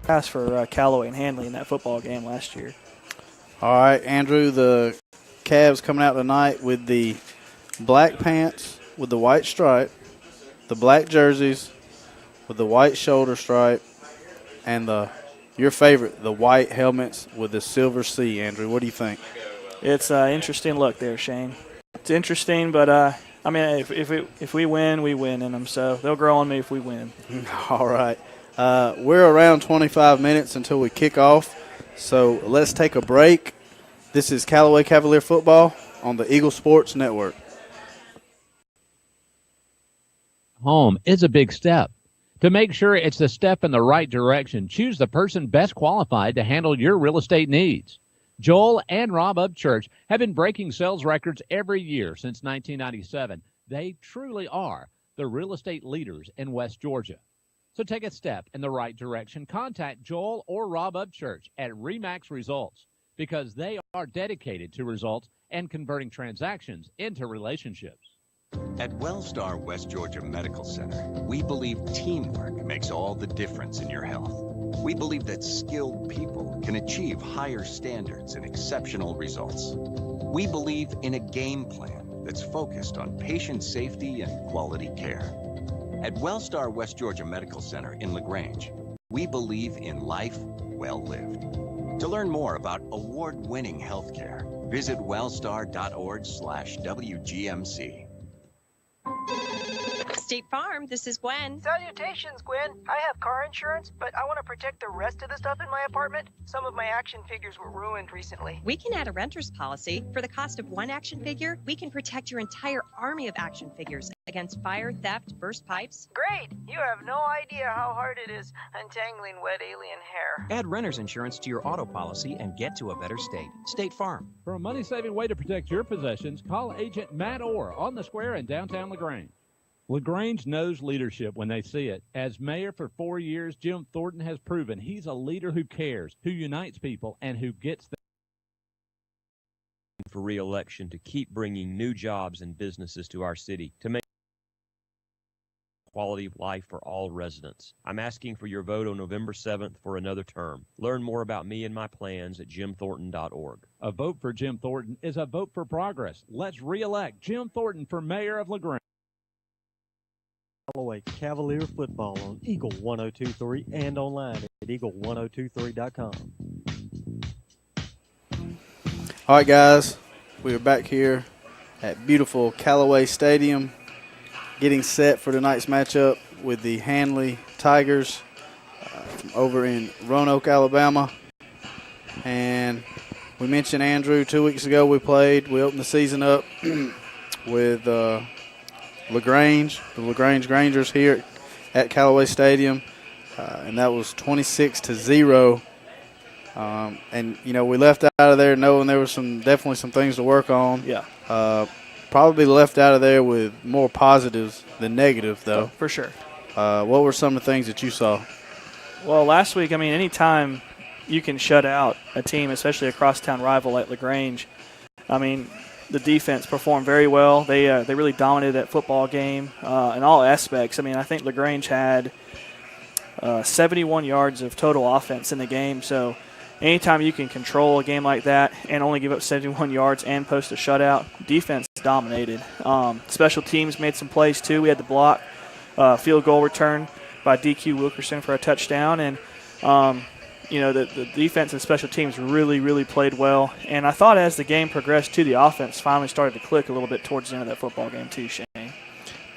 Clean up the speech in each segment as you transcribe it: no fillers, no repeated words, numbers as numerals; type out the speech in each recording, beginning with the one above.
pass for Callaway and Handley in that football game last year. All right, Andrew, the Cavs coming out tonight with the black pants with the white stripe, the black jerseys with the white shoulder stripe, and your favorite, the white helmets with the silver C. Andrew, what do you think? It's an interesting look there, Shane. It's interesting, but I mean, if we win, we win in them. So they'll grow on me if we win. All right. We're around 25 minutes until we kick off, so let's take a break. This is Callaway Cavalier Football on the Eagle Sports Network. Home is a big step. To make sure it's a step in the right direction, choose the person best qualified to handle your real estate needs. Joel and Rob Upchurch have been breaking sales records every year since 1997. They truly are the real estate leaders in West Georgia. So take a step in the right direction. Contact Joel or Rob Upchurch at RE/MAX Results because they are dedicated to results and converting transactions into relationships. At Wellstar West Georgia Medical Center, we believe teamwork makes all the difference in your health. We believe that skilled people can achieve higher standards and exceptional results. We believe in a game plan that's focused on patient safety and quality care. At Wellstar West Georgia Medical Center in LaGrange, we believe in life well lived. To learn more about award-winning healthcare, visit wellstar.org/WGMC. State Farm, this is Gwen. Salutations, Gwen. I have car insurance, but I want to protect the rest of the stuff in my apartment. Some of my action figures were ruined recently. We can add a renter's policy. For the cost of one action figure, we can protect your entire army of action figures against fire, theft, burst pipes. Great! You have no idea how hard it is untangling wet alien hair. Add renter's insurance to your auto policy and get to a better state. State Farm. For a money-saving way to protect your possessions, call Agent Matt Orr on the square in downtown LaGrange. LaGrange knows leadership when they see it. As mayor for 4 years, Jim Thornton has proven he's a leader who cares, who unites people, and who gets them for re-election to keep bringing new jobs and businesses to our city, to make quality of life for all residents. I'm asking for your vote on November 7th for another term. Learn more about me and my plans at jimthornton.org. A vote for Jim Thornton is a vote for progress. Let's re-elect Jim Thornton for mayor of LaGrange. Callaway Cavalier Football on Eagle 1023 and online at eagle1023.com. All right, guys, we are back here at beautiful Callaway Stadium, getting set for tonight's matchup with the Handley Tigers from over in Roanoke, Alabama. And we mentioned Andrew 2 weeks ago we opened the season up with LaGrange, the LaGrange Grangers here at Callaway Stadium, and that was 26-0. And we left out of there knowing there was definitely some things to work on. Yeah. Probably left out of there with more positives than negative, though. Oh, for sure. What were some of the things that you saw? Well, last week, anytime you can shut out a team, especially a crosstown rival like LaGrange, the defense performed very well. They really dominated that football game in all aspects. I think LaGrange had 71 yards of total offense in the game. So anytime you can control a game like that and only give up 71 yards and post a shutout, defense dominated. Special teams made some plays too. We had the block field goal return by DQ Wilkerson for a touchdown. And the defense and special teams really, really played well. And I thought as the game progressed too, the offense finally started to click a little bit towards the end of that football game too, Shane.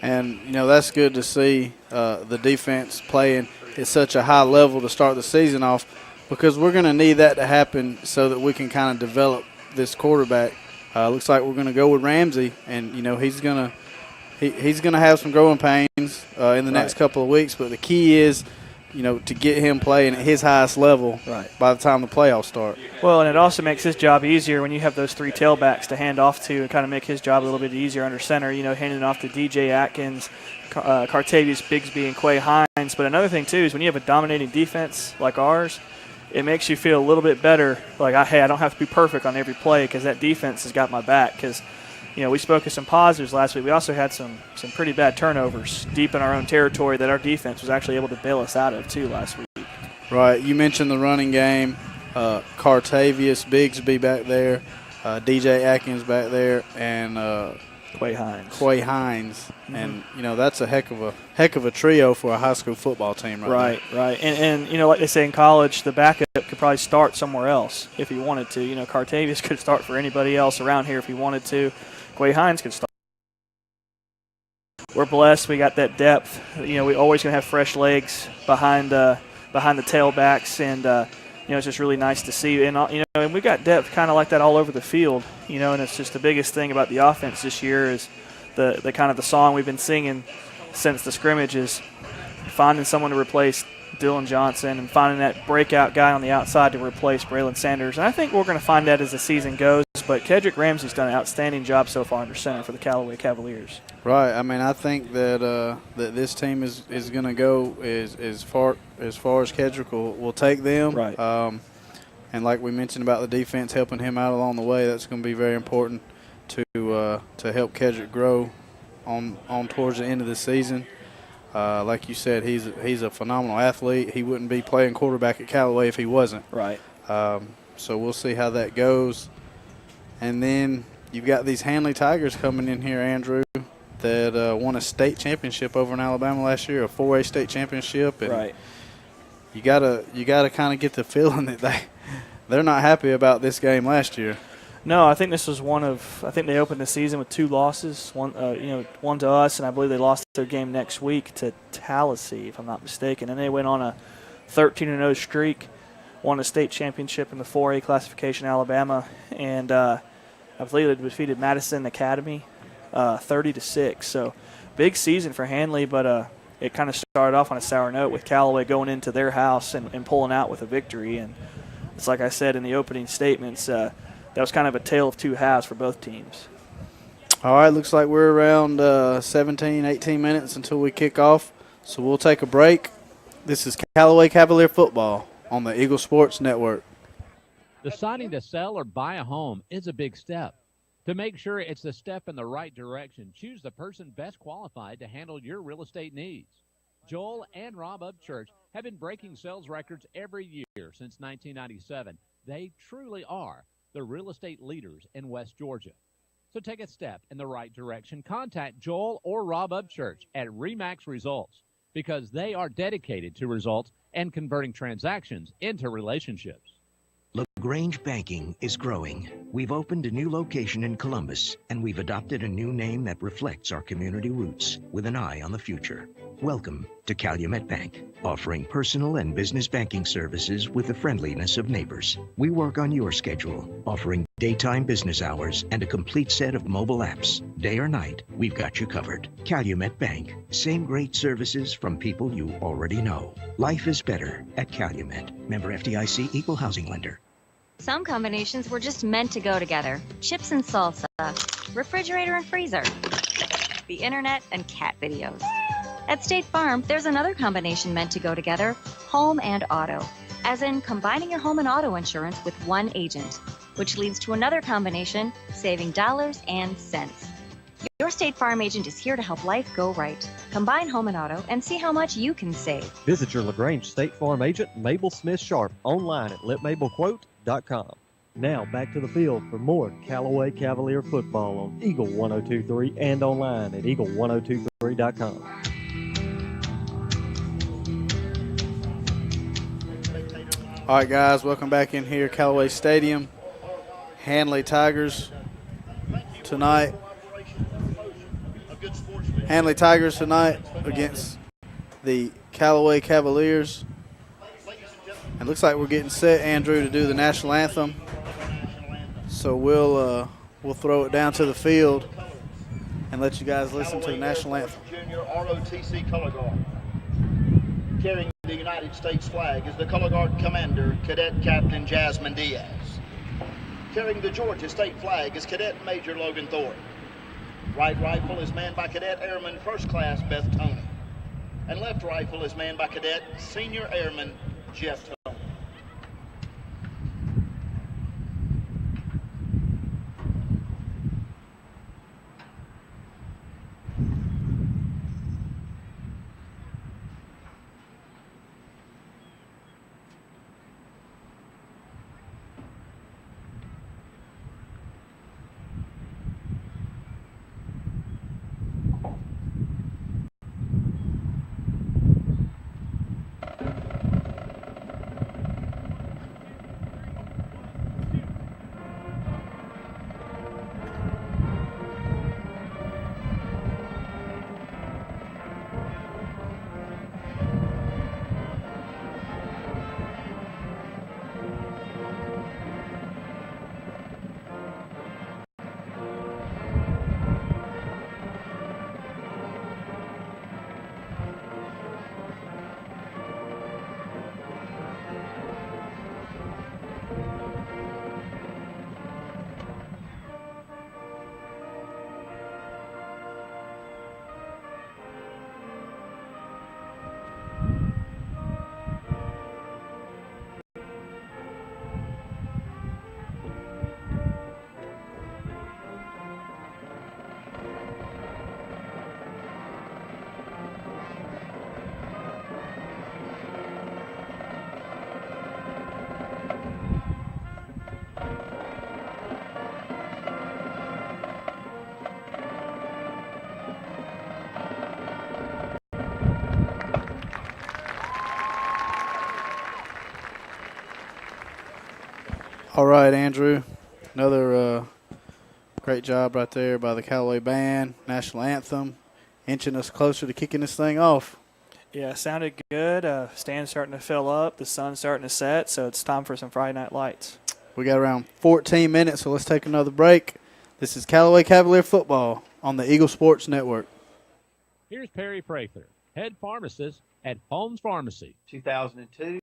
And, that's good to see the defense playing at such a high level to start the season off, because we're going to need that to happen so that we can kind of develop this quarterback. Looks like we're going to go with Ramsey, and, he's going to have some growing pains in the next couple of weeks. But the key is – to get him playing at his highest level by the time the playoffs start. Well, and it also makes his job easier when you have those three tailbacks to hand off to and kind of make his job a little bit easier under center, handing off to DJ Atkins, Cartavius Bigsby, and Quay Hines. But another thing, too, is when you have a dominating defense like ours, it makes you feel a little bit better, like, hey, I don't have to be perfect on every play because that defense has got my back. Because we spoke of some positives last week. We also had some pretty bad turnovers deep in our own territory that our defense was actually able to bail us out of, too, last week. Right. You mentioned the running game. Cartavius Bigsby back there. DJ Atkins back there. And Quay Hines. Mm-hmm. And, that's a heck of a trio for a high school football team right there. Right. And like they say in college, the backup could probably start somewhere else if he wanted to. Cartavius could start for anybody else around here if he wanted to. Quay Hines could start. We're blessed. We got that depth. We always going to have fresh legs behind the tailbacks, and it's just really nice to see. And and we got depth kind of like that all over the field. And it's just the biggest thing about the offense this year is the kind of the song we've been singing since the scrimmage is finding someone to replace Dylan Johnson and finding that breakout guy on the outside to replace Braylon Sanders. And I think we're going to find that as the season goes. But Kedrick Ramsey's done an outstanding job so far under center for the Callaway Cavaliers. Right. I mean, I think that that this team is going to go as far as Kedrick will take them. Right. And like we mentioned about the defense helping him out along the way, that's going to be very important to help Kedrick grow on towards the end of the season. Like you said, he's a phenomenal athlete. He wouldn't be playing quarterback at Callaway if he wasn't. Right. So we'll see how that goes. And then you've got these Handley Tigers coming in here, Andrew, that won a state championship over in Alabama last year, a 4A state championship. And right. You gotta kind of get the feeling that they're not happy about this game last year. No, I think this was I think they opened the season with 2 losses, one to us, and I believe they lost their game next week to Tallahassee, if I'm not mistaken. And they went on a 13-0 streak, won a state championship in the 4A classification in Alabama, and I believe they defeated Madison Academy 30-6. So big season for Handley, but it kind of started off on a sour note with Callaway going into their house and pulling out with a victory. And it's like I said in the opening statements, that was kind of a tale of two halves for both teams. All right, looks like we're around 17, 18 minutes until we kick off, so we'll take a break. This is Callaway Cavalier Football on the Eagle Sports Network. Deciding to sell or buy a home is a big step. To make sure it's the step in the right direction, choose the person best qualified to handle your real estate needs. Joel and Rob Upchurch have been breaking sales records every year since 1997. They truly are the real estate leaders in West Georgia. So take a step in the right direction. Contact Joel or Rob Upchurch at RE/MAX Results because they are dedicated to results and converting transactions into relationships. LaGrange Banking is growing. We've opened a new location in Columbus, and we've adopted a new name that reflects our community roots with an eye on the future. Welcome to Calumet Bank, offering personal and business banking services with the friendliness of neighbors. We work on your schedule, offering daytime business hours and a complete set of mobile apps. Day or night, we've got you covered. Calumet Bank, same great services from people you already know. Life is better at Calumet. Member FDIC, Equal Housing Lender. Some combinations were just meant to go together. Chips and salsa, refrigerator and freezer, the internet and cat videos. At State Farm, there's another combination meant to go together, home and auto. As in combining your home and auto insurance with one agent, which leads to another combination, saving dollars and cents. Your State Farm agent is here to help life go right. Combine home and auto and see how much you can save. Visit your LaGrange State Farm agent, Mabel Smith Sharp, online at letmabelquote.com. Now back to the field for more Callaway Cavalier football on Eagle 102.3 and online at eagle1023.com. All right, guys, welcome back in here, Callaway Stadium. Handley Tigers tonight. Handley Tigers tonight against the Callaway Cavaliers. It looks like we're getting set, Andrew, to do the national anthem. So we'll throw it down to the field and let you guys listen to the national anthem. Junior ROTC color guard. Carrying the United States flag is the color guard commander, Cadet Captain Jasmine Diaz. Carrying the Georgia state flag is Cadet Major Logan Thorpe. Right rifle is manned by Cadet Airman First Class Beth Tony. And left rifle is manned by Cadet Senior Airman Jeff Tony. All right, Andrew. Another great job right there by the Callaway Band. National anthem, inching us closer to kicking this thing off. Yeah, sounded good. Stand's starting to fill up. The sun's starting to set, so it's time for some Friday Night Lights. We got around 14 minutes, so let's take another break. This is Callaway Cavalier Football on the Eagle Sports Network. Here's Perry Prather, head pharmacist at Holmes Pharmacy. 2002,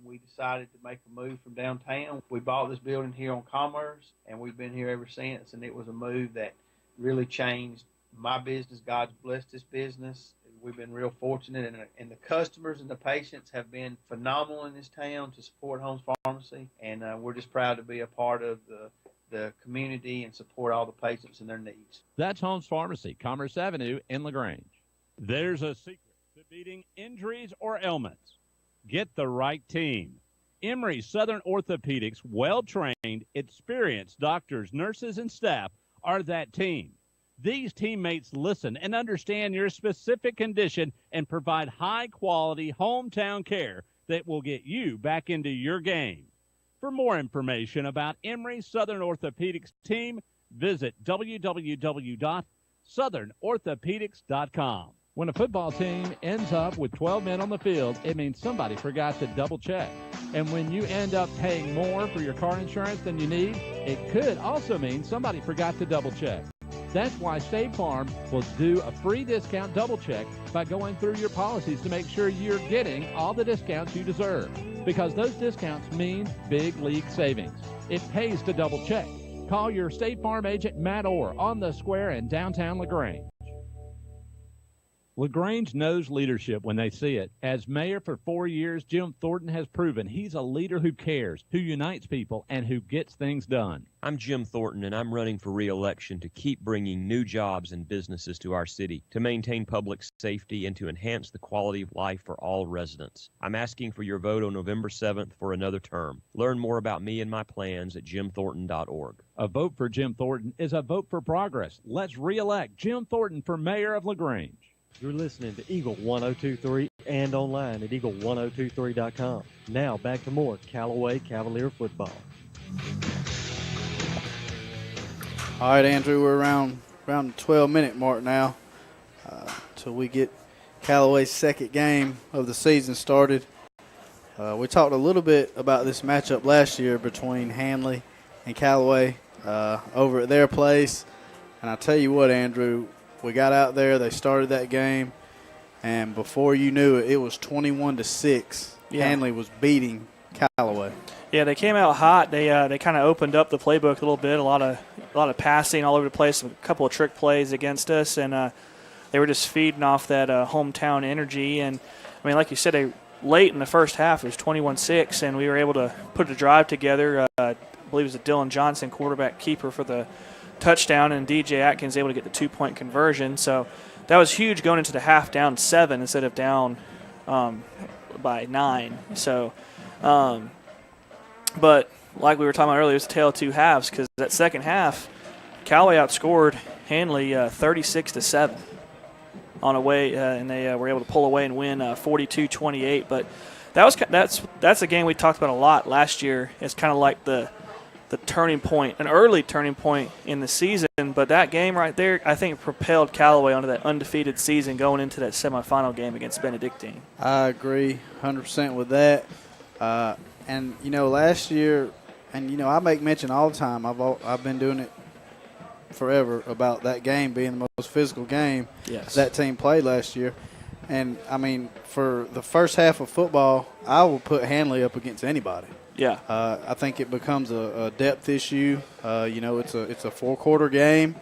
we decided to make a move from downtown. We bought this building here on Commerce, and we've been here ever since, and it was a move that really changed my business. God's blessed this business. We've been real fortunate, and the customers and the patients have been phenomenal in this town to support Holmes Pharmacy, and we're just proud to be a part of the community and support all the patients and their needs. That's Holmes Pharmacy, Commerce Avenue in LaGrange. There's a secret to beating injuries or ailments. Get the right team. Emory Southern Orthopedics, well-trained, experienced doctors, nurses, and staff are that team. These teammates listen and understand your specific condition and provide high-quality hometown care that will get you back into your game. For more information about Emory Southern Orthopedics team, visit www.southernorthopedics.com. When a football team ends up with 12 men on the field, it means somebody forgot to double check. And when you end up paying more for your car insurance than you need, it could also mean somebody forgot to double check. That's why State Farm will do a free discount double check by going through your policies to make sure you're getting all the discounts you deserve. Because those discounts mean big league savings. It pays to double check. Call your State Farm agent, Matt Orr, on the square in downtown LaGrange. LaGrange knows leadership when they see it. As mayor for 4 years, Jim Thornton has proven he's a leader who cares, who unites people, and who gets things done. I'm Jim Thornton, and I'm running for re-election to keep bringing new jobs and businesses to our city, to maintain public safety, and to enhance the quality of life for all residents. I'm asking for your vote on November 7th for another term. Learn more about me and my plans at jimthornton.org. A vote for Jim Thornton is a vote for progress. Let's re-elect Jim Thornton for mayor of LaGrange. You're listening to Eagle 102.3 and online at eagle1023.com. Now back to more Callaway Cavalier football. All right, Andrew, we're around the 12-minute mark now till we get Callaway's second game of the season started. We talked a little bit about this matchup last year between Handley and Callaway over at their place. And I tell you what, Andrew, we got out there, they started that game, and before you knew it, it was 21-6. Yeah. Handley was beating Callaway. Yeah, they came out hot. They kind of opened up the playbook a little bit. A lot of passing all over the place. A couple of trick plays against us, and they were just feeding off that hometown energy. And I mean, like you said, late in the first half, it was 21-6, and we were able to put a drive together. I believe it was a Dylan Johnson quarterback keeper for the touchdown, and DJ Atkins able to get the 2-point conversion. So that was huge going into the half, down 7 instead of down by 9. So, but like we were talking about earlier, it was a tale of two halves, because that second half, Callaway outscored Handley 36-7 on away, and they were able to pull away and win 42-28. But that's a game we talked about a lot last year. It's kind of like the turning point, an early turning point in the season, but that game right there, I think, propelled Callaway onto that undefeated season going into that semifinal game against Benedictine. I agree 100% with that. And, last year, and, I make mention all the time, I've been doing it forever about that game being the most physical game that team played last year. And, I mean, for the first half of football, I will put Handley up against anybody. Yeah. I think it becomes a depth issue. It's a 4-quarter game,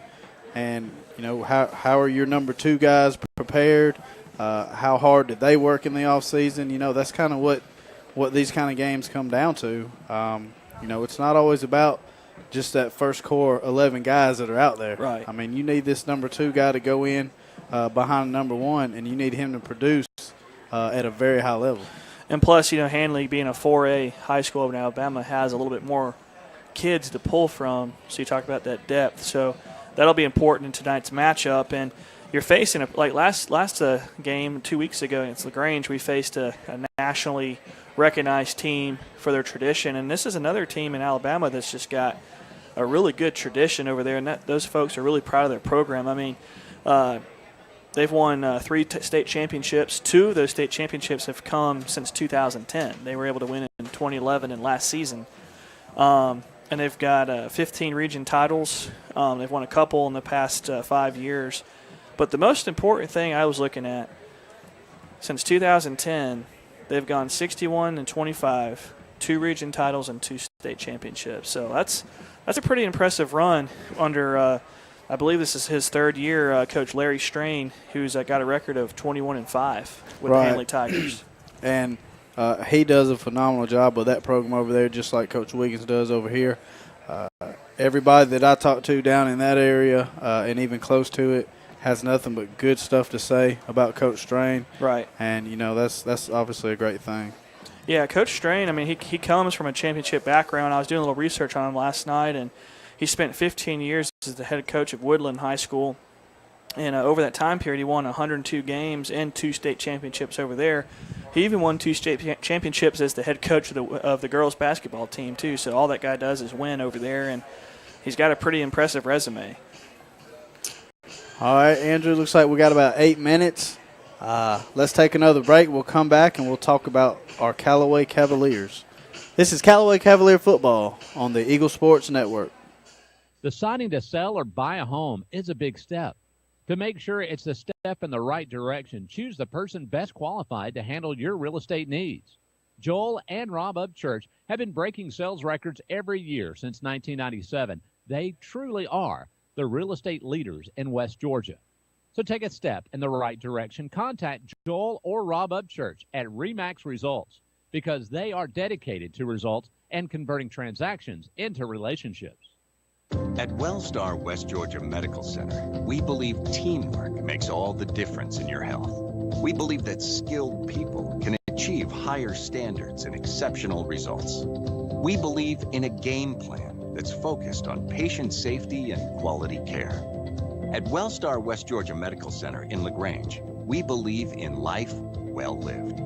and how are your number 2 guys prepared? How hard did they work in the offseason? That's kind of what these kind of games come down to. It's not always about just that first core 11 guys that are out there. Right. I mean, you need this number 2 guy to go in behind number 1, and you need him to produce at a very high level. And plus, Handley being a 4A high school in Alabama has a little bit more kids to pull from. So you talk about that depth. So that'll be important in tonight's matchup. And, you're facing like last game 2 weeks ago against LaGrange, we faced a nationally recognized team for their tradition, and this is another team in Alabama that's just got a really good tradition over there, and those folks are really proud of their program. I mean, they've won 3 state championships. 2 of those state championships have come since 2010. They were able to win in 2011 and last season. And they've got 15 region titles. They've won a couple in the past 5 years. But the most important thing I was looking at, since 2010, they've gone 61-25, 2 region titles and 2 state championships. So that's a pretty impressive run under, I believe this is his 3rd year, Coach Larry Strain, who's got a record of 21-5 with the Handley Tigers. And he does a phenomenal job with that program over there, just like Coach Wiggins does over here. Everybody that I talk to down in that area and even close to it has nothing but good stuff to say about Coach Strain. Right. And, that's obviously a great thing. Yeah, Coach Strain, I mean, he comes from a championship background. I was doing a little research on him last night, and he spent 15 years as the head coach of Woodland High School. And over that time period, he won 102 games and 2 state championships over there. He even won 2 state championships as the head coach of the girls basketball team, too. So all that guy does is win over there, and he's got a pretty impressive resume. All right, Andrew, looks like we got about 8 minutes. Let's take another break. We'll come back, and we'll talk about our Callaway Cavaliers. This is Callaway Cavalier Football on the Eagle Sports Network. Deciding to sell or buy a home is a big step. To make sure it's a step in the right direction, choose the person best qualified to handle your real estate needs. Joel and Rob Upchurch have been breaking sales records every year since 1997. They truly are the real estate leaders in West Georgia. So take a step in the right direction. Contact Joel or Rob Upchurch at RE/MAX Results because they are dedicated to results and converting transactions into relationships. At Wellstar West Georgia Medical Center, we believe teamwork makes all the difference in your health. We believe that skilled people can achieve higher standards and exceptional results. We believe in a game plan that's focused on patient safety and quality care. At Wellstar West Georgia Medical Center in LaGrange, we believe in life well lived.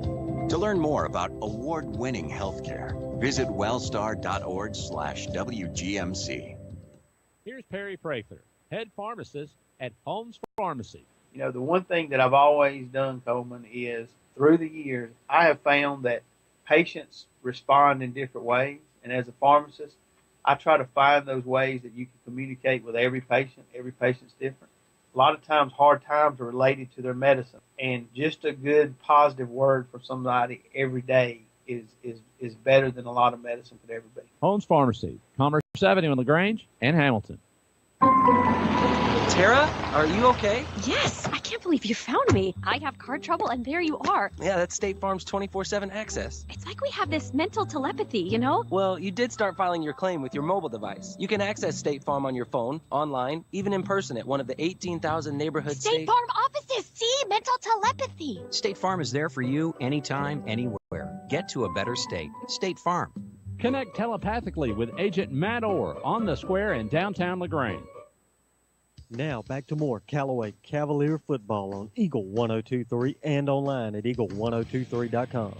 To learn more about award-winning healthcare, visit wellstar.org/WGMC. Here's Perry Prather, head pharmacist at Holmes Pharmacy. The one thing that I've always done, Coleman, is through the years, I have found that patients respond in different ways. And as a pharmacist, I try to find those ways that you can communicate with every patient. Every patient's different. A lot of times, hard times are related to their medicine. And just a good, positive word from somebody every day is better than a lot of medicine could ever be. Holmes Pharmacy, Commerce Avenue in LaGrange and Hamilton. Tara, are you okay? Yes, I can't believe you found me. I have car trouble, and there you are. Yeah, that's State Farm's 24/7 access. It's like we have this mental telepathy, you know? Well, you did start filing your claim with your mobile device. You can access State Farm on your phone, online, even in person at one of the 18,000 neighborhood State Farm offices. See, mental telepathy. State Farm is there for you anytime, anywhere. Get to a better state. State Farm. Connect telepathically with Agent Matt Orr on the square in downtown LaGrange. Now back to more Callaway Cavalier football on Eagle 102.3 and online at eagle1023.com.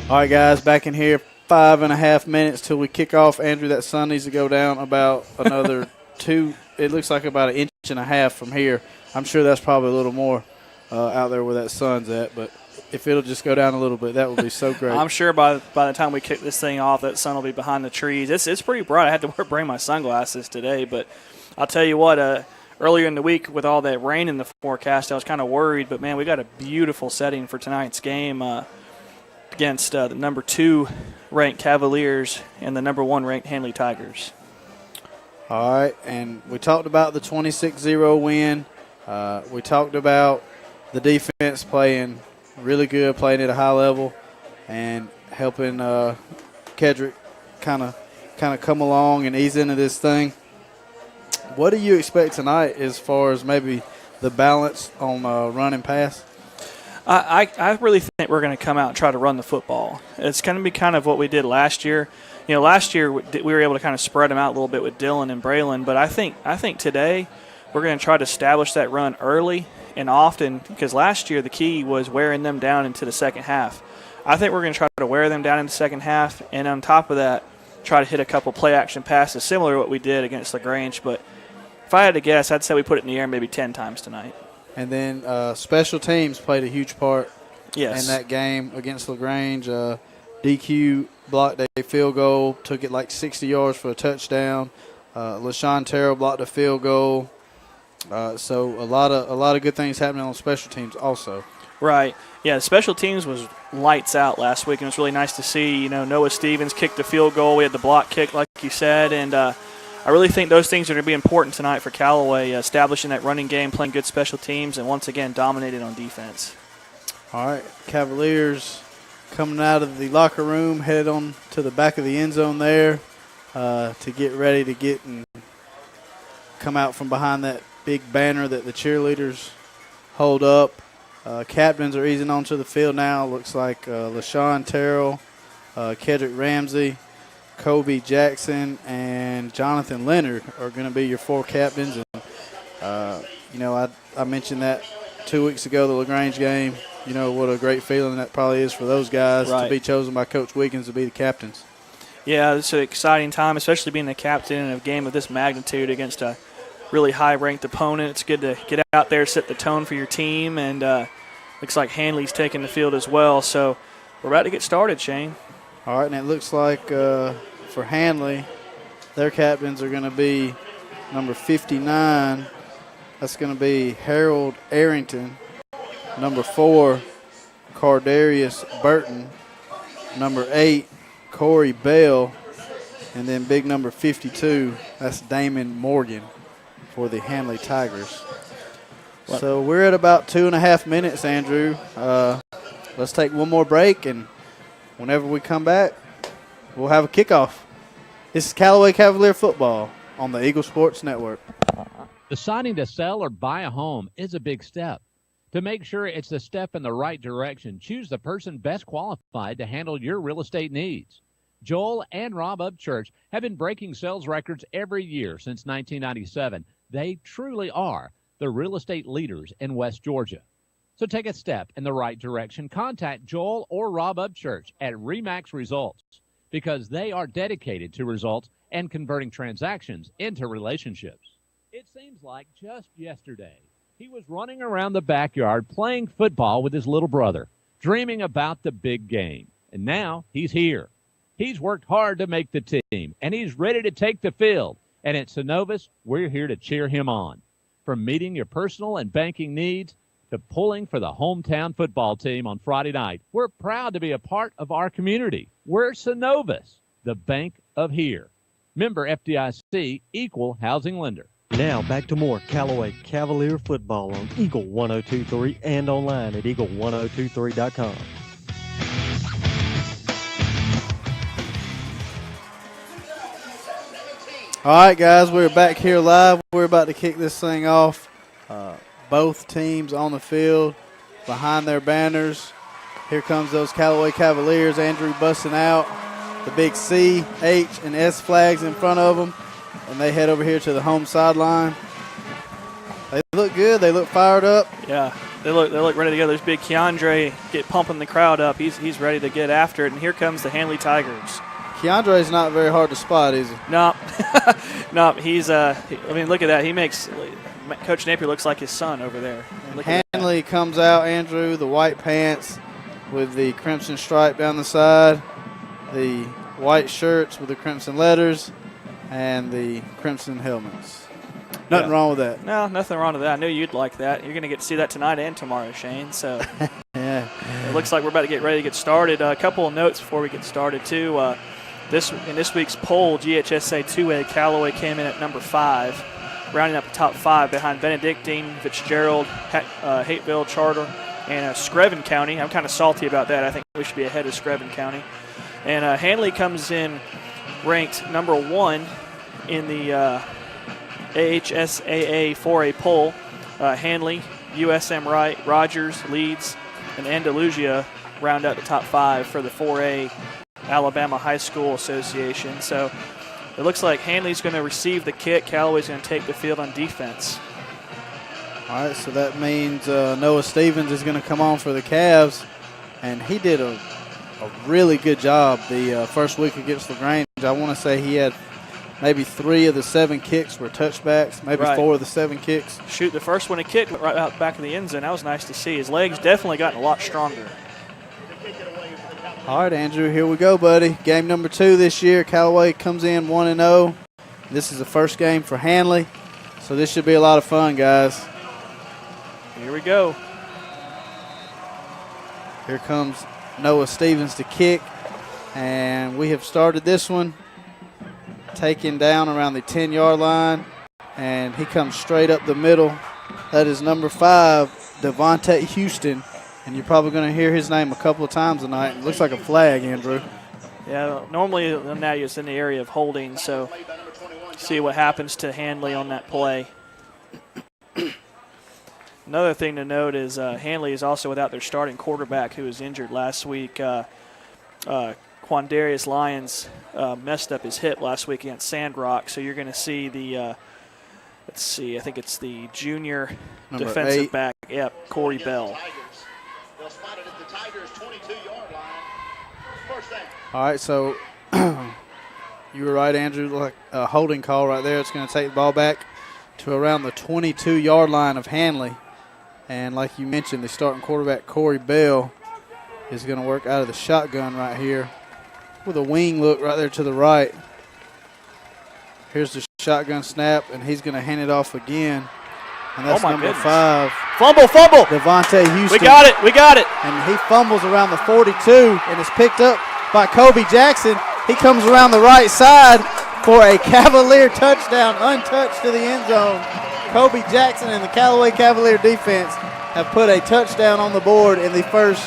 All right, guys, back in here. 5.5 minutes till we kick off. Andrew, that sun needs to go down about another 2. It looks like about 1.5 inches from here. I'm sure that's probably a little more out there where that sun's at, but if it'll just go down a little bit, that would be so great. I'm sure by the time we kick this thing off, that sun will be behind the trees. It's pretty bright. I had to bring my sunglasses today, but I'll tell you what, earlier in the week with all that rain in the forecast, I was kind of worried, but, man, we got a beautiful setting for tonight's game against the number 2 ranked Cavaliers and the number 1 ranked Handley Tigers. All right, and we talked about the 26-0 win. We talked about the defense playing really good, playing at a high level, and helping Kedrick kind of come along and ease into this thing. What do you expect tonight as far as maybe the balance on run and pass? I really think we're going to come out and try to run the football. It's going to be kind of what we did last year. Last year we were able to kind of spread them out a little bit with Dylan and Braylon, but I think today we're going to try to establish that run early and often, because last year the key was wearing them down into the second half. I think we're going to try to wear them down in the second half, and on top of that, try to hit a couple play-action passes, similar to what we did against LaGrange. But if I had to guess, I'd say we put it in the air maybe 10 times tonight. And then special teams played a huge part in Yes. that game against LaGrange. DQ blocked a field goal, took it like 60 yards for a touchdown. LaShawn Terrell blocked a field goal. So a lot of good things happening on special teams also. Right. Yeah, special teams was lights out last week, and it was really nice to see. Noah Stevens kicked the field goal. We had the block kick, like you said, and I really think those things are going to be important tonight for Callaway, establishing that running game, playing good special teams, and once again dominating on defense. All right, Cavaliers coming out of the locker room, headed on to the back of the end zone there to get ready to get and come out from behind that big banner that the cheerleaders hold up. Captains are easing onto the field now. Looks like LaShawn Terrell, Kedrick Ramsey, Kobe Jackson, and Jonathan Leonard are going to be your 4 captains. And I mentioned that 2 weeks ago, the LaGrange game. What a great feeling that probably is for those guys to be chosen by Coach Wiggins to be the captains. Yeah, it's an exciting time, especially being the captain in a game of this magnitude against a really high-ranked opponent. It's good to get out there, set the tone for your team, and looks like Handley's taking the field as well. So we're about to get started, Shane. All right, and it looks like for Handley, their captains are going to be number 59. That's going to be Harold Arrington. Number 4, Cardarius Burton. Number 8, Corey Bell. And then big number 52, that's Damon Morgan for the Handley Tigers. So we're at about 2.5 minutes, Andrew. Let's take one more break, and whenever we come back, we'll have a kickoff. This is Callaway Cavalier football on the Eagle Sports Network. Deciding to sell or buy a home is a big step. To make sure it's the step in the right direction, choose the person best qualified to handle your real estate needs. Joel and Rob Upchurch have been breaking sales records every year since 1997. They truly are the real estate leaders in West Georgia. So take a step in the right direction. Contact Joel or Rob Upchurch at RE/MAX Results, because they are dedicated to results and converting transactions into relationships. It seems like just yesterday, he was running around the backyard playing football with his little brother, dreaming about the big game. And now he's here. He's worked hard to make the team, and he's ready to take the field. And at Synovus, we're here to cheer him on. From meeting your personal and banking needs to pulling for the hometown football team on Friday night, we're proud to be a part of our community. We're Synovus, the bank of here. Member FDIC, equal housing lender. Now back to more Callaway Cavalier football on Eagle 1023 and online at eagle1023.com. All right, guys, we're back here live. We're about to kick this thing off. Both teams on the field behind their banners. Here comes those Callaway Cavaliers. Andrew busting out the big C, H, and S flags in front of them. And they head over here to the home sideline. They look good. They look fired up. Yeah, they look ready to go. There's big Keandre pumping the crowd up. He's ready to get after it. And here comes the Handley Tigers. Keandre's not very hard to spot, is he? No, no. He's look at that. He makes Coach Napier looks like his son over there. Handley comes out, Andrew, the white pants with the crimson stripe down the side, the white shirts with the crimson letters, and the crimson helmets. Nothing wrong with that. No, nothing wrong with that. I knew you'd like that. You're going to get to see that tonight and tomorrow, Shane. So yeah, it looks like we're about to get ready to get started. A couple of notes before we get started, too. In this week's poll, GHSA 2A, Callaway came in at number 5, rounding up the top 5 behind Benedictine, Fitzgerald, Hateville, Charter, and Screven County. I'm kind of salty about that. I think we should be ahead of Screven County. And Handley comes in ranked number 1 in the AHSAA 4A poll. Handley, USM Wright, Rogers, Leeds, and Andalusia round out the top 5 for the 4A Alabama High School Association. So it looks like Handley's going to receive the kick. Callaway's going to take the field on defense. All right, so that means Noah Stevens is going to come on for the Cavs, and he did a really good job the first week against LaGrange. I want to say he had maybe 3 of the 7 kicks were touchbacks, maybe 4 of the 7 kicks. Shoot, the first one he kicked right out back in the end zone. That was nice to see. His legs definitely gotten a lot stronger. All right, Andrew, here we go, buddy. Game number 2 this year. Callaway comes in 1-0. This is the first game for Handley, so this should be a lot of fun, guys. Here we go. Here comes Noah Stevens to kick, and we have started this one. Taken down around the 10-yard line, and he comes straight up the middle. That is number 5, Devontae Houston, and you're probably going to hear his name a couple of times tonight. It looks like a flag, Andrew. Yeah, normally now it's in the area of holding, so see what happens to Handley on that play. Another thing to note is Handley is also without their starting quarterback who was injured last week. Quandarius Lyons messed up his hip last week against Sandrock, so you're going to see the, let's see, I think it's the junior Number defensive 8. back, yep, Corey Bell. All right, so you were right, Andrew, like a holding call right there. It's going to take the ball back to around the 22-yard line of Handley. And like you mentioned, the starting quarterback, Corey Bell, is going to work out of the shotgun right here with a wing look right there to the right. Here's the shotgun snap, and he's going to hand it off again. And that's number 5. Fumble. Devontae Houston. We got it. And he fumbles around the 42 and is picked up by Kobe Jackson. He comes around the right side for a Cavalier touchdown, untouched to the end zone. Kobe Jackson and the Callaway Cavalier defense have put a touchdown on the board in the first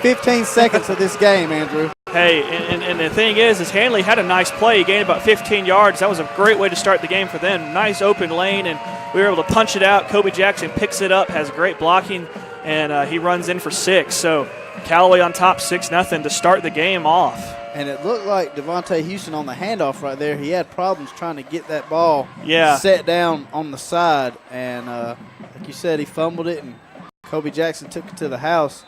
15 seconds of this game, Andrew. Hey, and the thing is Handley had a nice play. He gained about 15 yards. That was a great way to start the game for them. Nice open lane, and we were able to punch it out. Kobe Jackson picks it up, has great blocking, and he runs in for 6. So Callaway on top 6-0 to start the game off. And it looked like Devontae Houston on the handoff right there. He had problems trying to get that ball set down on the side. And like you said, he fumbled it, and Kobe Jackson took it to the house.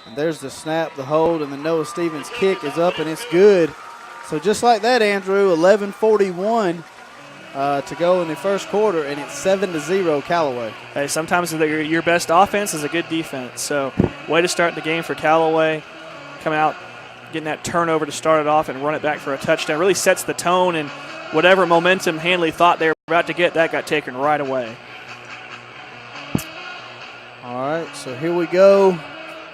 And there's the snap, the hold, and the Noah Stevens kick is up, and it's good. So just like that, Andrew, 11:41 to go in the first quarter, and it's 7-0 Callaway. Hey, sometimes your best offense is a good defense. So way to start the game for Callaway. Coming out, getting that turnover to start it off and run it back for a touchdown really sets the tone, and whatever momentum Handley thought they were about to get, that got taken right away. All right, so here we go.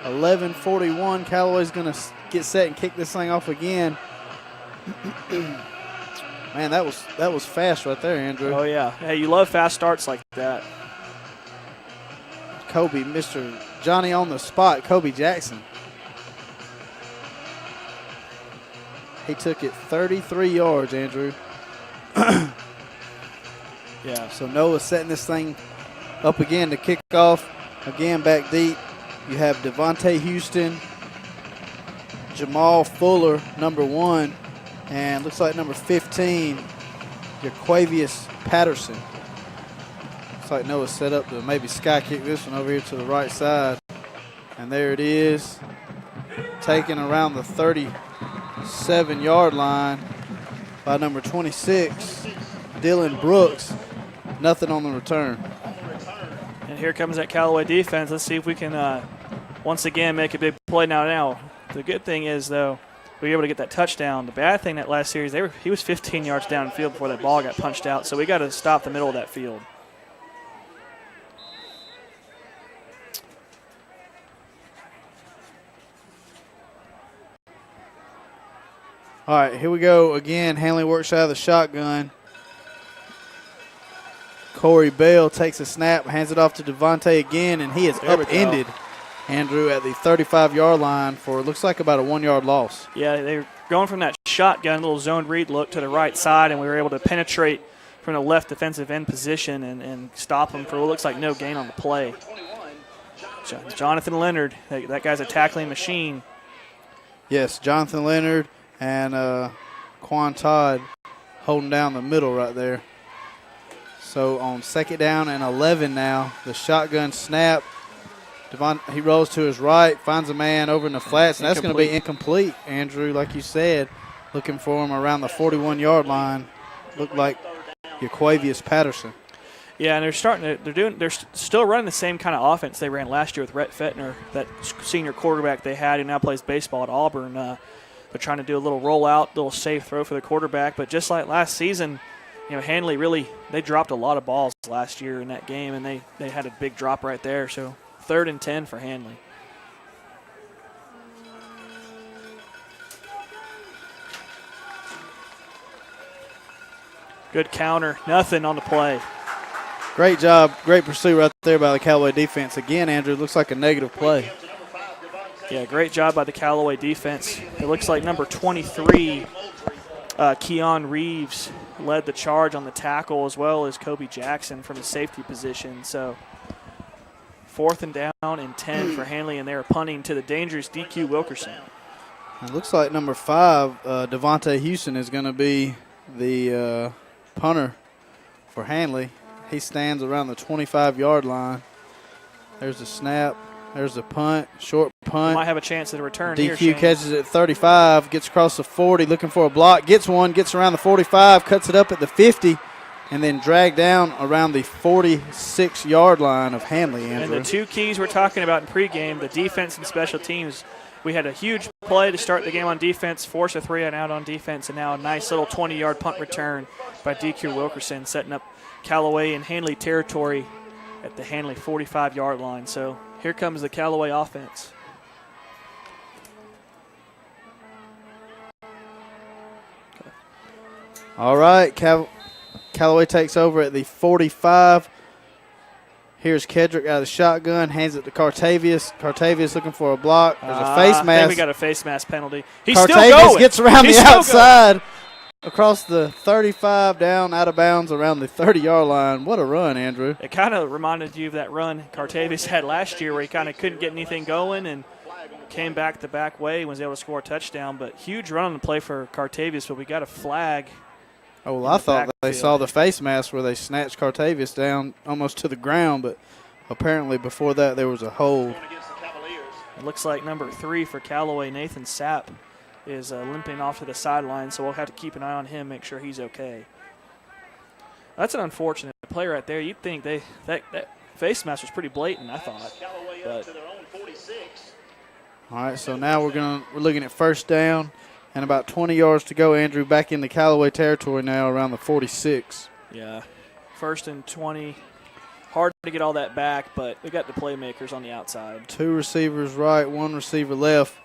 11:41. Callaway's going to get set and kick this thing off again. Man, that was fast right there, Andrew. Oh, yeah. Hey, you love fast starts like that. Kobe, Mr. Johnny on the spot, Kobe Jackson. He took it 33 yards, Andrew. Yeah. So Noah's setting this thing up again to kick off. Again, back deep. You have Devontae Houston, Jamal Fuller, number 1, and looks like number 15, Jaquavius Patterson. Looks like Noah set up to maybe sky kick this one over here to the right side. And there it is, taken around the 37-yard line by number 26, Dylan Brooks. Nothing on the return. And here comes that Callaway defense. Let's see if we can once again make a big play. Now, the good thing is, though, we were able to get that touchdown. The bad thing that last series, he was 15 yards downfield before that ball got punched out, so we got to stop the middle of that field. All right, here we go again. Handley works out of the shotgun. Corey Bell takes a snap, hands it off to Devontae again, and he is upended, Andrew, at the 35-yard line for it looks like about a 1-yard loss. Yeah, they were going from that shotgun, little zone read look to the right side, and we were able to penetrate from the left defensive end position and stop him for what looks like no gain on the play. Jonathan Leonard, that guy's a tackling machine. Yes, Jonathan Leonard and Quan Todd holding down the middle right there. So on 2nd down and 11 now, the shotgun snap. He rolls to his right, finds a man over in the flats, and that's going to be incomplete, Andrew, like you said. Looking for him around the 41-yard line. Looked like Yaquavius Patterson. Yeah, and they're still running the same kind of offense they ran last year with Rhett Fettner, that senior quarterback they had who now plays baseball at Auburn. They're trying to do a little rollout, little safe throw for the quarterback. But just like last season, Handley they dropped a lot of balls last year in that game, and they had a big drop right there. So 3rd and 10 for Handley. Good counter, nothing on the play. Great job, great pursuit right there by the Callaway defense. Again, Andrew, looks like a negative play. Yeah, great job by the Callaway defense. It looks like number 23, Keon Reeves, led the charge on the tackle, as well as Kobe Jackson from the safety position. So 4th and down and 10 for Handley, and they're punting to the dangerous DQ Wilkerson. It looks like number 5, Devontae Houston, is going to be the punter for Handley. He stands around the 25-yard line. There's the snap. There's the punt. Short punt. Might have a chance at a return DQ here, catches it at 35, gets across the 40, looking for a block. Gets one, gets around the 45, cuts it up at the 50, and then dragged down around the 46-yard line of Handley, Andrew. And the 2 keys we're talking about in pregame, the defense and special teams. We had a huge play to start the game on defense, force a 3-and-out on defense, and now a nice little 20-yard punt return by DQ Wilkerson, setting up Callaway in Handley territory at the Handley 45-yard line. So here comes the Callaway offense. All right, Callaway takes over at the 45. Here's Kedrick out of the shotgun, hands it to Cartavius. Cartavius looking for a block. There's a face mask. I think we got a face mask penalty. He's Cartavius still going. Gets around the outside, across the 35, down, out of bounds, around the 30-yard line. What a run, Andrew. It kind of reminded you of that run Cartavius had last year where he kind of couldn't get anything going and came back the back way and was able to score a touchdown. But huge run on the play for Cartavius, but we got a flag. Oh, well, I thought they saw the face mask where they snatched Cartavius down almost to the ground, but apparently before that there was a hold. It looks like number 3 for Callaway, Nathan Sapp, is limping off to the sideline, so we'll have to keep an eye on him, make sure he's okay. That's an unfortunate play right there. You'd think that face mask was pretty blatant, I thought. But. All right, so now we're looking at 1st down. And about 20 yards to go, Andrew, back in the Callaway territory now around the 46. Yeah, 1st and 20. Hard to get all that back, but we got the playmakers on the outside. 2 receivers right, 1 receiver left.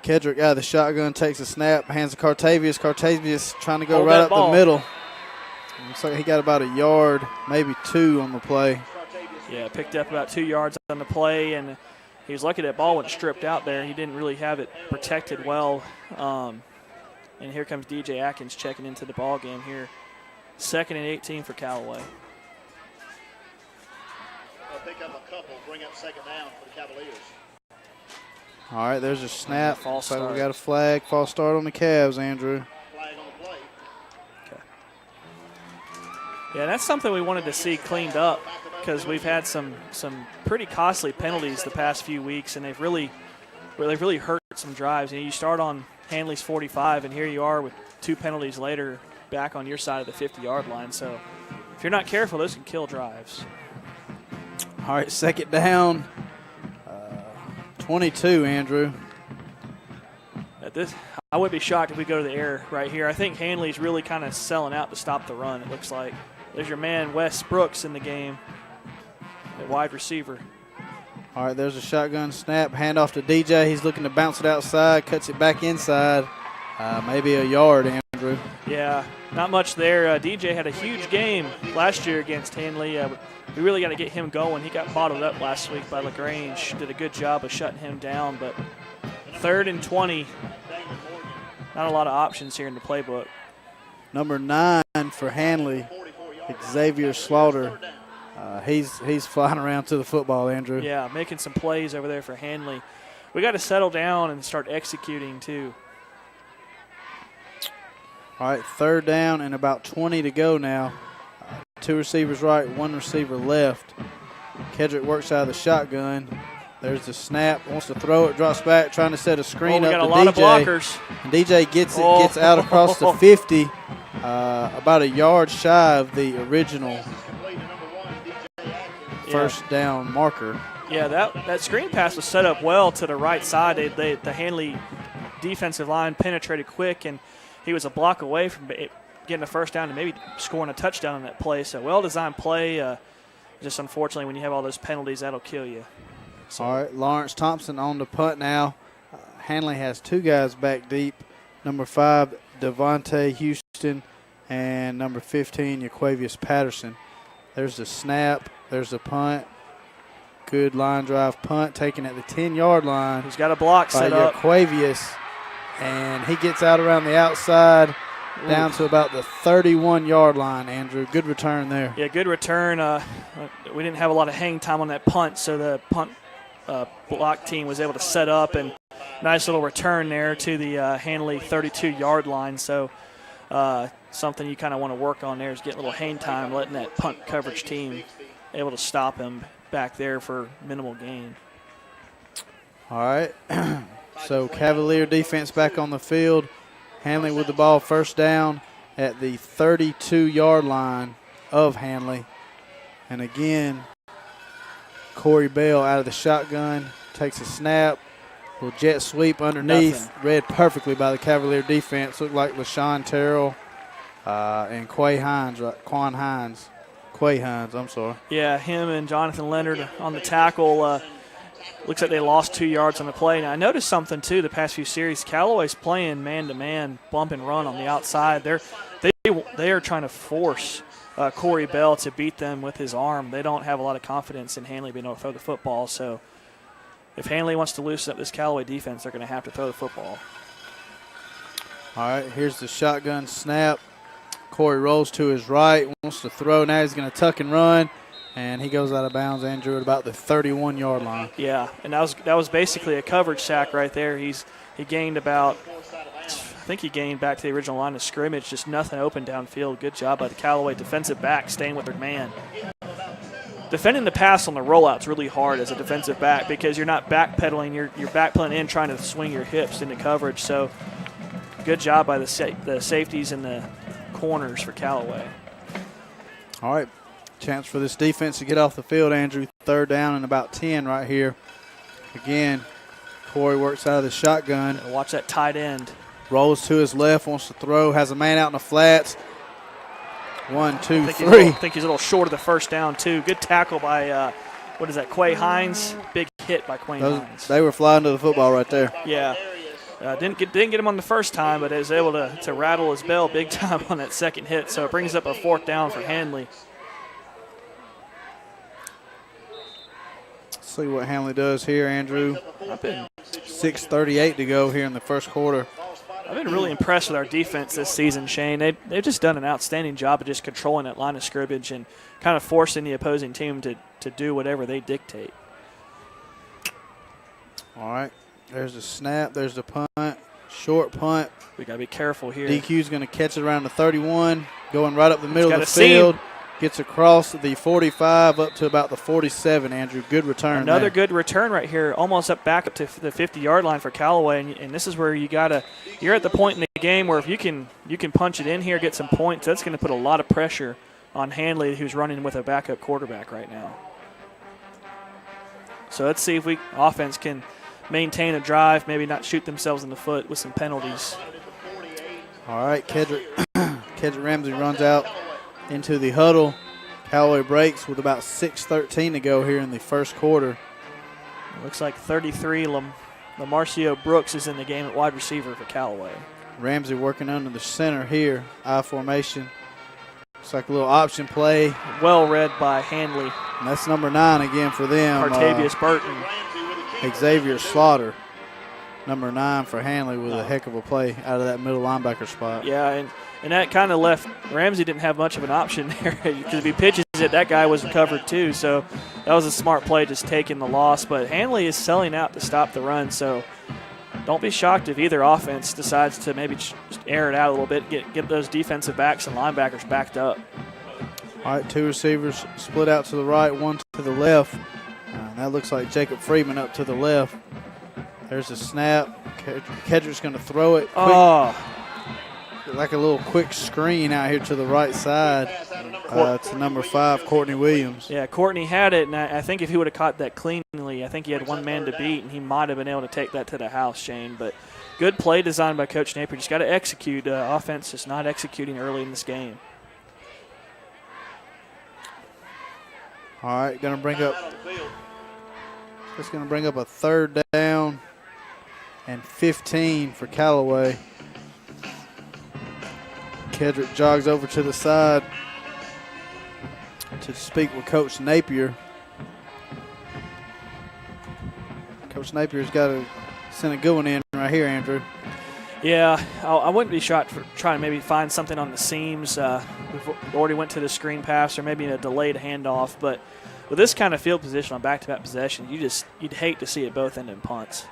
Kedrick out of the shotgun, takes a snap, hands to Cartavius. Cartavius trying to go right up the middle. Looks like he got about a yard, maybe 2 on the play. Yeah, picked up about 2 yards on the play, and he was lucky that ball went stripped out there. He didn't really have it protected well. And here comes DJ Atkins checking into the ball game here. 2nd and 18 for Callaway. They'll pick up a couple, bring up 2nd down for the Cavaliers. All right, there's a snap. False so start. we got a flag. False start on the Cavs, Andrew. Flag on the play. Okay. Yeah, that's something we wanted to see cleaned up because we've had some pretty costly penalties the past few weeks, and they've really hurt some drives. You start on Handley's 45, and here you are with 2 penalties later back on your side of the 50-yard line. So if you're not careful, those can kill drives. All right, 2nd down, 22, Andrew. I would be shocked if we go to the air right here. I think Handley's really kind of selling out to stop the run, it looks like. There's your man, Wes Brooks, in the game, at wide receiver. All right, there's a shotgun snap. Hand off to DJ. He's looking to bounce it outside, cuts it back inside. Maybe a yard, Andrew. Yeah, not much there. DJ had a huge game last year against Handley. We really got to get him going. He got bottled up last week by LaGrange. Did a good job of shutting him down. But 3rd and 20, not a lot of options here in the playbook. Number 9 for Handley, Xavier Slaughter. He's flying around to the football, Andrew. Yeah, making some plays over there for Handley. We got to settle down and start executing too. All right, 3rd down and about 20 to go now. 2 receivers right, 1 receiver left. Kedrick works out of the shotgun. There's the snap, wants to throw it, drops back, trying to set a screen up to DJ. We got a lot of blockers. And DJ gets it, gets out across the 50, about a yard shy of the original first down marker. Yeah, that screen pass was set up well to the right side. The Handley defensive line penetrated quick, and he was a block away from getting a first down and maybe scoring a touchdown on that play. So well-designed play. Just unfortunately, when you have all those penalties, that'll kill you. So. All right, Lawrence Thompson on the punt now. Handley has 2 guys back deep. Number 5, Devontae Houston, and number 15, Yaquavius Patterson. There's the snap. There's the punt. Good line drive punt taken at the 10-yard line. He's got a block set up. Yaquavius, and he gets out around the outside down to about the 31-yard line, Andrew. Good return there. Yeah, good return. We didn't have a lot of hang time on that punt, so the punt block team was able to set up, and nice little return there to the Handley 32-yard line. So something you kind of want to work on there is getting a little hang time, letting that punt coverage team able to stop him back there for minimal gain. All right. So Cavalier defense back on the field. Handley with the ball, first down at the 32-yard line of Handley. And again, Corey Bell out of the shotgun, takes a snap, little jet sweep underneath, read perfectly by the Cavalier defense. Looked like LaShawn Terrell and Quay Hines. Yeah, him and Jonathan Leonard on the tackle. Looks like they lost 2 yards on the play. Now, I noticed something, too, the past few series. Callaway's playing man-to-man, bump and run on the outside. They are trying to force Corey Bell to beat them with his arm. They don't have a lot of confidence in Handley being able to throw the football. So if Handley wants to loosen up this Callaway defense, they're going to have to throw the football. All right, here's the shotgun snap. Corey rolls to his right, wants to throw. Now he's going to tuck and run, and he goes out of bounds, Andrew, at about the 31-yard line. Yeah, and that was basically a coverage sack right there. He gained about, I think he gained back to the original line of scrimmage, just nothing open downfield. Good job by the Callaway defensive back staying with their man. Defending the pass on the rollout's really hard as a defensive back because you're not backpedaling. You're backpedaling in trying to swing your hips into coverage. So good job by the safeties and the corners for Callaway. All right, chance for this defense to get off the field, Andrew. Third down and about 10 right here. Again, Corey works out of the shotgun. And watch that tight end. Rolls to his left, wants to throw, has a man out in the flats. 1, 2, 3. I think he's a little short of the first down, too. Good tackle by, Quay Hines. Big hit by Quay Hines. They were flying to the football right there. Yeah. Didn't get him on the first time, but was able to rattle his bell big time on that second hit. So it brings up a 4th down for Handley. Let's see what Handley does here, Andrew. 6:38 to go here in the first quarter. I've been really impressed with our defense this season, Shane. They've just done an outstanding job of just controlling that line of scrimmage and kind of forcing the opposing team to do whatever they dictate. All right. There's the snap. There's the punt. Short punt. We got to be careful here. DQ's going to catch it around the 31, going right up the middle of the field. Gets across the 45 up to about the 47, Andrew. Good return. Another good return right here, almost back up to the 50-yard line for Callaway. And this is where you're at the point in the game where if you can punch it in here, get some points, that's going to put a lot of pressure on Handley, who's running with a backup quarterback right now. So let's see if offense can maintain a drive, maybe not shoot themselves in the foot with some penalties. All right, Kedrick Ramsey runs out into the huddle. Callaway breaks with about 6:13 to go here in the first quarter. Looks like 33, Lamarcio Brooks is in the game at wide receiver for Callaway. Ramsey working under the center here, I formation. Looks like a little option play. Well read by Handley. And that's number 9 again for them. Artavius Burton. Xavier Slaughter, number 9 for Handley, with a heck of a play out of that middle linebacker spot. Yeah, and that kind of left Ramsey didn't have much of an option there because if he pitches it, that guy was covered too. So that was a smart play, just taking the loss. But Handley is selling out to stop the run. So don't be shocked if either offense decides to maybe just air it out a little bit, get those defensive backs and linebackers backed up. All right, two receivers split out to the right, one to the left. That looks like Jacob Freeman up to the left. There's a snap. Kedrick's going to throw it. Like a little quick screen out here to the right side to number 5, Courtney Williams. Yeah, Courtney had it, and I think if he would have caught that cleanly, I think he had one man to beat, and he might have been able to take that to the house, Shane. But good play designed by Coach Napier. Just got to execute. Offense is not executing early in this game. All right, going to bring up. It's going to bring up a third down and 15 for Callaway. Kedrick jogs over to the side to speak with Coach Napier. Coach Napier's got to send a good one in right here, Andrew. Yeah, I wouldn't be shocked for trying to maybe find something on the seams. We've already went to the screen pass or maybe a delayed handoff, but with this kind of field position on back-to-back possession, you'd hate to see it both end in punts.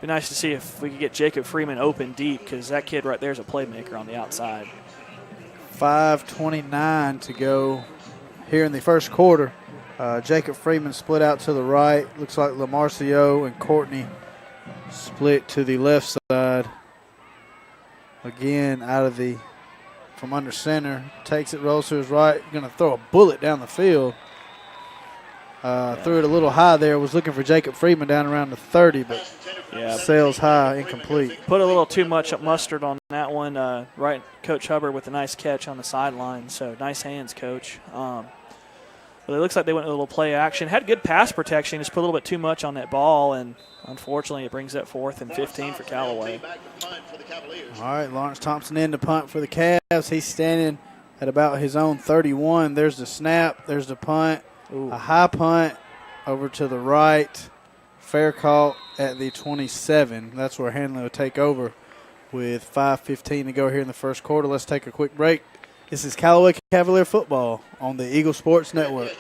Be nice to see if we could get Jacob Freeman open deep, because that kid right there is a playmaker on the outside. 5:29 to go here in the first quarter. Jacob Freeman split out to the right. Looks like Lamarcio and Courtney split to the left side. Again, from under center. Takes it, rolls to his right. Going to throw a bullet down the field. Threw it a little high there. Was looking for Jacob Freeman down around the 30, but sails high, incomplete. Put a little too much mustard on that one. Right, Coach Hubbard with a nice catch on the sideline. So nice hands, Coach. But it looks like they went a little play action. Had good pass protection. Just put a little bit too much on that ball, and unfortunately it brings up 4th and 15 for Callaway. All right, Lawrence Thompson in to punt for the Cavs. He's standing at about his own 31. There's the snap. There's the punt. Ooh. A high punt over to the right. Fair call at the 27. That's where Handley will take over with 5:15 to go here in the first quarter. Let's take a quick break. This is Callaway Cavalier football on the Eagle Sports Network.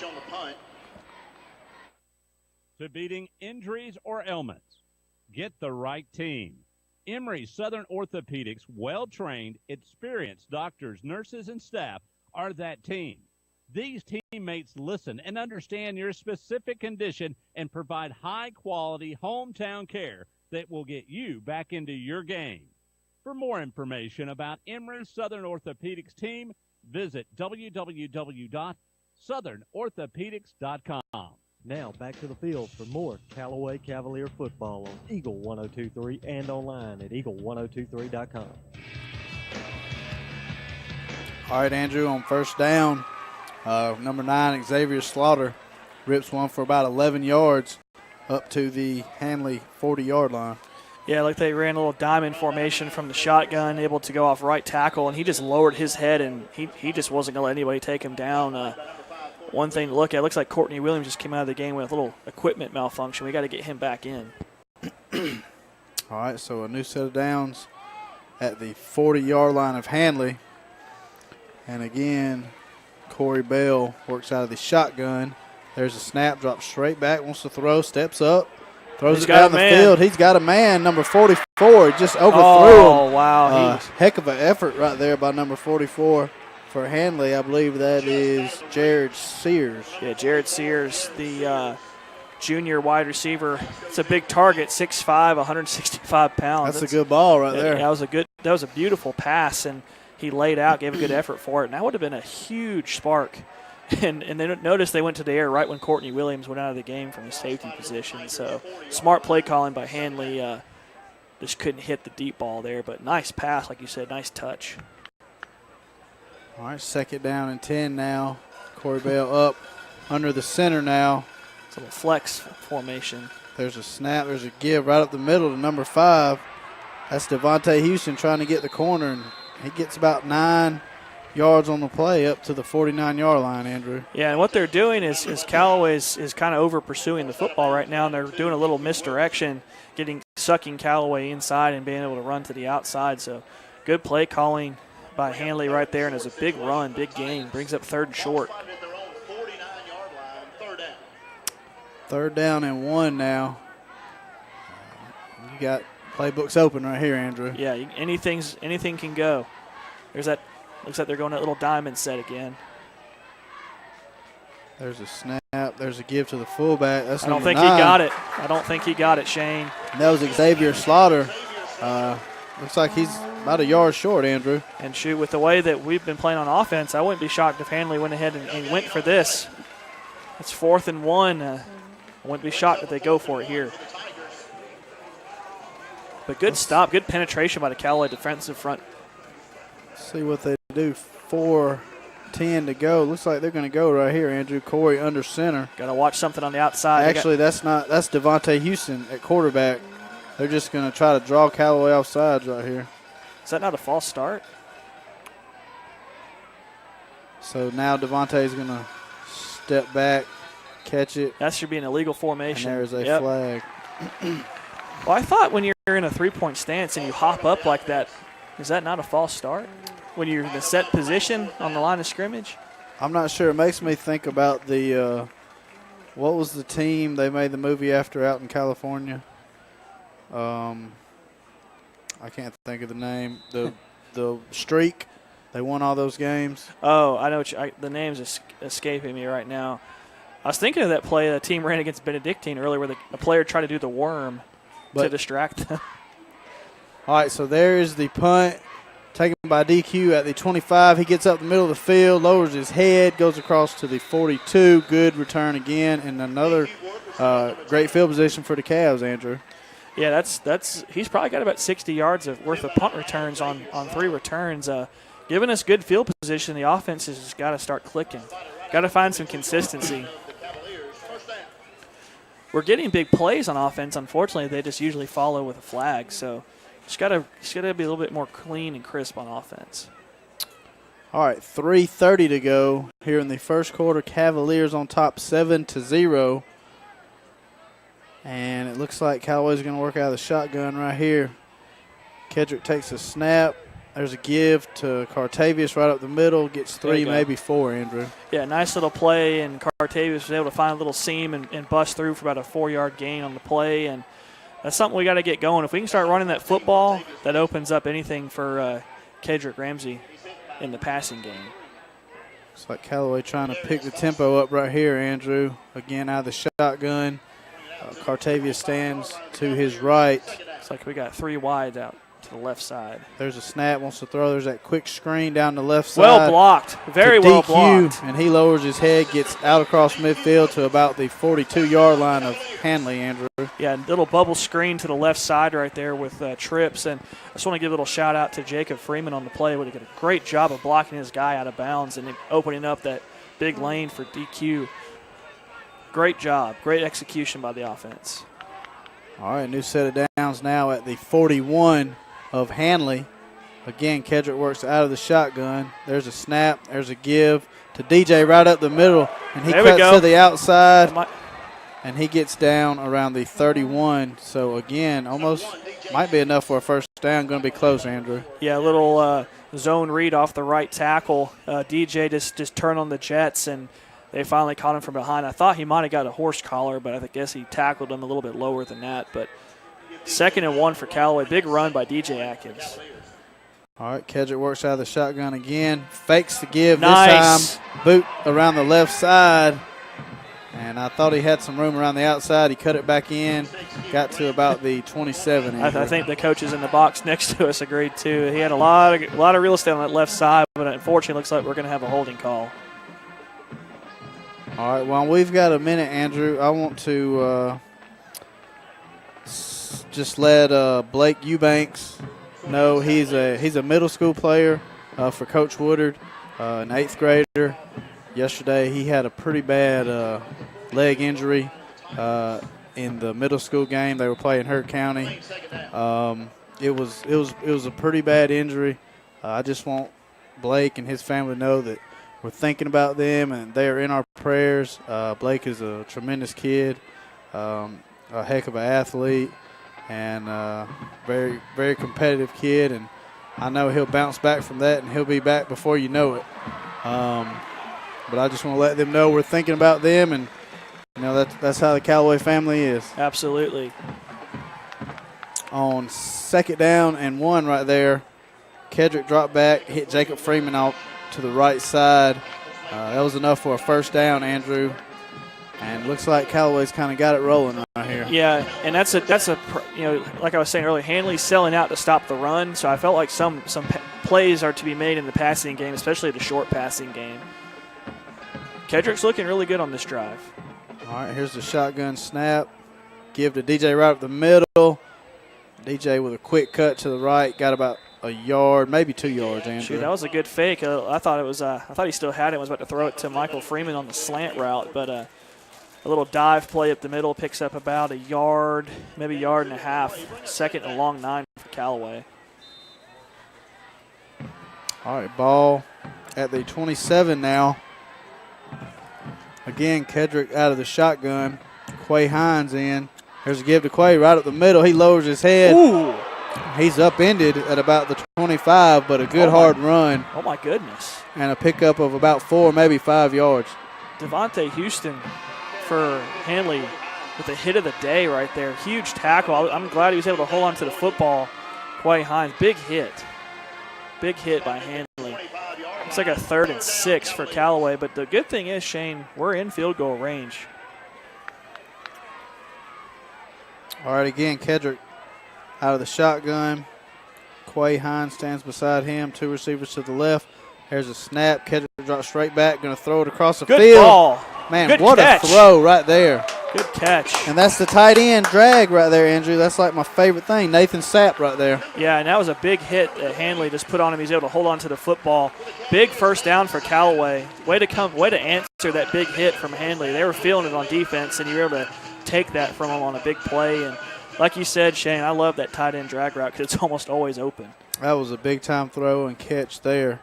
To beating injuries or ailments, get the right team. Emory Southern Orthopedics, well-trained, experienced doctors, nurses, and staff are that team. These teammates listen and understand your specific condition and provide high-quality hometown care that will get you back into your game. For more information about Emory Southern Orthopedics team, visit www.southernorthopedics.com. Now back to the field for more Callaway Cavalier football on Eagle 102.3 and online at eagle1023.com. All right, Andrew, on first down, number 9, Xavier Slaughter, rips one for about 11 yards up to the Handley 40-yard line. Yeah, like they ran a little diamond formation from the shotgun, able to go off right tackle, and he just lowered his head, and he just wasn't going to let anybody take him down. One thing to look at, it looks like Courtney Williams just came out of the game with a little equipment malfunction. We got to get him back in. All right, so a new set of downs at the 40-yard line of Handley. And again, Corey Bell works out of the shotgun. There's a snap, drops straight back, wants to throw, steps up. Throws it down the field. He's got a man, number 44. Just overthrew him. Oh, wow. Heck of an effort right there by number 44 for Handley. I believe that is Jared Sears. Yeah, Jared Sears, the junior wide receiver. It's a big target, 6'5", 165 pounds. That's a good ball right there. That was a beautiful pass, and he laid out, gave a good effort for it. And that would have been a huge spark. And then notice they went to the air right when Courtney Williams went out of the game from the safety position. So smart play calling by Handley. Just couldn't hit the deep ball there, but nice pass, like you said, nice touch. All right, second down and 10 now. Corey Bell up under the center now. It's a little flex formation. There's a snap, there's a give right up the middle to number 5. That's Devontae Houston trying to get the corner, and he gets about 9 yards on the play up to the 49-yard line, Andrew. Yeah, and what they're doing is Callaway is kind of over pursuing the football right now, and they're doing a little misdirection, sucking Callaway inside and being able to run to the outside. So good play calling by Handley right there, and it's a big run, big gain, brings up 3rd and short. Third down and 1 now. You got playbooks open right here, Andrew. Yeah, anything can go. There's that. Looks like they're going that little diamond set again. There's a snap. There's a give to the fullback. That's I don't number think 9. he got it. I don't think he got it, Shane. And that was Xavier Slaughter. Looks like he's about a yard short, Andrew. And shoot, with the way that we've been playing on offense, I wouldn't be shocked if Handley went ahead and went for this. It's 4th and 1. I wouldn't be shocked if they go for it here. But good stop, good penetration by the Callaway defensive front. See what they do. 4:10 to go. Looks like they're going to go right here, Andrew. Corey under center. Got to watch something on the outside. Actually, that's Devontae Houston at quarterback. They're just going to try to draw Callaway off sides right here. Is that not a false start? So now Devontae's going to step back, catch it. That should be an illegal formation. And there's a flag. Well, I thought when you're in a three-point stance and you hop up like that, is that not a false start? When you're in the set position on the line of scrimmage? I'm not sure. It makes me think about the what was the team they made the movie after out in California? I can't think of the name. The Streak. They won all those games. Oh, I know. The name's escaping me right now. I was thinking of that play the team ran against Benedictine earlier where the player tried to do the worm to distract them. All right, so there is the punt taken by DQ at the 25. He gets up the middle of the field, lowers his head, goes across to the 42. Good return again, and another great field position for the Cavs, Andrew. Yeah, that's he's probably got about 60 yards worth of punt returns on 3 returns. Giving us good field position, the offense has just got to start clicking. Got to find some consistency. We're getting big plays on offense. Unfortunately, they just usually follow with a flag. So just got to be a little bit more clean and crisp on offense. All right, 3:30 to go here in the first quarter. Cavaliers on top 7-0. And it looks like Callaway's going to work out of the shotgun right here. Kedrick takes a snap. There's a give to Cartavius right up the middle. Gets 3, maybe 4, Andrew. Yeah, nice little play, and Cartavius was able to find a little seam and bust through for about a 4-yard gain on the play. And that's something we got to get going. If we can start running that football, that opens up anything for Kedrick Ramsey in the passing game. Looks like Callaway trying to pick the tempo up right here, Andrew. Again, out of the shotgun. Cartavius stands to his right. Looks like we got 3 wides out to the left side. There's a snap, wants to throw. There's that quick screen down the left side. Well blocked. Very well blocked. And he lowers his head, gets out across midfield to about the 42-yard line of Handley, Andrew. Yeah, little bubble screen to the left side right there with trips. And I just want to give a little shout-out to Jacob Freeman on the play. He did a great job of blocking his guy out of bounds and opening up that big lane for DQ. Great job. Great execution by the offense. All right, new set of downs now at the 41 of Handley. Again, Kedrick works out of the shotgun. There's a snap. There's a give to DJ right up the middle. And he cuts to the outside. And he gets down around the 31. So, again, almost might be enough for a first down. Going to be close, Andrew. Yeah, a little zone read off the right tackle. DJ just turned on the jets, and they finally caught him from behind. I thought he might have got a horse collar, but I guess he tackled him a little bit lower than that. But 2nd and 1 for Callaway. Big run by DJ Atkins. All right, Kedrick works out of the shotgun again. Fakes the give nice. This time. Boot around the left side. And I thought he had some room around the outside. He cut it back in. Got to about the 27. I think the coaches in the box next to us agreed, too. He had a lot of real estate on that left side, but unfortunately it looks like we're going to have a holding call. All right, well, we've got a minute, Andrew. I want to just let Blake Eubanks know he's a middle school player for Coach Woodard, an 8th grader. Yesterday he had a pretty bad leg injury in the middle school game. They were playing Hurt County. It was a pretty bad injury. I just want Blake and his family to know that we're thinking about them, and they are in our prayers. Blake is a tremendous kid, a heck of an athlete, and very, very competitive kid. And I know he'll bounce back from that, and he'll be back before you know it. But I just want to let them know we're thinking about them, and that's how the Callaway family is. Absolutely. On 2nd down and 1 right there, Kedrick dropped back, hit Jacob Freeman out to the right side. That was enough for a first down, Andrew. And looks like Callaway's kind of got it rolling right here. Yeah, and that's a like I was saying earlier, Handley's selling out to stop the run. So I felt like some plays are to be made in the passing game, especially the short passing game. Kedrick's looking really good on this drive. All right, here's the shotgun snap. Give to DJ right up the middle. DJ with a quick cut to the right, got about a yard, maybe 2 yards, Andrew. Shoot, that was a good fake. I thought he still had it. Was about to throw it to Michael Freeman on the slant route, but a little dive play up the middle picks up about a yard, maybe a yard and a half. Second and a long 9 for Callaway. All right, ball at the 27 now. Again, Kedrick out of the shotgun. Quay Hines in. There's a give to Quay right up the middle. He lowers his head. Ooh. He's upended at about the 25, but a good hard run. Oh, my goodness. And a pickup of about 4, maybe 5 yards. Devontae Houston for Handley with the hit of the day right there. Huge tackle. I'm glad he was able to hold on to the football. Quay Hines, big hit. Big hit by Handley. It's like a 3rd and 6 for Callaway, but the good thing is, Shane, we're in field goal range. All right, again, Kedrick out of the shotgun. Quay Hines stands beside him. 2 receivers to the left. There's a snap. Kedrick drops straight back. Going to throw it across the field. Good ball. Man, Good what catch. a throw right there. Good catch. And that's the tight end drag right there, Andrew. That's like my favorite thing. Nathan Sapp right there. Yeah, and that was a big hit that Handley just put on him. He's able to hold on to the football. Big first down for Callaway. Way to answer that big hit from Handley. They were feeling it on defense, and you were able to take that from him on a big play. And like you said, Shane, I love that tight end drag route because it's almost always open. That was a big-time throw and catch there.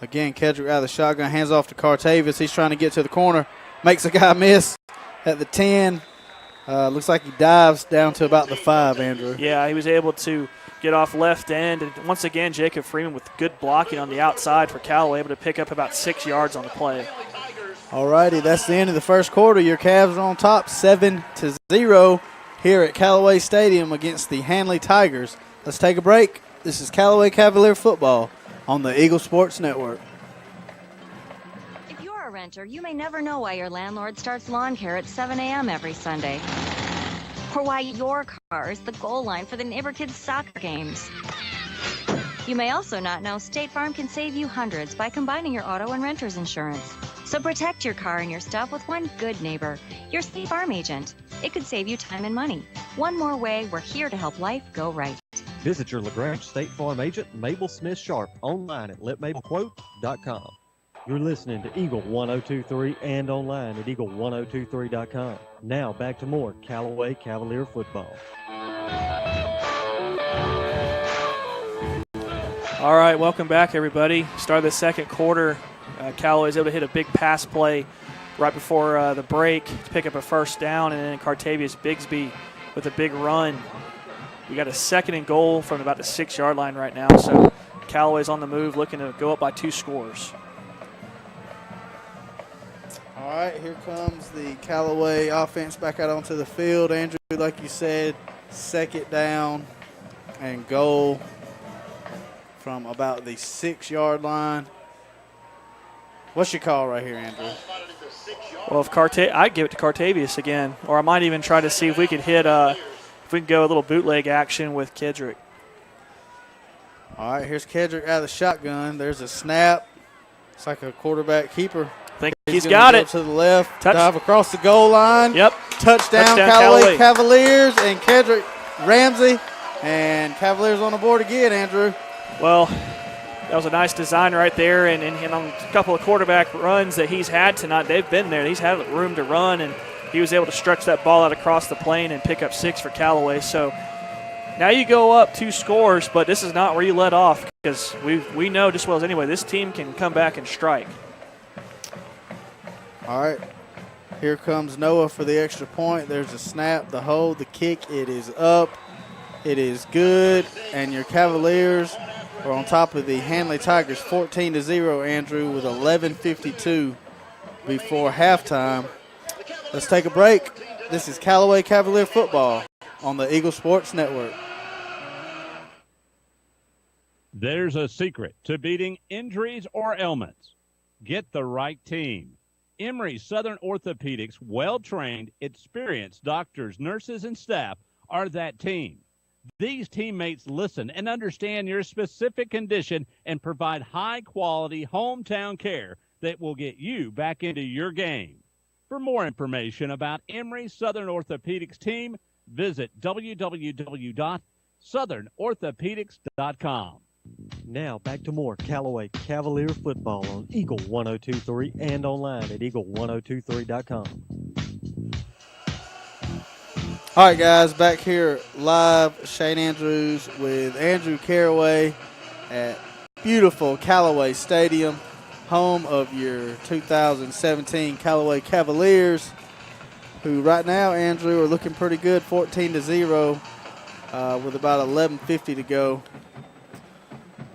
Again, Kedrick out of the shotgun, hands off to Cartavius. He's trying to get to the corner. Makes a guy miss at the 10. Looks like he dives down to about the 5, Andrew. Yeah, he was able to get off left end. And once again, Jacob Freeman with good blocking on the outside for Callaway, able to pick up about 6 yards on the play. All righty, that's the end of the first quarter. Your Cavs are on top 7-0 here at Callaway Stadium against the Handley Tigers. Let's take a break. This is Callaway Cavalier football on the Eagle Sports Network. If you're a renter, you may never know why your landlord starts lawn care at 7 a.m. every Sunday. Or why your car is the goal line for the neighbor kids' soccer games. You may also not know State Farm can save you hundreds by combining your auto and renter's insurance. So protect your car and your stuff with one good neighbor, your State Farm agent. It could save you time and money. One more way, we're here to help life go right. Visit your LaGrange State Farm agent, Mabel Smith Sharp, online at letmabelquote.com. You're listening to Eagle 1023 and online at eagle1023.com. Now back to more Callaway Cavalier football. All right, welcome back, everybody. Start of the second quarter. Callaway was able to hit a big pass play right before the break to pick up a first down, and then Cartavius Bigsby with a big run. We got a 2nd and goal from about the 6-yard line right now, so Callaway's on the move, looking to go up by 2 scores. All right, here comes the Callaway offense back out onto the field. Andrew, like you said, 2nd down and goal from about the 6-yard line. What's your call right here, Andrew? Well, if I'd give it to Cartavius again, or I might even try to see if we could hit, if we can go a little bootleg action with Kedrick. All right, here's Kedrick out of the shotgun. There's a snap. It's like a quarterback keeper. I think he's got it. To the left, dive across the goal line. Yep. Touchdown Callaway Cavaliers and Kedrick Ramsey. And Cavaliers on the board again, Andrew. Well, that was a nice design right there, and on a couple of quarterback runs that he's had tonight, they've been there. He's had room to run, and he was able to stretch that ball out across the plane and pick up 6 for Callaway. So now you go up 2 scores, but this is not where you let off because we know just as well as anyway, this team can come back and strike. All right, here comes Noah for the extra point. There's a snap, the hold, the kick. It is up. It is good, and your Cavaliers are on top of the Handley Tigers 14-0, Andrew, with 11:52 before halftime. Let's take a break. This is Callaway Cavalier football on the Eagle Sports Network. There's a secret to beating injuries or ailments. Get the right team. Emory Southern Orthopedics' well-trained, experienced doctors, nurses, and staff are that team. These teammates listen and understand your specific condition and provide high-quality hometown care that will get you back into your game. For more information about Emory Southern Orthopedics team, visit www.southernorthopedics.com. Now back to more Callaway Cavalier football on Eagle 102.3 and online at eagle1023.com. All right, guys, back here live, Shane Andrews with Andrew Caraway at beautiful Callaway Stadium, home of your 2017 Callaway Cavaliers, who right now, Andrew, are looking pretty good, 14-0 with about 11:50 to go.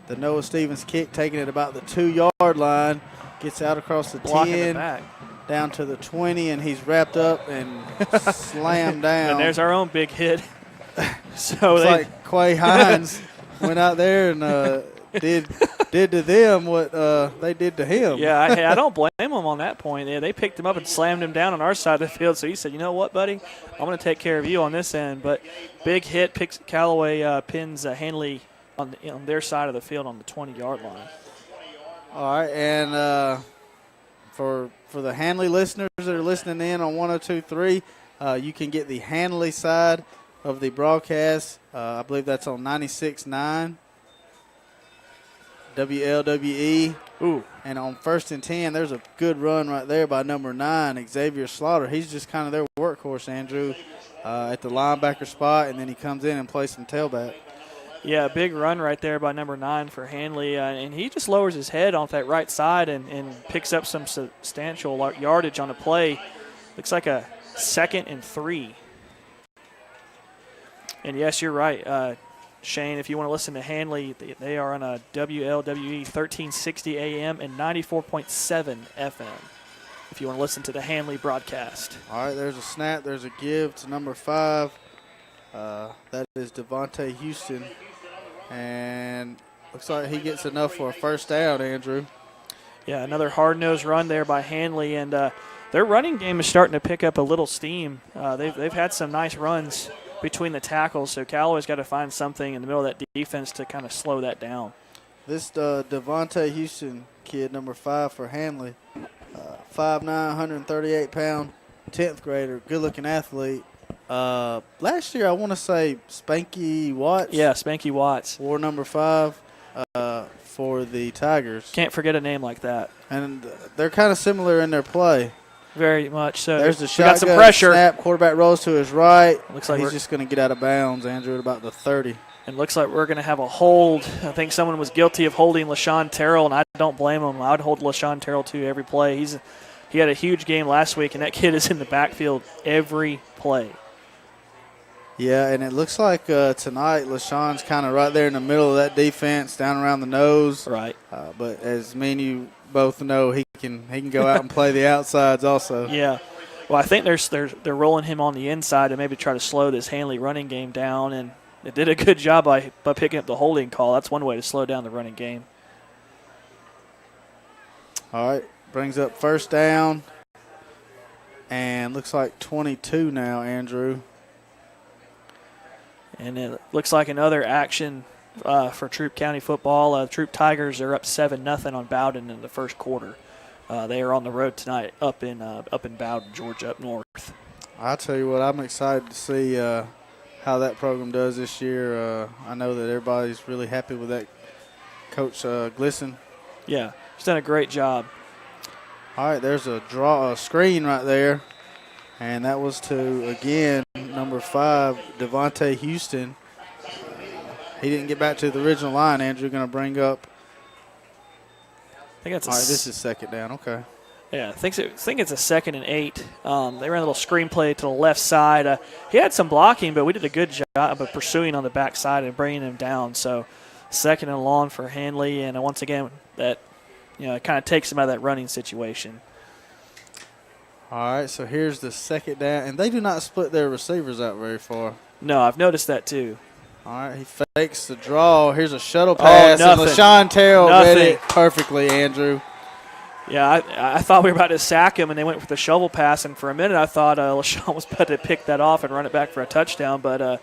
The Noah Stevens kick taking it about the 2-yard line, gets out across the Blocking 10, it back. down to the 20, and he's wrapped up and slammed down. And there's our own big hit. So it's like Quay Hines went out there and did to them what they did to him. Yeah, I don't blame him on that point. Yeah, they picked him up and slammed him down on our side of the field. So he said, you know what, buddy, I'm going to take care of you on this end. But big hit, picks Callaway, pins Handley on their side of the field on the 20-yard line. All right, and for the Handley listeners that are listening in on 102.3, you can get the Handley side of the broadcast. I believe that's on 96.9 WLWE. Ooh. And on 1st and 10, there's a good run right there by number 9, Xavier Slaughter. He's just kind of their workhorse, Andrew, at the linebacker spot, and then he comes in and plays some tailback. Yeah, big run right there by number 9 for Handley, and he just lowers his head off that right side and picks up some substantial yardage on the play. Looks like a 2nd and 3. And yes, you're right, Shane. If you want to listen to Handley, they are on a WLWE 1360 AM and 94.7 FM. If you want to listen to the Handley broadcast. All right, there's a snap. There's a give to number 5. That is Devontae Houston. And looks like he gets enough for a first down, Andrew. Yeah, another hard-nosed run there by Handley. And their running game is starting to pick up a little steam. They've had some nice runs between the tackles, so Callaway's got to find something in the middle of that defense to kind of slow that down. This Devontae Houston kid, number 5 for Handley, 5'9", 138-pound, 10th grader, good-looking athlete. Last year, I want to say Spanky Watts. Yeah, Spanky Watts. Wore number 5 for the Tigers. Can't forget a name like that. And they're kind of similar in their play. Very much so. There's the we shotgun got some pressure. Snap, quarterback rolls to his right. Looks like he's just going to get out of bounds, Andrew, at about the 30. And looks like we're going to have a hold. I think someone was guilty of holding LaShawn Terrell, and I don't blame him. I'd hold LaShawn Terrell, too, every play. He had a huge game last week, and that kid is in the backfield every play. Yeah, and it looks like tonight LaShawn's kind of right there in the middle of that defense, down around the nose. Right. But as me and you both know, he can go out and play the outsides also. Yeah. Well, I think they're rolling him on the inside to maybe try to slow this Handley running game down, and they did a good job by picking up the holding call. That's one way to slow down the running game. All right, brings up first down, and looks like 22 now, Andrew. And it looks like another action for Troup County football. Troup Tigers are up 7-0 on Bowden in the first quarter. They are on the road tonight up in Bowden, Georgia, up north. I'll tell you what, I'm excited to see how that program does this year. I know that everybody's really happy with that Coach Glisson. Yeah, he's done a great job. All right, there's a screen right there, and that was to, again, number 5, Devontae Houston. He didn't get back to the original line. Andrew going to bring up. I think that's all right, this is second down. Okay. Yeah, I think it's a 2nd and 8. They ran a little screen play to the left side. He had some blocking, but we did a good job of pursuing on the backside and bringing him down. So 2nd and long for Handley, and once again, that it kind of takes him out of that running situation. All right, so here's the second down, and they do not split their receivers out very far. No, I've noticed that too. All right, he fakes the draw. Here's a shuttle pass, and LaShawn Terrell read it perfectly, Andrew. Yeah, I thought we were about to sack him, and they went with the shovel pass, and for a minute I thought LaShawn was about to pick that off and run it back for a touchdown, but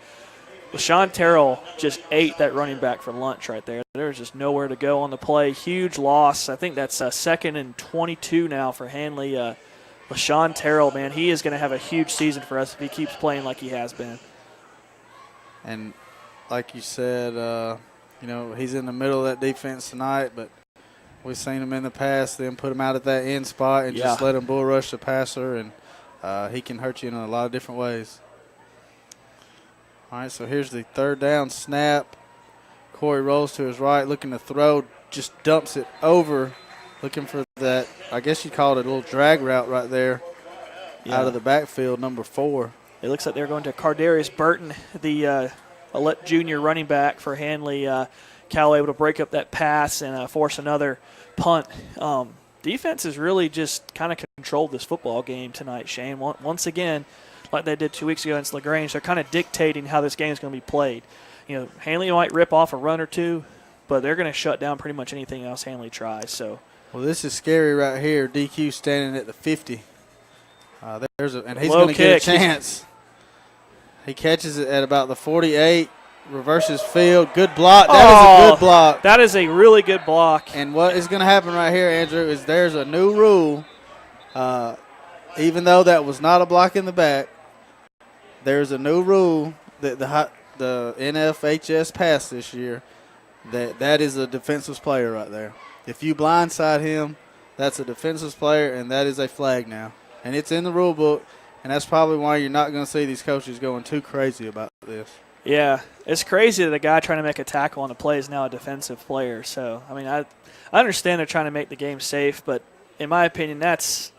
LaShawn Terrell just ate that running back for lunch right there. There was just nowhere to go on the play. Huge loss. I think that's 2nd and 22 now for Handley. LaShawn Terrell, man, he is going to have a huge season for us if he keeps playing like he has been. And like you said, he's in the middle of that defense tonight, but we've seen him in the past, then put him out at that end spot and just let him bull rush the passer, and he can hurt you in a lot of different ways. All right, so here's the 3rd down snap. Corey rolls to his right, looking to throw, just dumps it over, looking for that, I guess you call it a little drag route right there out of the backfield, number 4. It looks like they're going to Cardarius Burton, the junior running back for Handley. Callaway able to break up that pass and force another punt. Defense has really just kind of controlled this football game tonight, Shane. Once again, like they did 2 weeks ago against LaGrange, they're kind of dictating how this game is going to be played. Handley might rip off a run or two, but they're going to shut down pretty much anything else Handley tries. So, well, this is scary right here. DQ standing at the 50. And he's going to get a chance. He catches it at about the 48. Reverses field. Good block. That is a good block. That is a really good block. And what is going to happen right here, Andrew, is there's a new rule. Even though that was not a block in the back, there's a new rule that the NFHS passed this year that is a defensive player right there. If you blindside him, that's a defensive player, and that is a flag now. And it's in the rule book, and that's probably why you're not going to see these coaches going too crazy about this. Yeah, it's crazy that a guy trying to make a tackle on a play is now a defensive player. So, I mean, I understand they're trying to make the game safe, but in my opinion, that's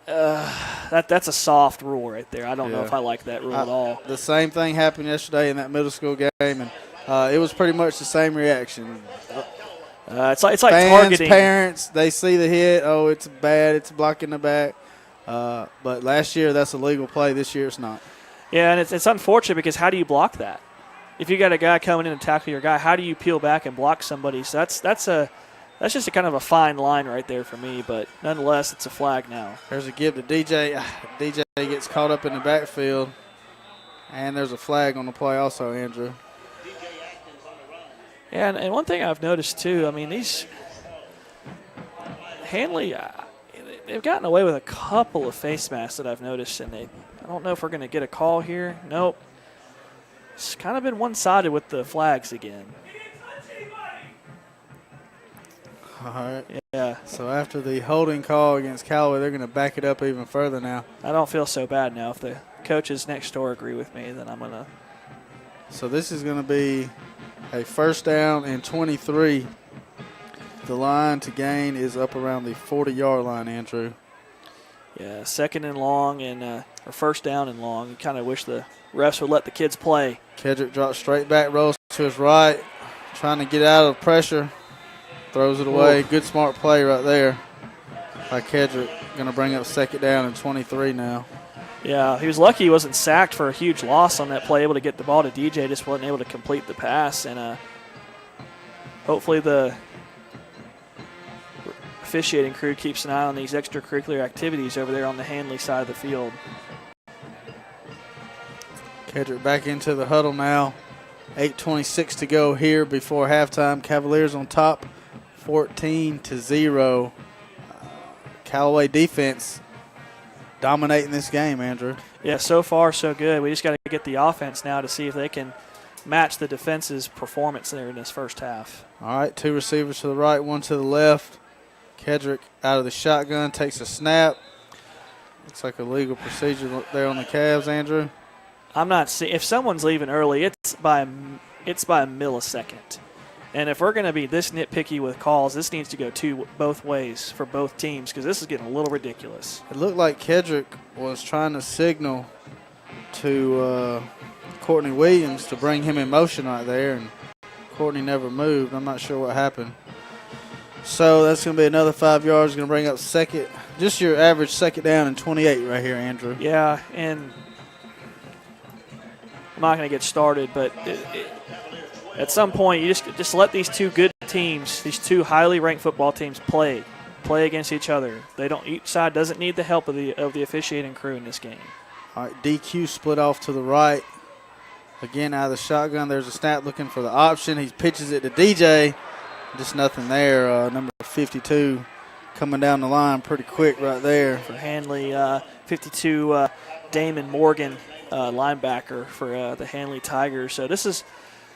a soft rule right there. I don't know if I like that rule at all. The same thing happened yesterday in that middle school game, and it was pretty much the same reaction. It's like fans, targeting. Parents, they see the hit. Oh, it's bad. It's blocking the back. But last year, that's a legal play. This year, it's not. Yeah, and it's unfortunate because how do you block that? If you got a guy coming in and tackle your guy, how do you peel back and block somebody? So that's just a kind of a fine line right there for me. But nonetheless, it's a flag now. There's a give to DJ. DJ gets caught up in the backfield, and there's a flag on the play also, Andrew. Yeah, and one thing I've noticed too, I mean, these Handley, they've gotten away with a couple of face masks that I've noticed, and I don't know if we're going to get a call here. Nope. It's kind of been one-sided with the flags again. All right. Yeah. So after the holding call against Callaway, they're going to back it up even further now. I don't feel so bad now. If the coaches next door agree with me, then I'm going to. So this is going to be a 1st down and 23. The line to gain is up around the 40-yard line, Andrew. Yeah, 2nd and long or 1st down and long. You kind of wish the refs would let the kids play. Kedrick drops straight back, rolls to his right, trying to get out of pressure. Throws it away. Ooh. Good, smart play right there by Kedrick. Going to bring up 2nd down and 23 now. Yeah, he was lucky he wasn't sacked for a huge loss on that play, able to get the ball to DJ, just wasn't able to complete the pass. And hopefully the officiating crew keeps an eye on these extracurricular activities over there on the Handley side of the field. Kedrick back into the huddle now. 8:26 to go here before halftime. Cavaliers on top, 14-0. Callaway defense dominating this game, Andrew. Yeah, so far so good. We just got to get the offense now to see if they can match the defense's performance there in this first half. All right, 2 receivers to the right, 1 to the left. Kedrick out of the shotgun, takes a snap. Looks like a legal procedure there on the Cavs, Andrew. I'm not seeing. If someone's leaving early, it's by a millisecond. And if we're going to be this nitpicky with calls, this needs to go both ways for both teams because this is getting a little ridiculous. It looked like Kedrick was trying to signal to Courtney Williams to bring him in motion right there, and Courtney never moved. I'm not sure what happened. So that's going to be another 5 yards. Going to bring up just your average 2nd down and 28 right here, Andrew. Yeah, and not going to get started, but at some point you just let these two good teams, these two highly ranked football teams play against each other. Each side doesn't need the help of the officiating crew in this game. All right, DQ split off to the right. Again, out of the shotgun, there's a snap looking for the option. He pitches it to DJ. Just nothing there. Number 52 coming down the line pretty quick right there. For Handley, 52 Damon Morgan, linebacker for the Handley Tigers. So this is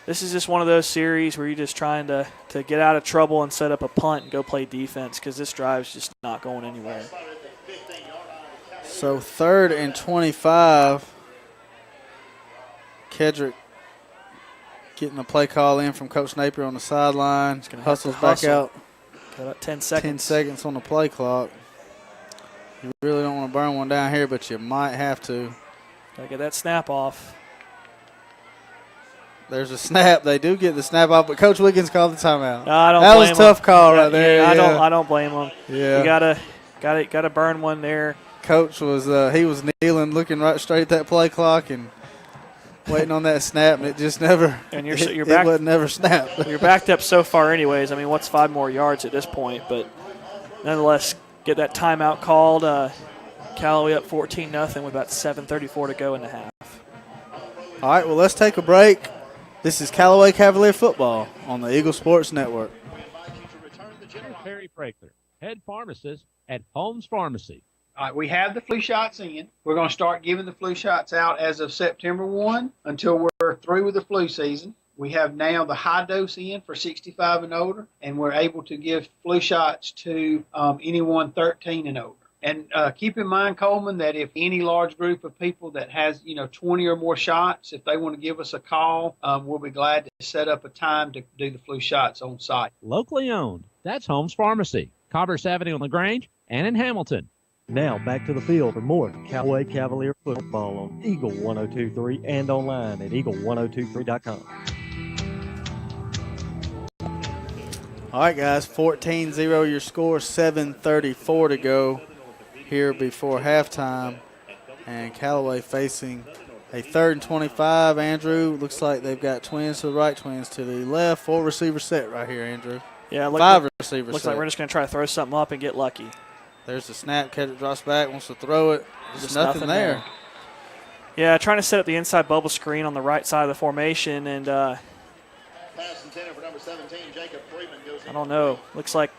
just one of those series where you're just trying to get out of trouble and set up a punt and go play defense because this drive's just not going anywhere. So 3rd and 25. Kedrick getting the play call in from Coach Napier on the sideline. Hustles back out. Got about 10 seconds. 10 seconds on the play clock. You really don't want to burn one down here, but you might have to. Got to get that snap off. There's a snap. They do get the snap off, but Coach Wiggins called the timeout. No, I don't that blame was a tough him. call right there. Yeah, I don't blame him. Yeah. You gotta burn one there. Coach was he was kneeling, looking right straight at that play clock and waiting on that snap, and it just never. And it would never snap. You're backed up so far, anyways. I mean, what's 5 more yards at this point? But nonetheless, get that timeout called. Callaway up 14-0 with about 7:34 to go in the half. All right, well, let's take a break. This is Callaway Cavalier football on the Eagle Sports Network. Terry Breaker, head pharmacist at Holmes Pharmacy. All right, we have the flu shots in. We're going to start giving the flu shots out as of September 1 until we're through with the flu season. We have now the high dose in for 65 and older, and we're able to give flu shots to anyone 13 and older. And keep in mind, Coleman, that if any large group of people that has, 20 or more shots, if they want to give us a call, we'll be glad to set up a time to do the flu shots on site. Locally owned. That's Holmes Pharmacy, Commerce Avenue on LaGrange and in Hamilton. Now back to the field for more Callaway Cavalier football on Eagle 102.3 and online at eagle1023.com. All right, guys, 14-0 your score, 7:34 to go here before halftime. And Callaway facing a 3rd and 25. Andrew, looks like they've got twins to the right, twins to the left. 4 receiver set right here, Andrew. Yeah, 5 receiver set. Looks like we're just going to try to throw something up and get lucky. There's the snap. Kedrick drops back, wants to throw it. Just nothing there. Yeah, trying to set up the inside bubble screen on the right side of the formation, and I don't know. Looks like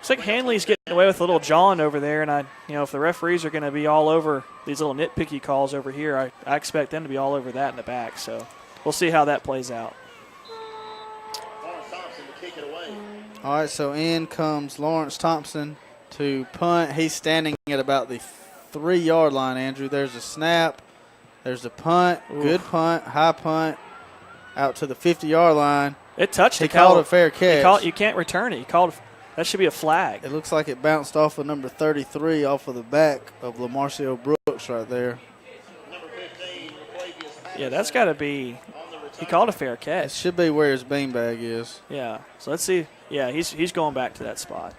Handley's getting away with a little jawing over there, and if the referees are going to be all over these little nitpicky calls over here, I expect them to be all over that in the back. So we'll see how that plays out. All right, so in comes Lawrence Thompson to punt. He's standing at about the 3-yard line, Andrew. There's a snap. There's a punt. Oof. Good punt. High punt. Out to the 50-yard line. It touched He called a fair catch. You can't return it. That should be a flag. It looks like it bounced off of number 33 off of the back of LaMarcio Brooks right there. Yeah, that's got to be – he called a fair catch. It should be where his beanbag is. Yeah, so let's see. Yeah, he's going back to that spot.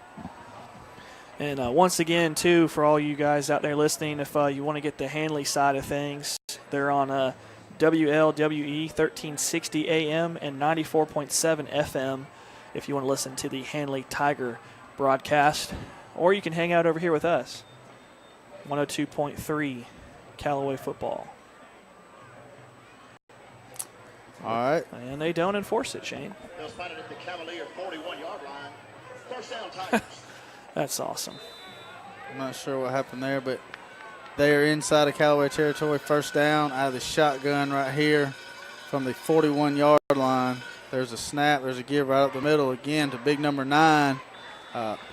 And once again, too, for all you guys out there listening, if you want to get the Handley side of things, they're on WLWE 1360 AM and 94.7 FM if you want to listen to the Handley Tiger broadcast. Or you can hang out over here with us, 102.3 Callaway football. All right. And they don't enforce it, Shane. They'll spot it at the Cavalier 41-yard line. First down, Tigers. That's awesome. I'm not sure what happened there, but they are inside of Callaway territory. First down out of the shotgun right here from the 41-yard line. There's a snap. There's a give right up the middle again to big number 9.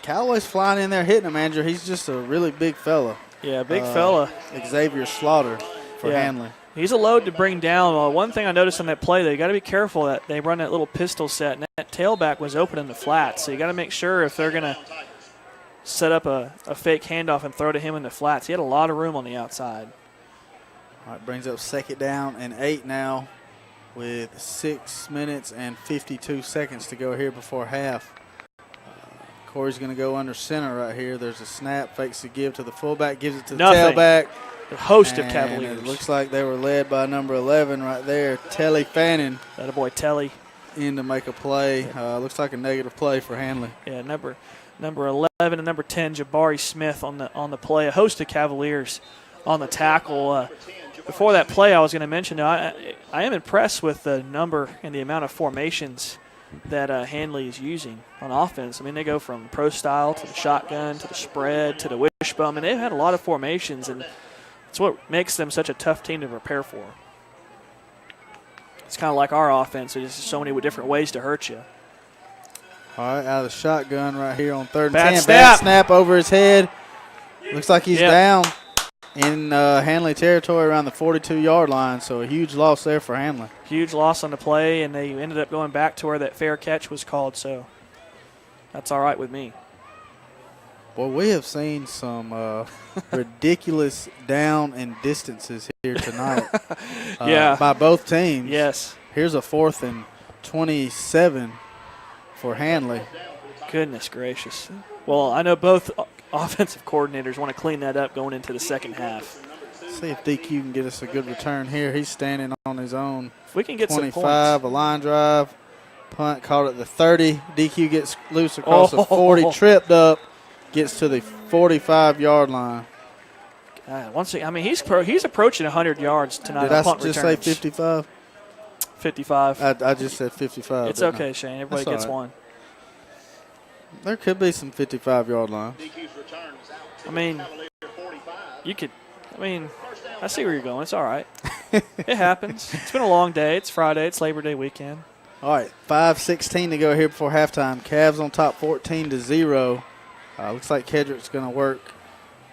Callaway's flying in there hitting him, Andrew. He's just a really big fella. Yeah, big fella. Xavier Slaughter for Handley. He's a load to bring down. One thing I noticed on that play, they got to be careful that they run that little pistol set, and that tailback was open in the flat. So you got to make sure if they're going to set up a fake handoff and throw to him in the flats. He had a lot of room on the outside. All right, brings up 2nd down and 8 now with 6 minutes and 52 seconds to go here before half. Corey's going to go under center right here. There's a snap, fakes the give to the fullback, gives it to the tailback, a host of And Cavaliers. it looks like they were led by number 11 right there, Telly Fannin. That a boy Telly. In to make a play. Looks like a negative play for Handley. Yeah, number 11 and number 10, Jabari Smith on the play. A host of Cavaliers on the tackle. Before that play, I was going to mention, I am impressed with the number and the amount of formations that Handley is using on offense. I mean, they go from pro style to the shotgun to the spread to the wishbone, and they've had a lot of formations, and it's what makes them such a tough team to prepare for. It's kind of like our offense. There's just so many different ways to hurt you. All right, out of the shotgun right here on 3rd and Bad 10. snap. Bad snap over his head. Looks like he's down in Handley territory around the 42-yard line, so a huge loss there for Handley. Huge loss on the play, and they ended up going back to where that fair catch was called, so that's all right with me. Well, we have seen some ridiculous down and distances here tonight by both teams. Yes. Here's a 4th and 27 for Handley. Goodness gracious. Well, I know both offensive coordinators want to clean that up going into the second half. See if DQ can get us a good return here. He's standing on his own. If we can get 25, some points. A line drive. Punt caught at the 30. DQ gets loose across the 40, tripped up. Gets to the 45-yard line. God, once again, I mean, he's approaching 100 yards tonight. Did I punt just returns. say 55? 55. I just said 55. It's okay, Shane. Everybody gets one. There could be some 55-yard lines. I mean, you could. I mean, I see where you're going. It's all right. It happens. It's been a long day. It's Friday. It's Labor Day weekend. All right, 5:16 to go here before halftime. Cavs on top 14-0. Looks like Kedrick's going to work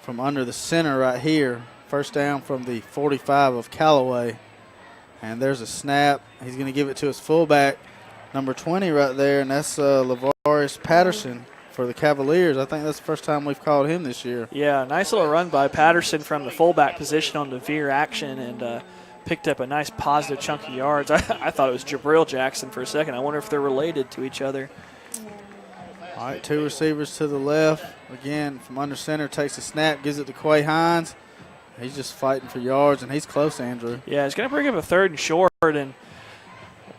from under the center right here. First down from the 45 of Callaway. And there's a snap. He's going to give it to his fullback, number 20 right there, and that's LaVaris Patterson for the Cavaliers. I think that's the first time we've called him this year. Yeah, nice little run by Patterson from the fullback position on the veer action and picked up a nice positive chunk of yards. I thought it was Jabril Jackson for a second. I wonder if they're related to each other. All right, 2 receivers to the left. Again, from under center, takes a snap, gives it to Quay Hines. He's just fighting for yards, and he's close, Andrew. Yeah, he's going to bring up a 3rd and short, and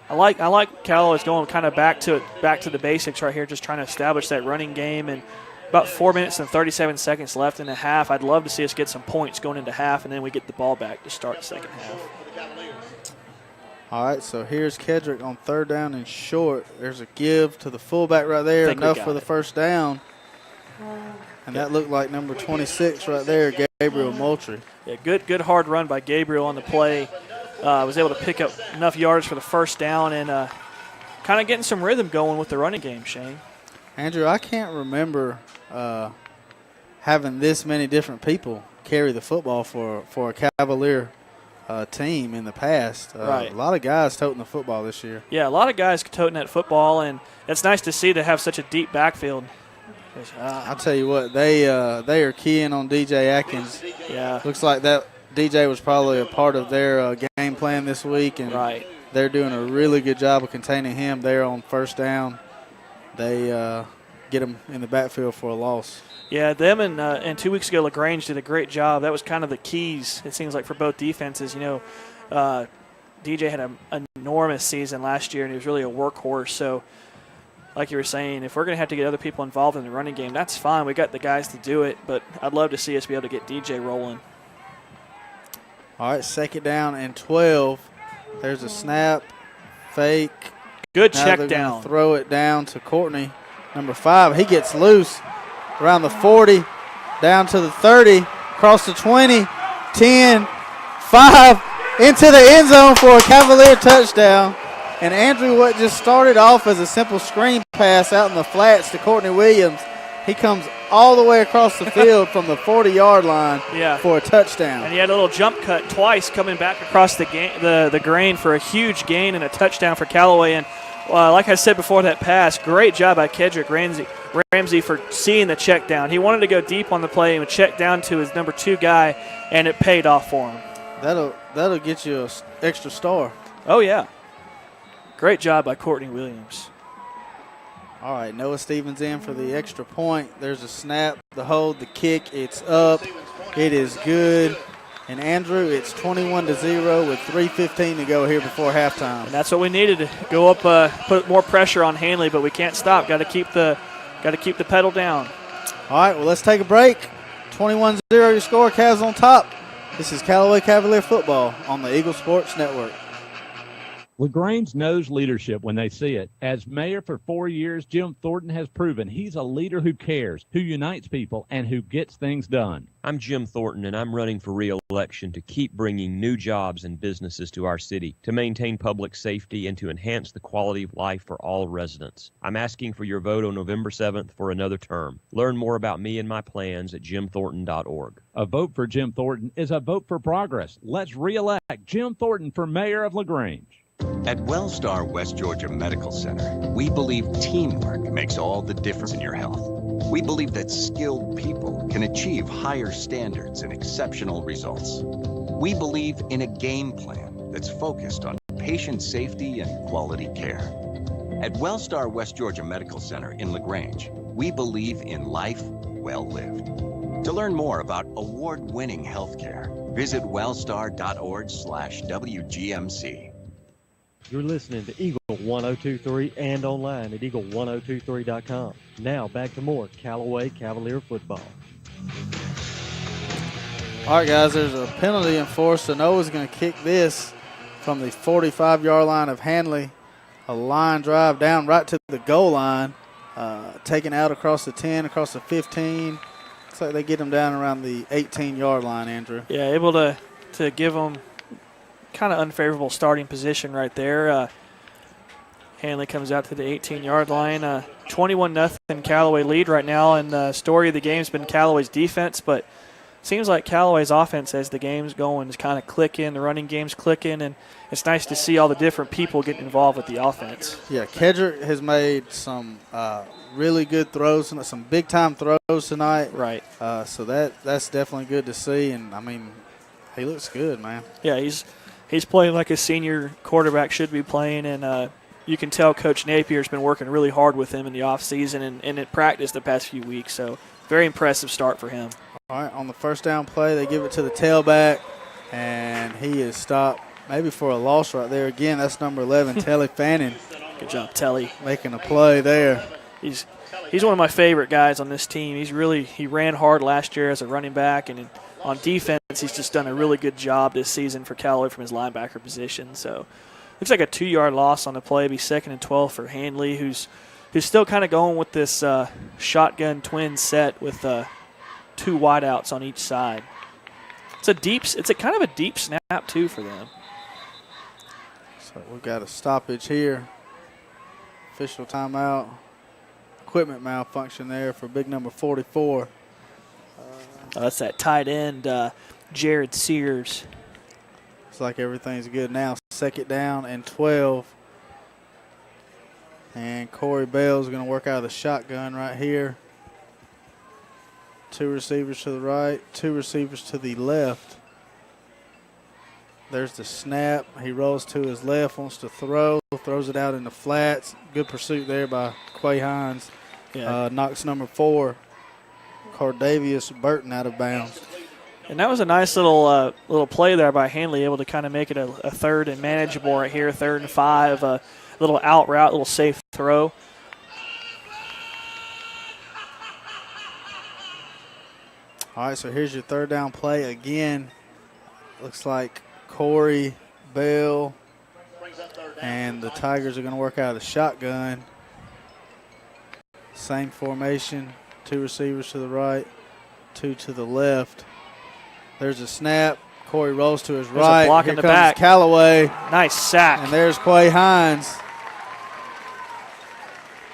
I like Callaway's going kind of back to the basics right here, just trying to establish that running game. And about 4 minutes and 37 seconds left in the half. I'd love to see us get some points going into half, and then we get the ball back to start the second half. All right, so here's Kedrick on 3rd down and short. There's a give to the fullback right there, enough for the first down. And that looked like number 26 right there, Gabriel Moultrie. Yeah, good hard run by Gabriel on the play. Was able to pick up enough yards for the first down and kind of getting some rhythm going with the running game, Shane. Andrew, I can't remember having this many different people carry the football for a Cavalier team in the past. Right. A lot of guys toting the football this year. Yeah, a lot of guys toting that football, and it's nice to see to have such a deep backfield. I'll tell you what, they are keying on DJ Atkins. Yeah. Looks like that DJ was probably a part of their game plan this week, and they're doing a really good job of containing him there on first down. They get him in the backfield for a loss. Yeah, them and 2 weeks ago, LaGrange did a great job. That was kind of the keys, it seems like, for both defenses. You know, DJ had an enormous season last year, and he was really a workhorse. So, like you were saying, if we're going to have to get other people involved in the running game, that's fine. We got the guys to do it, but I'd love to see us be able to get DJ rolling. All right, 2nd down and 12. There's a snap, fake. Good now check down. Throw it down to Courtney, number 5. He gets loose around the 40, down to the 30, across the 20, 10, 5, into the end zone for a Cavalier touchdown. And Andrew, what just started off as a simple screen pass out in the flats to Courtney Williams, he comes all the way across the field from the 40-yard line for a touchdown. And he had a little jump cut twice coming back across the grain for a huge gain and a touchdown for Callaway. And like I said before that pass, great job by Kedrick Ramsey for seeing the check down. He wanted to go deep on the play and check down to his number 2 guy, and it paid off for him. That'll get you an extra star. Oh, yeah. Great job by Courtney Williams. All right, Noah Stevens in for the extra point. There's a snap, the hold, the kick. It's up. It is good. And, Andrew, it's 21-0 with 3:15 to go here before halftime. And that's what we needed to go up, put more pressure on Handley, but we can't stop. Got to keep the pedal down. All right, well, let's take a break. 21-0 your score. Cavs on top. This is Callaway Cavalier football on the Eagle Sports Network. LaGrange knows leadership when they see it. As mayor for 4 years, Jim Thornton has proven he's a leader who cares, who unites people, and who gets things done. I'm Jim Thornton, and I'm running for re-election to keep bringing new jobs and businesses to our city, to maintain public safety, and to enhance the quality of life for all residents. I'm asking for your vote on November 7th for another term. Learn more about me and my plans at jimthornton.org. A vote for Jim Thornton is a vote for progress. Let's re-elect Jim Thornton for mayor of LaGrange. At Wellstar West Georgia Medical Center, we believe teamwork makes all the difference in your health. We believe that skilled people can achieve higher standards and exceptional results. We believe in a game plan that's focused on patient safety and quality care. At Wellstar West Georgia Medical Center in LaGrange, we believe in life well lived. To learn more about award-winning healthcare, visit wellstar.org/WGMC. You're listening to Eagle 1023 and online at eagle1023.com. Now back to more Callaway Cavalier football. All right, guys, there's a penalty enforced, so Noah's going to kick this from the 45-yard line of Handley. A line drive down right to the goal line, taken out across the 10, across the 15. Looks like they get him down around the 18-yard line, Andrew. Yeah, able to give them kind of unfavorable starting position right there. Handley comes out to the 18-yard line. 21-0 Callaway lead right now, and the story of the game has been Callaway's defense, but seems like Callaway's offense as the game's going is kind of clicking, the running game's clicking, and it's nice to see all the different people getting involved with the offense. Yeah, Kedrick has made some really good throws, some big-time throws tonight. Right. So that's definitely good to see, and, I mean, he looks good, man. Yeah, he's playing like a senior quarterback should be playing, and you can tell Coach Napier's been working really hard with him in the offseason and at practice the past few weeks. So very impressive start for him. All right, on the first down play, they give it to the tailback, and he is stopped maybe for a loss right there. Again, that's number 11, Telly Fannin. Good job, Telly. Making a play there. He's one of my favorite guys on this team. He ran hard last year as a running back, and on defense, he's just done a really good job this season for Callaway from his linebacker position. So looks like a 2-yard loss on the play. Be 2nd and 12 for Handley, who's still kind of going with this shotgun twin set with 2 wideouts on each side. It's a kind of a deep snap too for them. So we've got a stoppage here. Official timeout. Equipment malfunction there for big number 44. That's that tight end, Jared Sears. Looks like everything's good now. 2nd down and 12. And Corey Bell's going to work out of the shotgun right here. 2 receivers to the right, 2 receivers to the left. There's the snap. He rolls to his left, wants to throw, throws it out in the flats. Good pursuit there by Quay Hines. Yeah. Knocks number 4, Cardavius Burton, out of bounds. And that was a nice little play there by Handley, able to kind of make it a 3rd and manageable right here, 3rd and 5, a little out route, little safe throw. All right, so here's your 3rd down play again. Looks like Corey Bell and the Tigers are going to work out of the shotgun. Same formation, 2 receivers to the right, 2 to the left. There's a snap. Corey rolls to his right. A block Here in the comes back. Callaway. Nice sack. And there's Quay Hines.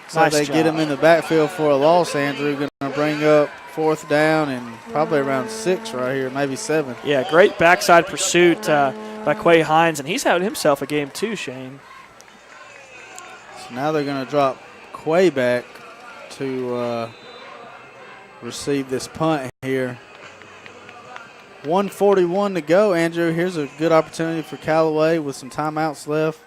So Nice they job. get him in the backfield for a loss, Andrew. Going to bring up 4th down and probably around 6 right here, maybe 7. Yeah, great backside pursuit by Quay Hines, and he's having himself a game too, Shane. So now they're going to drop Quay back to receive this punt here. 1:41 to go, Andrew. Here's a good opportunity for Callaway with some timeouts left.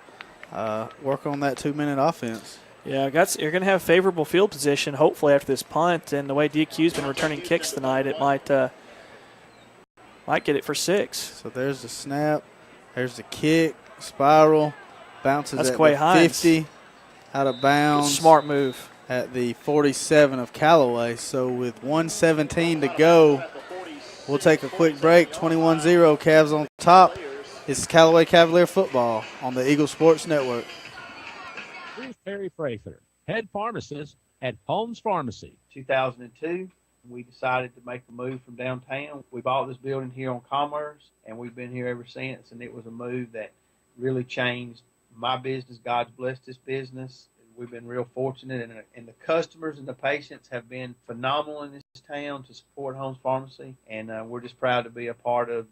Work on that 2-minute offense. Yeah, you're going to have favorable field position, hopefully, after this punt. And the way DQ's been returning kicks tonight, it might Might get it for 6. So there's the snap. There's the kick. Spiral. Bounces That's at Quay the Hines. 50. Out of bounds. Smart move. At the 47 of Callaway. So with 1:17 to go, we'll take a quick break. 21-0, Cavs on top. It's Callaway Cavalier football on the Eagle Sports Network. Here's Perry Prather, head pharmacist at Holmes Pharmacy. 2002, we decided to make a move from downtown. We bought this building here on Commerce, and we've been here ever since, and it was a move that really changed my business. God's blessed this business. We've been real fortunate, and the customers and the patients have been phenomenal in this town to support Holmes Pharmacy, and we're just proud to be a part of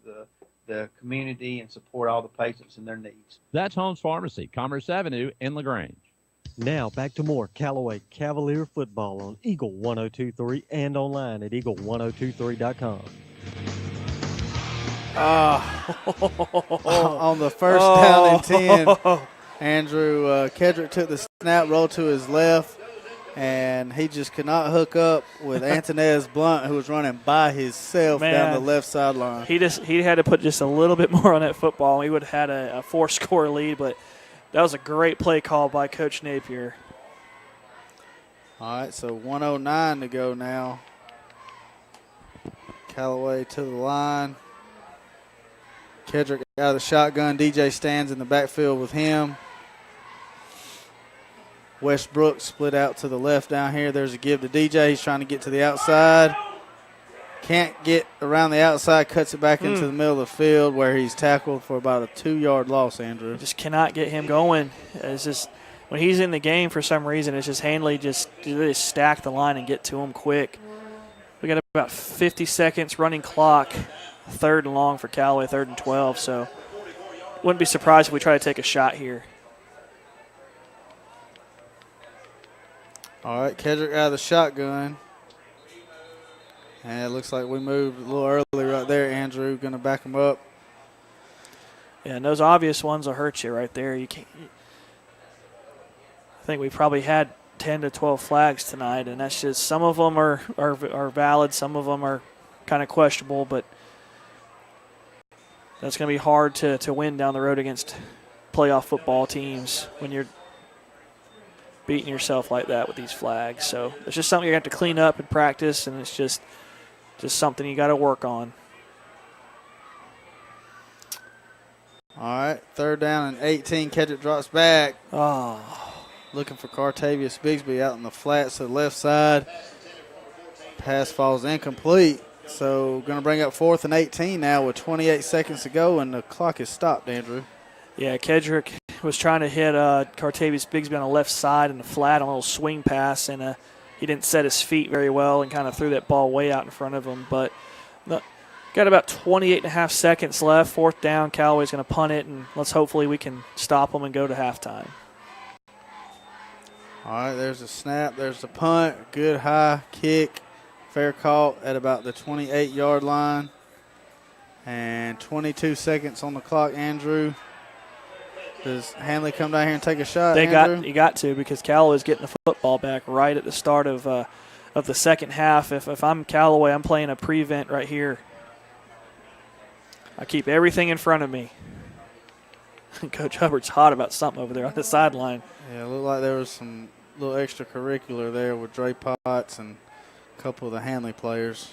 the community and support all the patients and their needs. That's Holmes Pharmacy, Commerce Avenue in LaGrange. Now back to more Callaway Cavalier football on Eagle 102.3 and online at eagle1023.com. On the first down and 10, Andrew Kedrick took the snap, rolled to his left, and he just could not hook up with Antonez Blunt, who was running by himself down the left sideline. He had to put just a little bit more on that football. We would have had a 4-score lead, but that was a great play call by Coach Napier. All right, so 1:09 to go now. Callaway to the line. Kedrick out of the shotgun. DJ stands in the backfield with him. Westbrook split out to the left down here. There's a give to DJ. He's trying to get to the outside. Can't get around the outside. Cuts it back into the middle of the field where he's tackled for about a 2-yard loss, Andrew. Just cannot get him going. It's just when he's in the game for some reason, it's just Handley just really stack the line and get to him quick. We got about 50 seconds running clock. 3rd and long for Callaway, 3rd and 12. So wouldn't be surprised if we try to take a shot here. All right, Kedrick out of the shotgun. And it looks like we moved a little early right there, Andrew. Going to back him up. Yeah, and those obvious ones will hurt you right there. You can't. I think we probably had 10 to 12 flags tonight, and that's just some of them are valid, some of them are kind of questionable, but that's going to be hard to win down the road against playoff football teams when you're beating yourself like that with these flags. So it's just something you have to clean up and practice, and it's just something you got to work on. All right, 3rd down and 18. Kedrick drops back. Oh. Looking for Cartavius Bigsby out in the flats to the left side. Pass falls incomplete. So going to bring up 4th and 18 now with 28 seconds to go, and the clock is stopped, Andrew. Yeah, Kedrick was trying to hit Cartavius Bigsby on the left side in the flat on a little swing pass, and he didn't set his feet very well and kind of threw that ball way out in front of him. But got about 28.5 seconds left. 4th down, Callaway's going to punt it, and hopefully we can stop them and go to halftime. All right, there's the snap. There's the punt. Good high kick. Fair caught at about the 28-yard line. And 22 seconds on the clock, Andrew. Does Handley come down here and take a shot, Andrew? He got to, because Callaway's getting the football back right at the start of the second half. If I'm Callaway, I'm playing a prevent right here. I keep everything in front of me. Coach Hubbard's hot about something over there on the sideline. Yeah, it looked like there was some little extracurricular there with Dre Potts and a couple of the Handley players.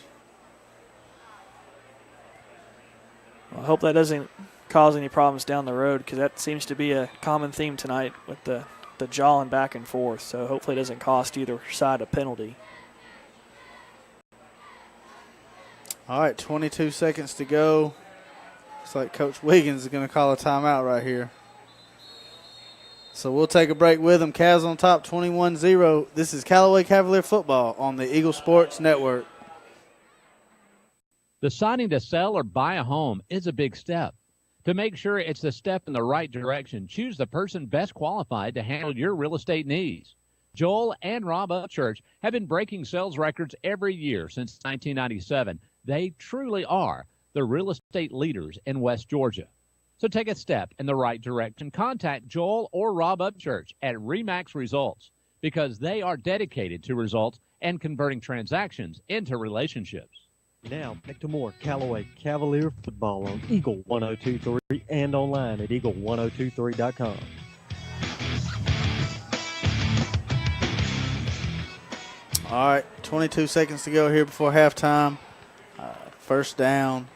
Well, I hope that doesn't cause any problems down the road, because that seems to be a common theme tonight with the jawing back and forth. So hopefully it doesn't cost either side a penalty. All right, 22 seconds to go. Looks like Coach Wiggins is going to call a timeout right here. So we'll take a break with them. Cavs on top, 21-0. This is Callaway Cavalier football on the Eagle Sports Network. Deciding to sell or buy a home is a big step. To make sure it's the step in the right direction, choose the person best qualified to handle your real estate needs. Joel and Rob Upchurch have been breaking sales records every year since 1997. They truly are the real estate leaders in West Georgia. So take a step in the right direction. Contact Joel or Rob Upchurch at RE/MAX Results, because they are dedicated to results and converting transactions into relationships. Now, back to more Callaway Cavalier football on Eagle 1023 and online at eagle1023.com. All right, 22 seconds to go here before halftime. First down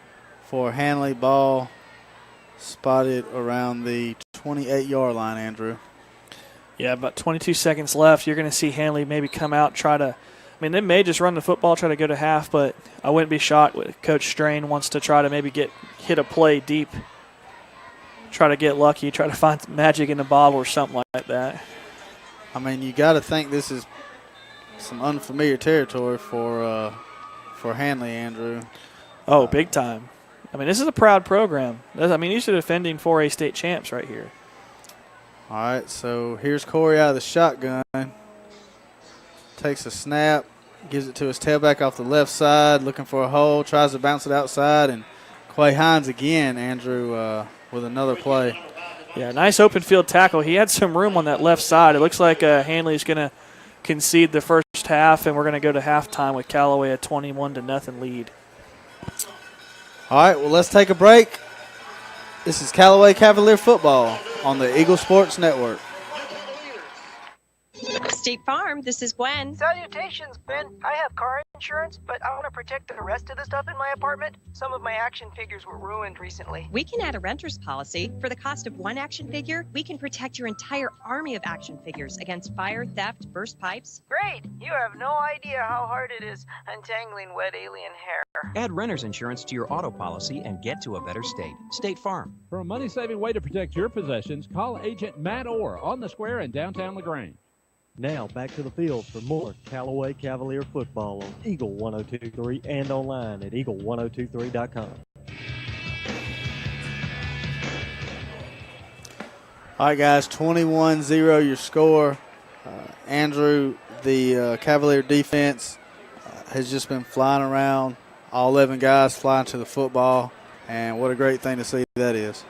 for Handley. Ball spotted around the 28-yard line, Andrew. Yeah, about 22 seconds left. You're going to see Handley maybe come out, try to – I mean, they may just run the football, try to go to half, but I wouldn't be shocked if Coach Strain wants to try to maybe hit a play deep, try to get lucky, try to find magic in the bottle or something like that. I mean, you got to think this is some unfamiliar territory for Handley, Andrew. Oh, big time. I mean, this is a proud program. I mean, these are defending 4A state champs right here. All right, so here's Corey out of the shotgun. Takes a snap, gives it to his tailback off the left side, looking for a hole, tries to bounce it outside, and Quay Hines again, Andrew, with another play. Yeah, nice open field tackle. He had some room on that left side. It looks like Handley's going to concede the first half, and we're going to go to halftime with Callaway a 21-0 lead. All right, well, let's take a break. This is Callaway Cavalier football on the Eagle Sports Network. State Farm, this is Gwen. Salutations, Ben. I have car insurance, but I want to protect the rest of the stuff in my apartment. Some of my action figures were ruined recently. We can add a renter's policy. For the cost of one action figure, we can protect your entire army of action figures against fire, theft, burst pipes. Great! You have no idea how hard it is untangling wet alien hair. Add renter's insurance to your auto policy and get to a better state. State Farm. For a money-saving way to protect your possessions, call Agent Matt Orr on the square in downtown LaGrange. Now, back to the field for more Callaway Cavalier football on Eagle 1023 and online at eagle1023.com. All right, guys, 21-0 your score. Andrew, the Cavalier defense has just been flying around. All 11 guys flying to the football, and what a great thing to see that is.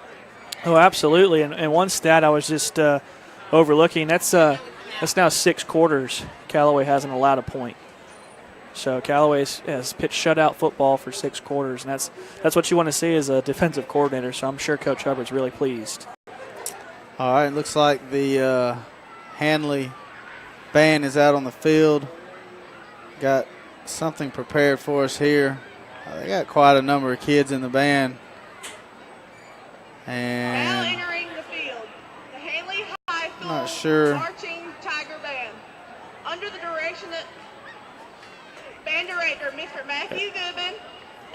Oh, absolutely. And one stat I was just overlooking, that's now 6 quarters Callaway hasn't allowed a point. So Callaway has pitched shutout football for 6 quarters, and that's what you want to see as a defensive coordinator, so I'm sure Coach Hubbard's really pleased. All right, looks like the Handley band is out on the field. Got something prepared for us here. They got quite a number of kids in the band. And now entering the field, the Handley High School not sure. Marching Tiger Band. Under the direction of band director, Mr. Matthew Goodman,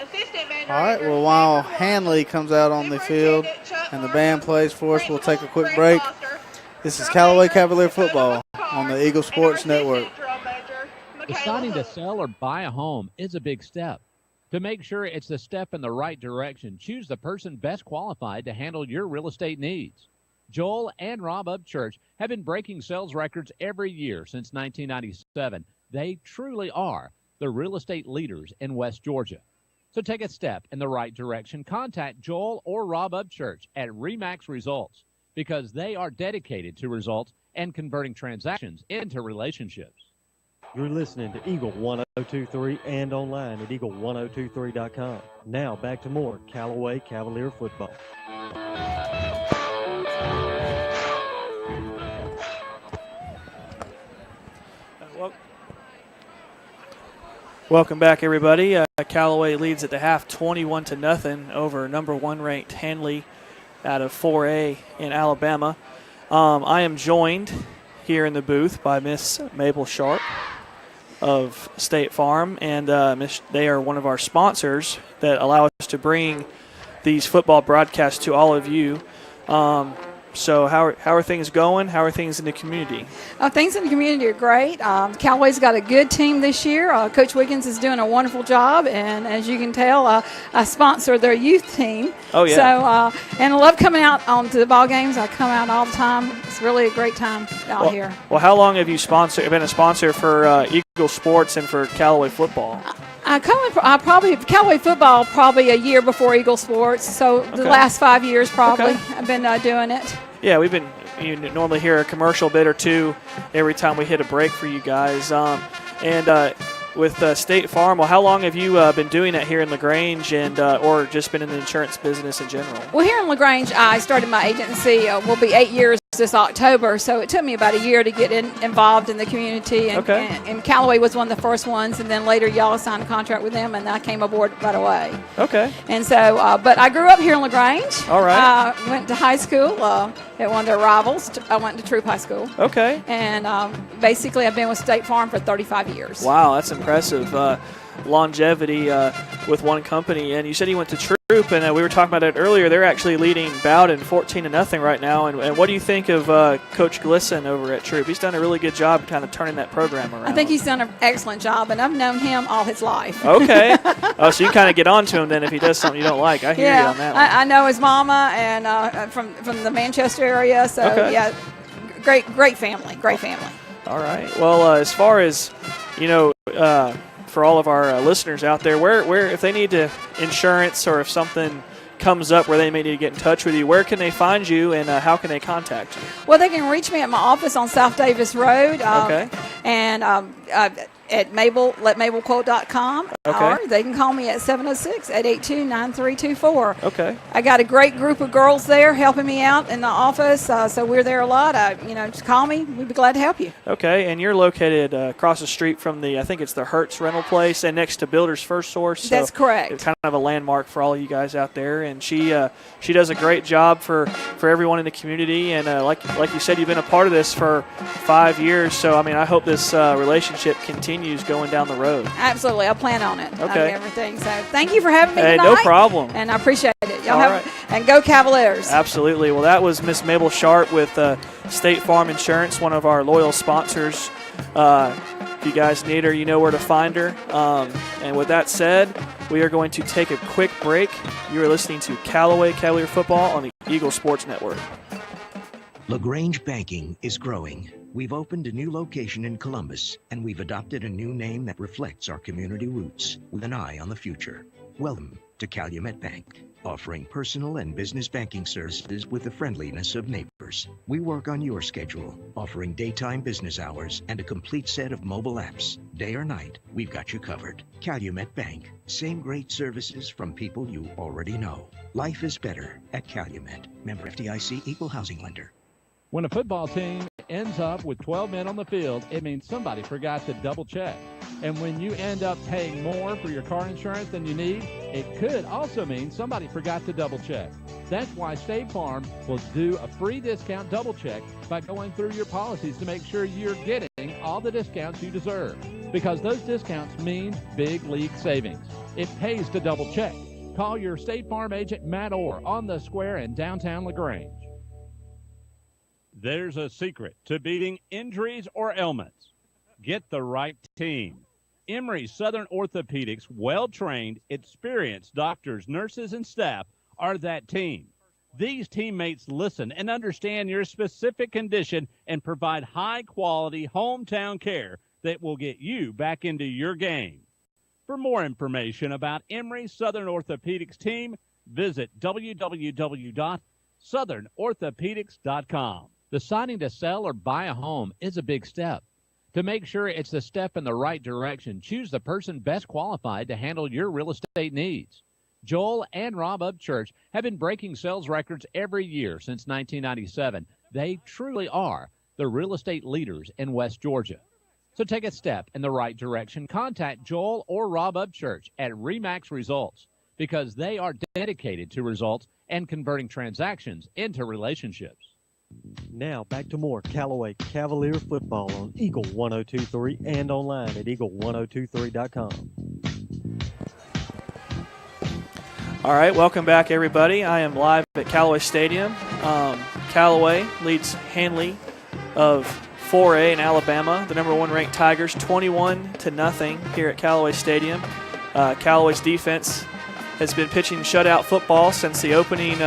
assistant band director. All right, well, while Handley comes out on the field and the band plays for us, we'll take a quick break. This is Callaway Cavalier football on the Eagle Sports Network. Deciding to sell or buy a home is a big step. To make sure it's the step in the right direction, choose the person best qualified to handle your real estate needs. Joel and Rob Upchurch have been breaking sales records every year since 1997. They truly are the real estate leaders in West Georgia. So take a step in the right direction. Contact Joel or Rob Upchurch at RE/MAX Results because they are dedicated to results and converting transactions into relationships. You're listening to Eagle 1023 and online at eagle1023.com. Now back to more Callaway Cavalier football. Welcome back, everybody. Callaway leads at the half 21-0 over number 1 ranked Handley out of 4A in Alabama. I am joined here in the booth by Miss Mabel Sharp of State Farm, and they are one of our sponsors that allow us to bring these football broadcasts to all of you. So how are things going? How are things in the community? Things in the community are great. Callaway's got a good team this year. Coach Wiggins is doing a wonderful job, and as you can tell, I sponsor their youth team. Oh, yeah. So, and I love coming out to the ball games. I come out all the time. It's really a great time out here. Well, how long have you been a sponsor for Eagle Sports and for Callaway football? Callaway football probably a year before Eagle Sports, so the last 5 years probably I've been doing it. Yeah, you normally hear a commercial bit or two every time we hit a break for you guys. And with State Farm. Well, how long have you been doing that here in LaGrange, and or just been in the insurance business in general? Well, here in LaGrange, I started my agency. Will be 8 years this October, so it took me about a year to get involved in the community. And, and Callaway was one of the first ones, and then later y'all signed a contract with them, and I came aboard right away. Okay. And so, but I grew up here in LaGrange. All right. Went to high school at one of their rivals. I went to Troop High School. Okay. And basically, I've been with State Farm for 35 years. Wow, that's impressive. Longevity with one company. And you said you went to Troop, and we were talking about it earlier. They're actually leading Bowden 14-0 right now. And what do you think of Coach Glisson over at Troop? He's done a really good job kind of turning that program around. I think he's done an excellent job, and I've known him all his life. Okay. So you kind of get on to him then if he does something you don't like. I hear you on that one. I know his mama and from the Manchester area. So, yeah, great family. Great family. All right. Well, as far as, for all of our listeners out there, where if they need to insurance or if something comes up where they may need to get in touch with you, where can they find you and how can they contact you? Well, they can reach me at my office on South Davis Road. And at letmabelquote.com. Or they can call me at 706-882-9324. Okay. I got a great group of girls there helping me out in the office, so we're there a lot. Just call me. We'd be glad to help you. Okay, and you're located across the street from I think it's the Hertz rental place and next to Builder's First Source. So that's correct. It's kind of a landmark for all you guys out there, and she does a great job for everyone in the community, and like you said, you've been a part of this for 5 years, so I hope this relationship continues going down the road. Absolutely. I plan on it. Okay. Everything. So thank you for having me tonight. No problem. And I appreciate it. All right. And go Cavaliers. Absolutely. Well, that was Miss Mabel Sharp with State Farm Insurance, one of our loyal sponsors. If you guys need her, you know where to find her. And with that said, we are going to take a quick break. You are listening to Callaway Cavalier Football on the Eagle Sports Network. LaGrange Banking is growing. We've opened a new location in Columbus, and we've adopted a new name that reflects our community roots with an eye on the future. Welcome to Calumet Bank, offering personal and business banking services with the friendliness of neighbors. We work on your schedule, offering daytime business hours and a complete set of mobile apps. Day or night, we've got you covered. Calumet Bank, same great services from people you already know. Life is better at Calumet. Member FDIC, Equal Housing Lender. When a football team ends up with 12 men on the field, it means somebody forgot to double check. And when you end up paying more for your car insurance than you need, it could also mean somebody forgot to double check. That's why State Farm will do a free discount double check by going through your policies to make sure you're getting all the discounts you deserve. Because those discounts mean big league savings. It pays to double check. Call your State Farm agent, Matt Orr, on the square in downtown LaGrange. There's a secret to beating injuries or ailments. Get the right team. Emory Southern Orthopedics' well-trained, experienced doctors, nurses, and staff are that team. These teammates listen and understand your specific condition and provide high-quality hometown care that will get you back into your game. For more information about Emory Southern Orthopedics team, visit www.southernorthopedics.com. Deciding to sell or buy a home is a big step. To make sure it's the step in the right direction, choose the person best qualified to handle your real estate needs. Joel and Rob Upchurch have been breaking sales records every year since 1997. They truly are the real estate leaders in West Georgia. So take a step in the right direction. Contact Joel or Rob Upchurch at RE/MAX Results because they are dedicated to results and converting transactions into relationships. Now back to more Callaway Cavalier football on Eagle 1023 and online at eagle1023.com. All right, welcome back, everybody. I am live at Callaway Stadium. Callaway leads Handley of 4A in Alabama, the number 1 ranked Tigers, 21-0 here at Callaway Stadium. Callaway's defense has been pitching shutout football since the opening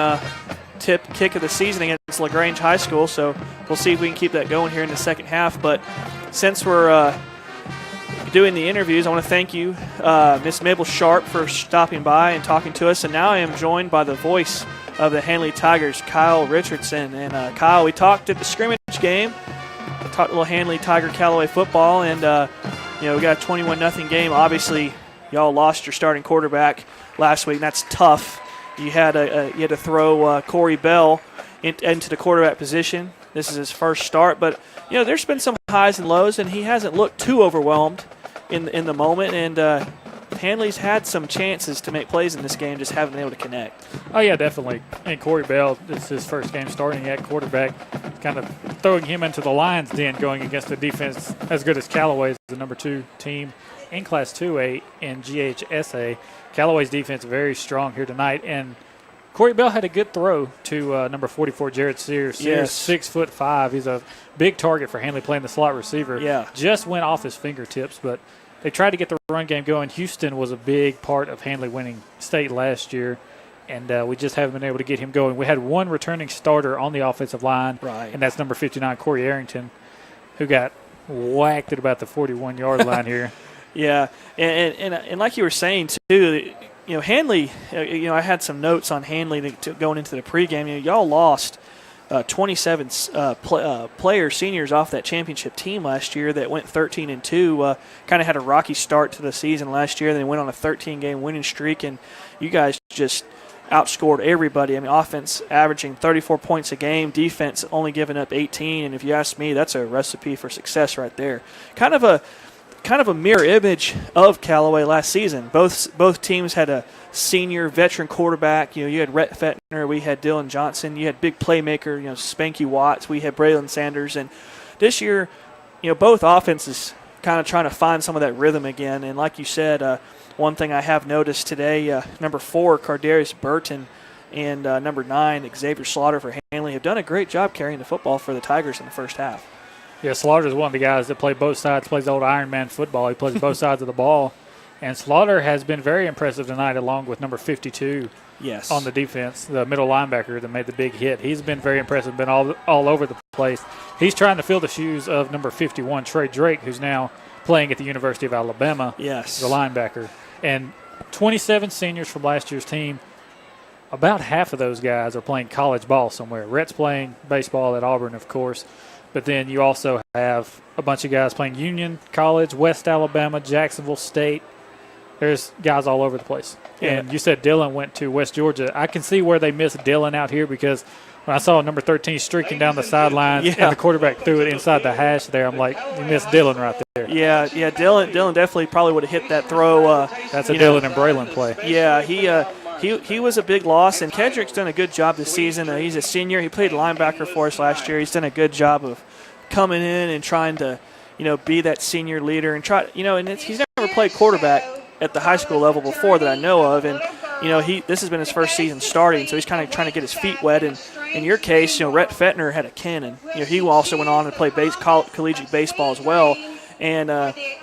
kick of the season against LaGrange High School, so we'll see if we can keep that going here in the second half. But since we're doing the interviews, I want to thank you, Miss Mabel Sharp, for stopping by and talking to us. And now I am joined by the voice of the Handley Tigers, Kyle Richardson. And Kyle, we talked at the scrimmage game. We talked a little Handley Tiger Callaway football, and we got a 21-0 game. Obviously, y'all lost your starting quarterback last week, and that's tough. You had to throw Corey Bell into the quarterback position. This is his first start, but there's been some highs and lows, and he hasn't looked too overwhelmed in the moment. And Handley's had some chances to make plays in this game, just haven't been able to connect. Oh yeah, definitely. And Corey Bell, this is his first game starting at quarterback, kind of throwing him into the lion's den, going against a defense as good as Callaway's, the number 2 team in Class 2A in GHSA. Callaway's defense very strong here tonight, and Corey Bell had a good throw to number 44, Jared Sears. Sears, 6'5". He's a big target for Handley playing the slot receiver. Yeah. Just went off his fingertips, but they tried to get the run game going. Houston was a big part of Handley winning state last year, and we just haven't been able to get him going. We had one returning starter on the offensive line, and that's number 59, Corey Arrington, who got whacked at about the 41-yard line here. Yeah, and like you were saying, too, Handley, I had some notes on Handley going into the pregame. Y'all lost 27 player seniors off that championship team last year that went 13-2. Kind of had a rocky start to the season last year. Then went on a 13-game winning streak, and you guys just outscored everybody. I mean, offense averaging 34 points a game, defense only giving up 18. And if you ask me, that's a recipe for success right there. Kind of a mirror image of Callaway last season. Both teams had a senior veteran quarterback. You had Rhett Fettner, we had Dylan Johnson, you had big playmaker, Spanky Watts, we had Braylon Sanders, and this year, both offenses kind of trying to find some of that rhythm again. And like you said, one thing I have noticed today, number 4, Cardarius Burton, and number 9, Xavier Slaughter for Handley have done a great job carrying the football for the Tigers in the first half. Yeah, Slaughter is one of the guys that play both sides, plays old Ironman football. He plays both sides of the ball. And Slaughter has been very impressive tonight, along with number 52 on the defense, the middle linebacker that made the big hit. He's been very impressive, been all over the place. He's trying to fill the shoes of number 51, Trey Drake, who's now playing at the University of Alabama, the linebacker. And 27 seniors from last year's team. About half of those guys are playing college ball somewhere. Rhett's playing baseball at Auburn, of course. But then you also have a bunch of guys playing Union College, West Alabama, Jacksonville State. There's guys all over the place. Yeah. And you said Dylan went to West Georgia. I can see where they missed Dylan out here, because when I saw number 13 streaking down the sideline and the quarterback threw it inside the hash there, I'm like, you missed Dylan right there. Yeah, Dylan definitely probably would have hit that throw. That's a Dylan and Braylon play. Yeah, he was a big loss, and Kendrick's done a good job this season. He's a senior. He played linebacker for us last year. He's done a good job of coming in and trying to, be that senior leader and try, and he's never played quarterback at the high school level before that I know of, and this has been his first season starting, so he's kind of trying to get his feet wet. And in your case, Rhett Fettner had a cannon. He also went on to play collegiate baseball as well. And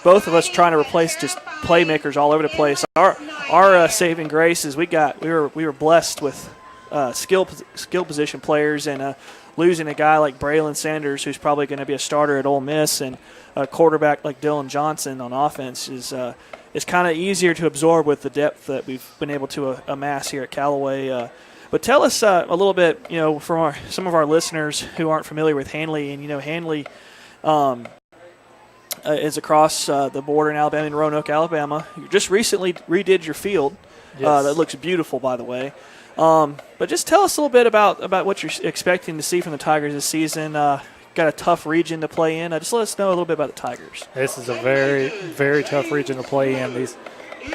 both of us trying to replace just playmakers all over the place. Our saving grace is we were blessed with skill position players, and losing a guy like Braylon Sanders, who's probably going to be a starter at Ole Miss, and a quarterback like Dylan Johnson on offense is kind of easier to absorb with the depth that we've been able to amass here at Callaway. But tell us a little bit, from some of our listeners who aren't familiar with Handley, and Handley is across the border in Alabama, in Roanoke, Alabama. You just recently redid your field. That looks beautiful, by the way. But just tell us a little bit about what you're expecting to see from the Tigers this season. Got a tough region to play in. Just let us know a little bit about the Tigers. This is a very, very tough region to play in.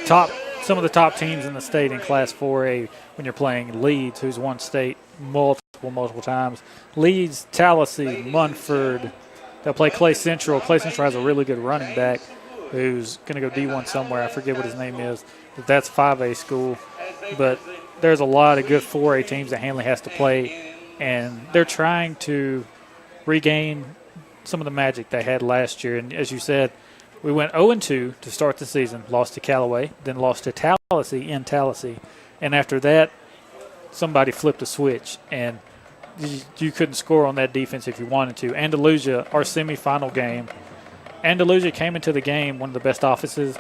Some of the top teams in the state in Class 4A, when you're playing Leeds, who's won state multiple times. Leeds, Tallahassee, Munford. They'll play Clay Central. Clay Central has a really good running back who's going to go D1 somewhere. I forget what his name is. But that's 5A school. But there's a lot of good 4A teams that Handley has to play, and they're trying to regain some of the magic they had last year. And as you said, we went 0-2 to start the season, lost to Callaway, then lost to Tallahassee in Tallahassee. And after that, somebody flipped a switch, and you couldn't score on that defense if you wanted to. Andalusia, our semifinal game, Andalusia came into the game one of the best offenses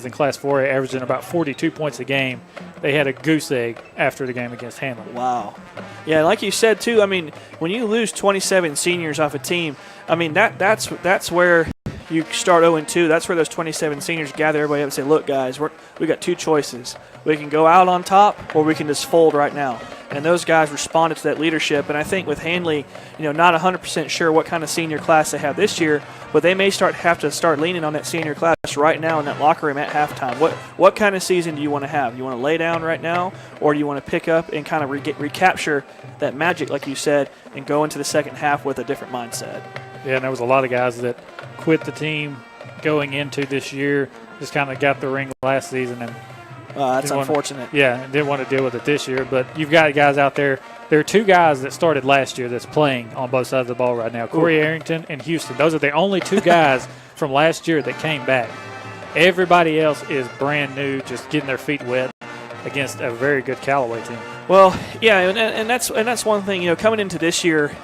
in Class 4A, averaging about 42 points a game. They had a goose egg after the game against Handley. Wow. Yeah, like you said, too, when you lose 27 seniors off a team, that's where you start 0-2, that's where those 27 seniors gather everybody up and say, look, guys, we got two choices. We can go out on top or we can just fold right now. And those guys responded to that leadership. And I think with Handley, not 100% sure what kind of senior class they have this year, but they may have to start leaning on that senior class right now in that locker room at halftime. What kind of season do you want to have? You want to lay down right now, or do you want to pick up and kind of recapture that magic, like you said, and go into the second half with a different mindset? Yeah, and there was a lot of guys that quit the team going into this year, just kind of got the ring last season. And that's unfortunate. Didn't want to deal with it this year. But you've got guys out there. There are two guys that started last year that's playing on both sides of the ball right now, Corey Arrington and Houston. Those are the only two guys from last year that came back. Everybody else is brand new, just getting their feet wet against a very good Callaway team. Well, yeah, and that's one thing. Coming into this year,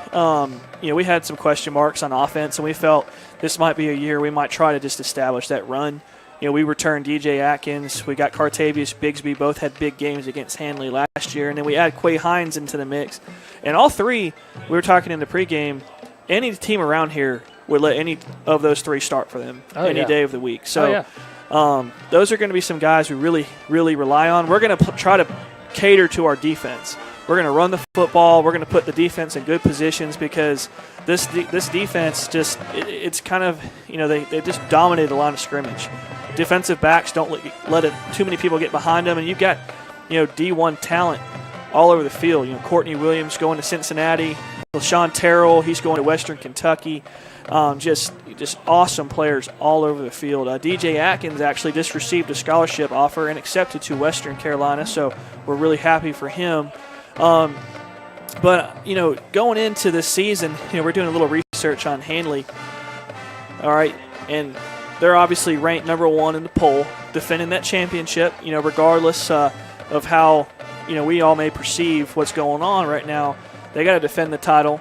we had some question marks on offense, and we felt this might be a year we might try to just establish that run. We returned DJ Atkins. We got Cartavius Bigsby. Both had big games against Handley last year. And then we add Quay Hines into the mix. And all three, we were talking in the pregame, any team around here would let any of those three start for them any day of the week. So those are going to be some guys we really, really rely on. We're going to try to cater to our defense. We're going to run the football. We're going to put the defense in good positions because this defense it's kind of, they just dominate the line of scrimmage. Defensive backs don't let too many people get behind them, and you've got D1 talent all over the field. Courtney Williams going to Cincinnati, LaShawn Terrell, he's going to Western Kentucky. Just awesome players all over the field. DJ Atkins actually just received a scholarship offer and accepted to Western Carolina, so we're really happy for him. But going into this season, we're doing a little research on Handley. All right, and they're obviously ranked number 1 in the poll, defending that championship, regardless of how, we all may perceive what's going on right now. They got to defend the title.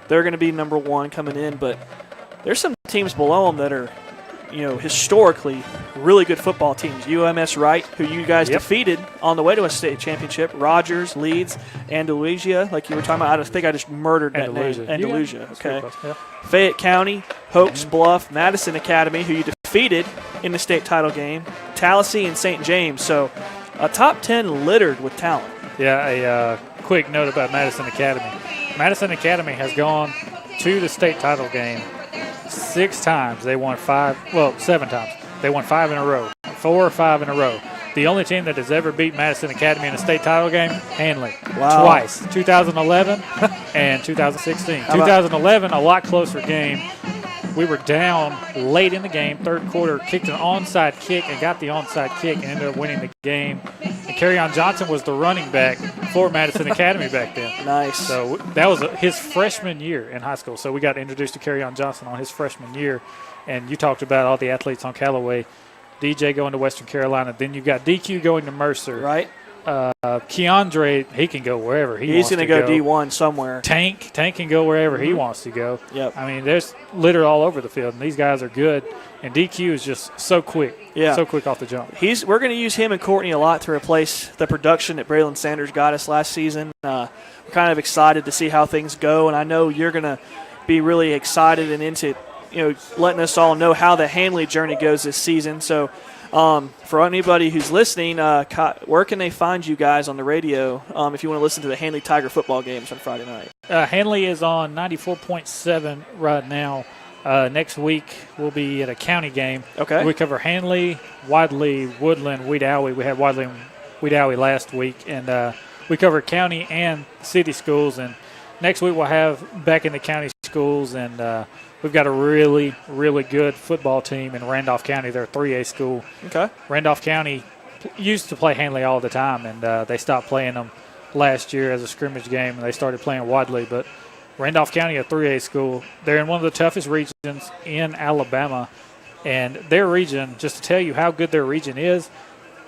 They're going to be number 1 coming in, but there's some teams below them that are, historically really good football teams. UMS Wright, who you guys defeated on the way to a state championship. Rogers, Leeds, Andalusia, like you were talking about. I think I just murdered that name. Andalusia, okay. Fayette County, Hoax Bluff, Madison Academy, who you defeated in the state title game. Tallahassee and St. James. So a top 10 littered with talent. Yeah, a quick note about Madison Academy. Madison Academy has gone to the state title game 6 times. They won 7 times. They won 5 in a row, 4 or 5 in a row. The only team that has ever beat Madison Academy in a state title game, Handley. Wow. Twice, 2011 and 2016. 2011, a lot closer game. We were down late in the game, third quarter, kicked an onside kick and got the onside kick and ended up winning the game. And Kerryon Johnson was the running back for Madison Academy back then. Nice. So that was his freshman year in high school. So we got introduced to Kerryon Johnson on his freshman year. And you talked about all the athletes on Callaway. DJ going to Western Carolina. Then you've got DQ going to Mercer. Right. Keandre, he can go wherever he wants to go. He's going to go D1 somewhere. Tank can go wherever he wants to go. Yep. I mean, there's litter all over the field, and these guys are good. And DQ is just so quick. Yeah. So quick off the jump. We're going to use him and Courtney a lot to replace the production that Braylon Sanders got us last season. We're kind of excited to see how things go, and I know you're going to be really excited and into letting us all know how the Handley journey goes this season. So for anybody who's listening, where can they find you guys on the radio if you want to listen to the Handley Tiger football games on Friday night? Handley is on 94.7 right now. Next week we'll be at a county game. Okay. We cover Handley, Wadley, Woodland, Wedowee. We had Wadley and Wedowee last week, and we cover county and city schools. And next week we'll have back in the county schools, and we've got a really, really good football team in Randolph County. They're a 3A school. Okay. Randolph County used to play Handley all the time, and they stopped playing them last year as a scrimmage game, and they started playing Wadley. But Randolph County, a 3A school, they're in one of the toughest regions in Alabama. And their region, just to tell you how good their region is,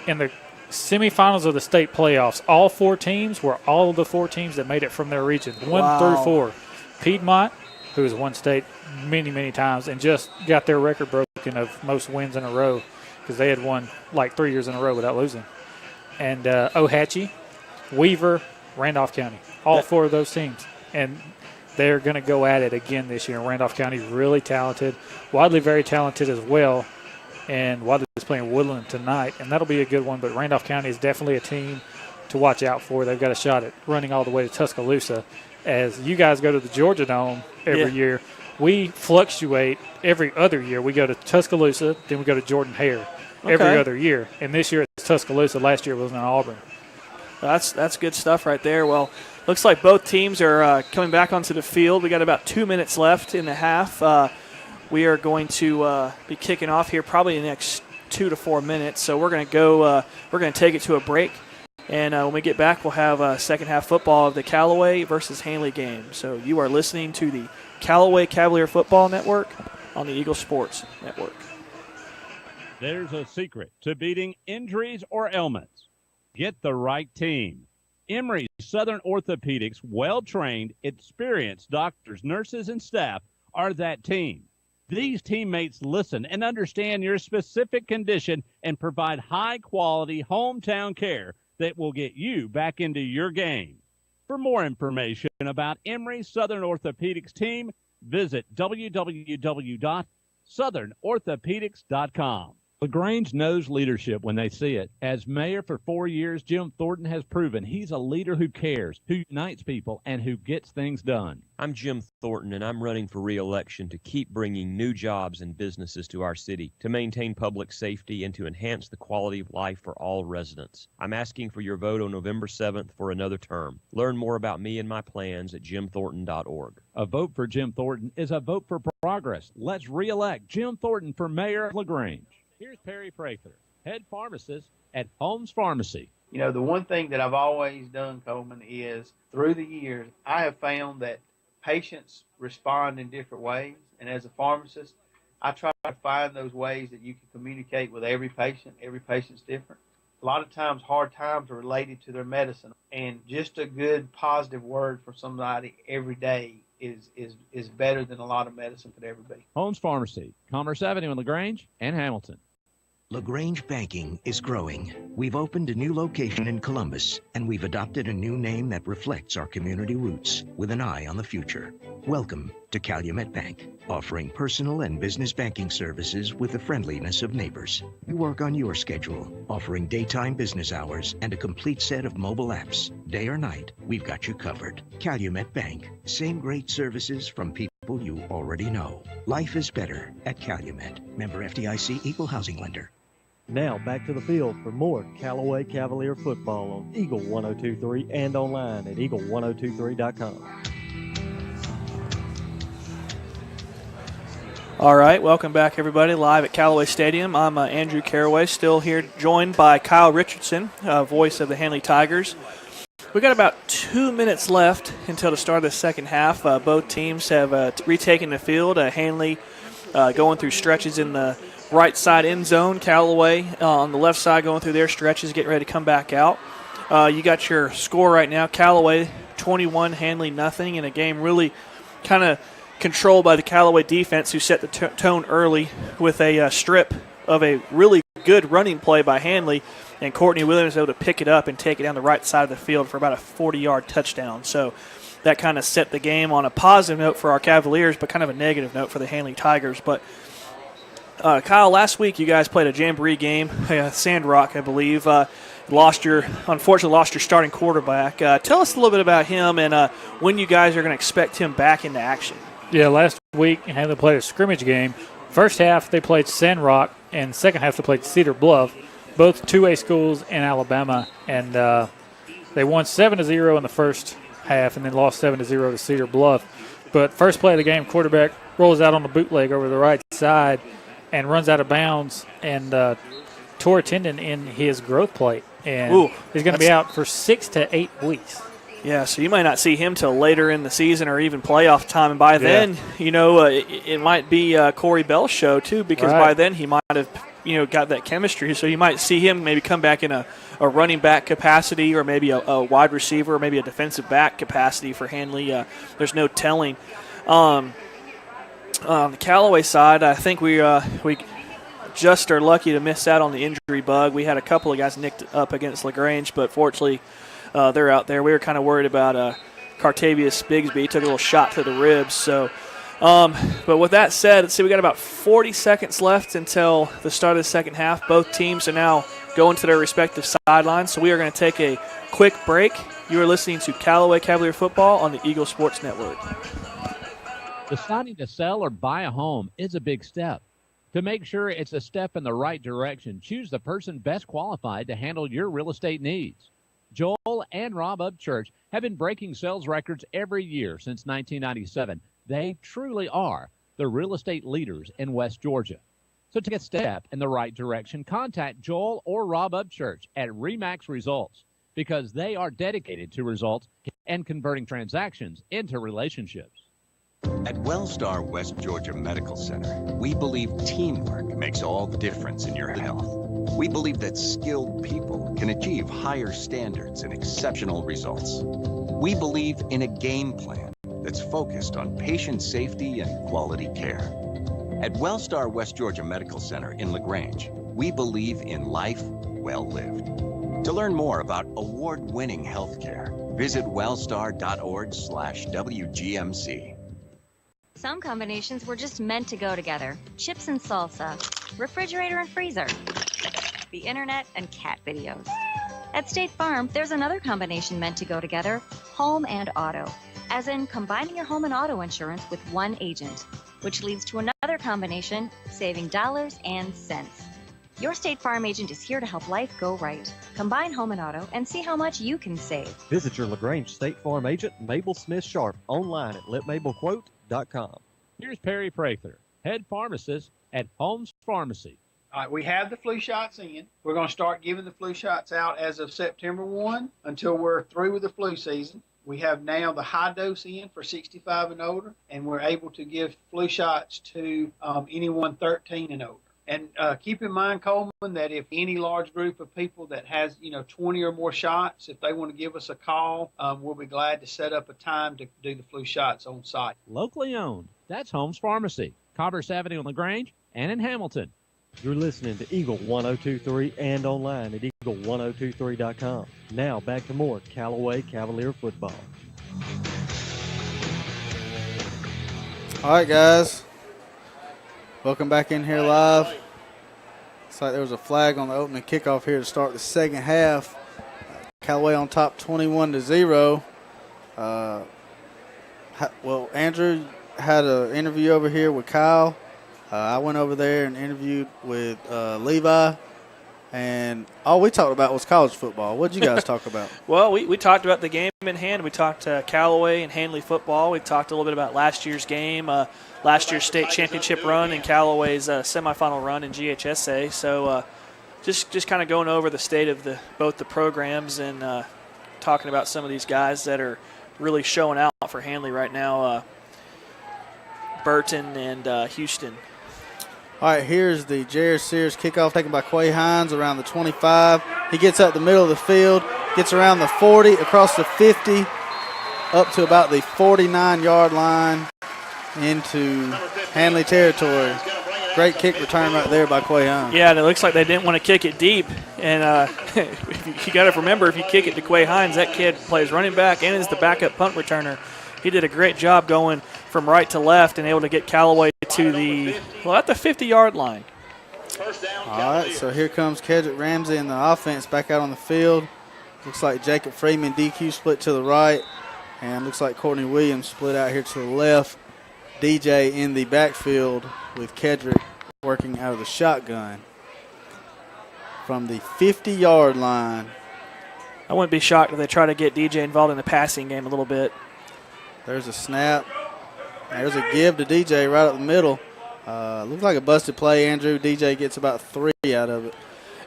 in the semifinals of the state playoffs, all 4 teams were all of the 4 teams that made it from their region, 1 through 4. Piedmont, who has won state many, many times and just got their record broken of most wins in a row because they had won like 3 years in a row without losing. And Ohatchee, Weaver, Randolph County, all 4 of those teams. And they're going to go at it again this year. Randolph County's really talented. Wadley very talented as well. And Wadley is playing Woodland tonight, and that'll be a good one. But Randolph County is definitely a team to watch out for. They've got a shot at running all the way to Tuscaloosa. As you guys go to the Georgia Dome every year, we fluctuate every other year. We go to Tuscaloosa, then we go to Jordan-Hare every other year. And this year it's Tuscaloosa. Last year it was in Auburn. That's good stuff right there. Well, looks like both teams are coming back onto the field. We got about 2 minutes left in the half. We are going to be kicking off here probably in the next 2 to 4 minutes. So we're going to go. We're going to take it to a break, and when we get back, we'll have second half football of the Callaway versus Handley game. So you are listening to the Callaway Cavalier Football Network on the Eagle Sports Network. There's a secret to beating injuries or ailments. Get the right team. Emory Southern Orthopedics, well-trained, experienced doctors, nurses, and staff are that team. These teammates listen and understand your specific condition and provide high-quality hometown care that will get you back into your game. For more information about Emory Southern Orthopedics team, visit www.southernorthopedics.com. LaGrange knows leadership when they see it. As mayor for 4 years, Jim Thornton has proven he's a leader who cares, who unites people, and who gets things done. I'm Jim Thornton, and I'm running for re-election to keep bringing new jobs and businesses to our city, to maintain public safety, and to enhance the quality of life for all residents. I'm asking for your vote on November 7th for another term. Learn more about me and my plans at jimthornton.org. A vote for Jim Thornton is a vote for progress. Let's re-elect Jim Thornton for mayor of LaGrange. Here's Perry Prather, head pharmacist at Holmes Pharmacy. You know, the one thing that I've always done, Coleman, is through the years, I have found that patients respond in different ways. And as a pharmacist, I try to find those ways that you can communicate with every patient. Every patient's different. A lot of times, hard times are related to their medicine. And just a good, positive word for somebody every day is better than a lot of medicine could ever be. Holmes Pharmacy, Commerce Avenue in LaGrange and Hamilton. LaGrange Banking is growing. We've opened a new location in Columbus, and we've adopted a new name that reflects our community roots with an eye on the future. Welcome to Calumet Bank, offering personal and business banking services with the friendliness of neighbors. We work on your schedule, offering daytime business hours and a complete set of mobile apps. Day or night, we've got you covered. Calumet Bank, same great services from people you already know. Life is better at Calumet. Member FDIC, Equal Housing Lender. Now back to the field for more Callaway Cavalier football on Eagle 102.3 and online at eagle1023.com. All right, welcome back, everybody, live at Callaway Stadium. I'm Andrew Caraway, still here, joined by Kyle Richardson, voice of the Handley Tigers. We got about 2 minutes left until the start of the second half. Both teams have retaken the field. Handley going through stretches in the right side end zone. Callaway on the left side going through their stretches, getting ready to come back out. You got your score right now. Callaway 21, Handley nothing, in a game really kind of controlled by the Callaway defense, who set the tone early with a strip of a really good running play by Handley, and Courtney Williams was able to pick it up and take it down the right side of the field for about a 40-yard touchdown. So that kind of set the game on a positive note for our Cavaliers, but kind of a negative note for the Handley Tigers. But Kyle, last week you guys played a jamboree game, Sandrock, I believe. Unfortunately lost your starting quarterback. Tell us a little bit about him and when you guys are going to expect him back into action. Yeah, last week Handley played a scrimmage game. First half they played Sandrock, and second half they played Cedar Bluff, both 2A schools in Alabama, and they won 7-0 in the first half and then lost 7-0 to Cedar Bluff. But first play of the game, quarterback rolls out on the bootleg over the right side and runs out of bounds and tore a tendon in his growth plate. And he's going to be out for 6 to 8 weeks. Yeah, so you might not see him till later in the season or even playoff time. And by then, it might be Corey Bell's show too, because by then he might have, got that chemistry. So you might see him maybe come back in a running back capacity, or maybe a wide receiver, or maybe a defensive back capacity for Handley. There's no telling. On the Callaway side, I think we just are lucky to miss out on the injury bug. We had a couple of guys nicked up against LaGrange, but fortunately they're out there. We were kind of worried about Cartavius Bigsby. Took a little shot to the ribs. So, but with that said, let's see, we got about 40 seconds left until the start of the second half. Both teams are now going to their respective sidelines. So we are going to take a quick break. You are listening to Callaway Cavalier Football on the Eagle Sports Network. Deciding to sell or buy a home is a big step. To make sure it's a step in the right direction, choose the person best qualified to handle your real estate needs. Joel and Rob Upchurch have been breaking sales records every year since 1997. They truly are the real estate leaders in West Georgia. So to take a step in the right direction, contact Joel or Rob Upchurch at RE/MAX Results, because they are dedicated to results and converting transactions into relationships. At Wellstar West Georgia Medical Center, we believe teamwork makes all the difference in your health. We believe that skilled people can achieve higher standards and exceptional results. We believe in a game plan that's focused on patient safety and quality care. At Wellstar West Georgia Medical Center in LaGrange, we believe in life well lived. To learn more about award-winning healthcare, visit wellstar.org/WGMC. Some combinations were just meant to go together. Chips and salsa, refrigerator and freezer, the internet and cat videos. At State Farm, there's another combination meant to go together, home and auto. As in combining your home and auto insurance with one agent, which leads to another combination, saving dollars and cents. Your State Farm agent is here to help life go right. Combine home and auto and see how much you can save. Visit your LaGrange State Farm agent, Mabel Smith Sharp, online at letmabelquote.com. Here's Perry Prather, head pharmacist at Holmes Pharmacy. All right, we have the flu shots in. We're going to start giving the flu shots out as of September 1 until we're through with the flu season. We have now the high dose in for 65 and older, and we're able to give flu shots to anyone 13 and older. And keep in mind, Coleman, that if any large group of people that has, 20 or more shots, if they want to give us a call, we'll be glad to set up a time to do the flu shots on site. Locally owned. That's Holmes Pharmacy, Commerce Avenue in LaGrange and in Hamilton. You're listening to Eagle 102.3 and online at eagle1023.com. Now back to more Callaway Cavalier football. All right, guys. Welcome back in here live. Looks like there was a flag on the opening kickoff here to start the second half. Callaway on top 21-0. Well, Andrew had an interview over here with Kyle. I went over there and interviewed with Levi. And all we talked about was college football. What did you guys talk about? Well, we talked about the game in hand. We talked Callaway and Handley football. We talked a little bit about last year's game, last year's state championship run, and Callaway's semifinal run in GHSA. So just kind of going over the state of both the programs and talking about some of these guys that are really showing out for Handley right now, Burton and Houston. All right, here's the Jared Sears kickoff taken by Quay Hines around the 25. He gets up the middle of the field, gets around the 40, across the 50, up to about the 49-yard line into Handley territory. Great kick return right there by Quay Hines. Yeah, and it looks like they didn't want to kick it deep. And you got to remember, if you kick it to Quay Hines, that kid plays running back and is the backup punt returner. He did a great job going from right to left and able to get Callaway to at the 50-yard line. All right, so here comes Kedrick Ramsey and the offense back out on the field. Looks like Jacob Freeman DQ split to the right, and looks like Courtney Williams split out here to the left. DJ in the backfield with Kedrick working out of the shotgun from the 50-yard line. I wouldn't be shocked if they try to get DJ involved in the passing game a little bit. There's a snap. There's a give to DJ right up the middle. Looks like a busted play, Andrew. DJ gets about 3 out of it.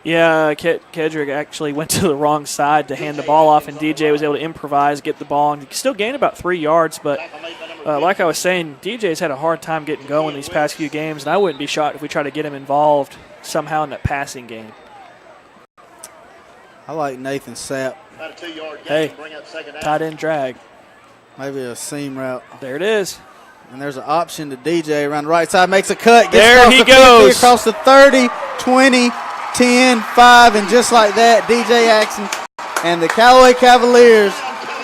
Yeah, Kedrick actually went to the wrong side to hand the ball off, and DJ was able to improvise, get the ball, and still gain about 3 yards. But like I was saying, DJ's had a hard time getting going these past few games, and I wouldn't be shocked if we try to get him involved somehow in that passing game. I like Nathan Sapp. Hey, tight end drag. Maybe a seam route. There it is. And there's an option to DJ around the right side. Makes a cut. Gets there he goes. Across the 30, 20, 10, 5. And just like that, DJ Axon and the Callaway Cavaliers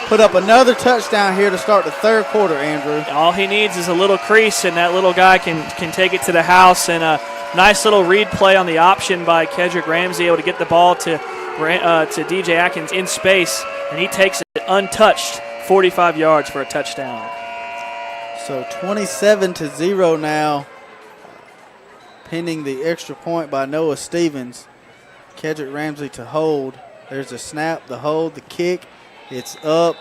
put up another touchdown here to start the third quarter, Andrew. All he needs is a little crease, and that little guy can take it to the house. And a nice little read play on the option by Kedrick Ramsey, able to get the ball to DJ Atkins in space, and he takes it untouched 45 yards for a touchdown. So 27-0 now, pending the extra point by Noah Stevens. Kedrick Ramsey to hold. There's a snap, the hold, the kick. It's up.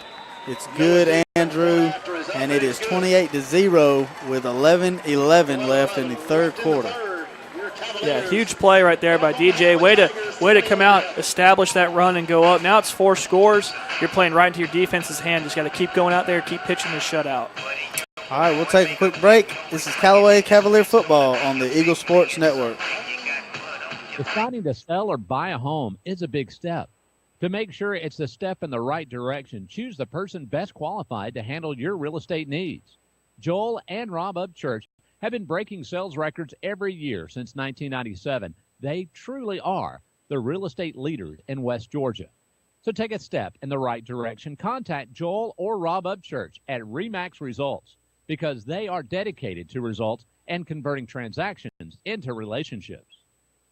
It's good, Andrew. And it is 28-0 with 11:11 left in the third quarter. Yeah, huge play right there by DJ. Way to come out, establish that run, and go up. Now it's 4 scores. You're playing right into your defense's hand. Just got to keep going out there, keep pitching the shutout. All right, we'll take a quick break. This is Callaway Cavalier Football on the Eagle Sports Network. Deciding to sell or buy a home is a big step. To make sure it's the step in the right direction, choose the person best qualified to handle your real estate needs. Joel and Rob Upchurch have been breaking sales records every year since 1997. They truly are the real estate leaders in West Georgia. So take a step in the right direction. Contact Joel or Rob Upchurch at RE/MAX Results because they are dedicated to results and converting transactions into relationships.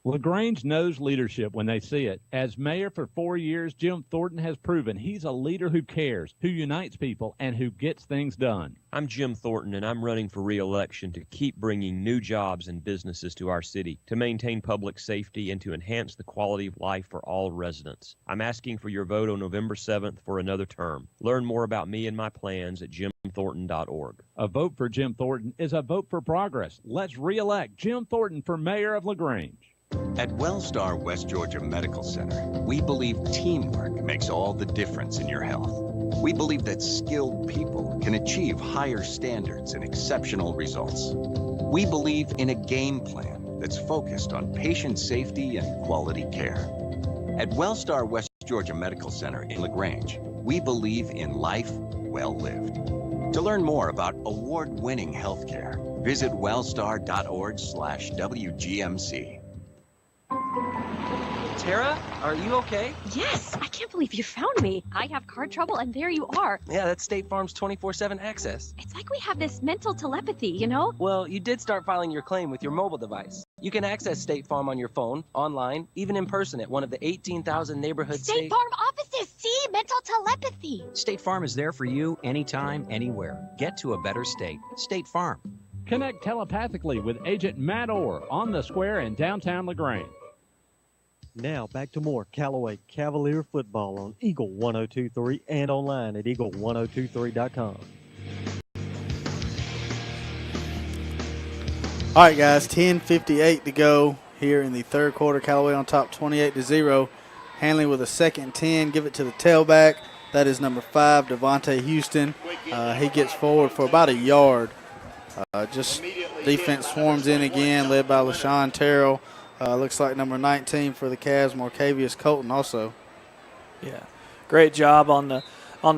LaGrange knows leadership when they see it. As mayor for 4 years, Jim Thornton has proven he's a leader who cares, who unites people, and who gets things done. I'm Jim Thornton, and I'm running for re-election to keep bringing new jobs and businesses to our city, to maintain public safety, and to enhance the quality of life for all residents. I'm asking for your vote on November 7th for another term. Learn more about me and my plans at jimthornton.org. A vote for Jim Thornton is a vote for progress. Let's re-elect Jim Thornton for mayor of LaGrange. At Wellstar West Georgia Medical Center, we believe teamwork makes all the difference in your health. We believe that skilled people can achieve higher standards and exceptional results. We believe in a game plan that's focused on patient safety and quality care. At Wellstar West Georgia Medical Center in LaGrange, we believe in life well lived. To learn more about award-winning healthcare, visit wellstar.org/WGMC. Tara, are you okay? Yes, I can't believe you found me. I have car trouble, and there you are. Yeah, that's State Farm's 24/7 access. It's like we have this mental telepathy, you know? Well, you did start filing your claim with your mobile device. You can access State Farm on your phone, online, even in person at one of the 18,000 neighborhood State Farm offices, see? Mental telepathy. State Farm is there for you anytime, anywhere. Get to a better state. State Farm. Connect telepathically with Agent Matt Orr on the square in downtown LaGrange. Now back to more Callaway Cavalier football on Eagle 1023 and online at eagle1023.com. All right, guys, 10:58 to go here in the third quarter. Callaway on top 28-0. Handley with a 2nd and 10. Give it to the tailback. That is number 5, Devontae Houston. He gets forward for about a yard. Just defense swarms in again, led by LaShawn Terrell. Looks like number 19 for the Cavs, Marcavius Colton also. Yeah, great job on the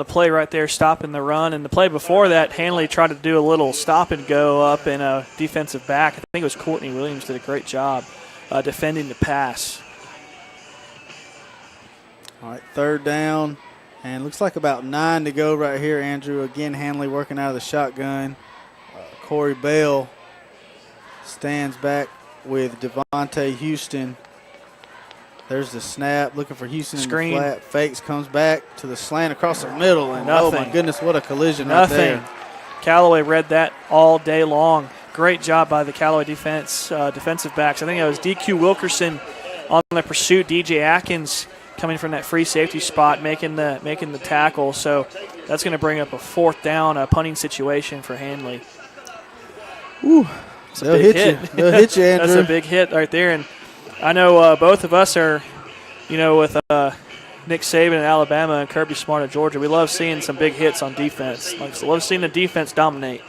play right there, stopping the run. And the play before that, Handley tried to do a little stop and go up in a defensive back. I think it was Courtney Williams did a great job defending the pass. All right, 3rd down, and looks like about 9 to go right here, Andrew. Again, Handley working out of the shotgun. Corey Bell stands back with Devontae Houston. There's the snap, looking for Houston Screen. in the flat. Fakes, comes back to the slant across the middle, and Nothing. oh my goodness, what a collision Nothing. right there. Callaway read that all day long. Great job by the Callaway defensive backs. I think that was DQ Wilkerson on the pursuit. DJ Atkins coming from that free safety spot, making the tackle. So that's going to bring up a 4th down, a punting situation for Handley. Ooh. They'll hit you. They'll hit you, Andrew. That's a big hit right there. And I know both of us are, with Nick Saban in Alabama and Kirby Smart of Georgia. We love seeing some big hits on defense. Love seeing the defense dominate.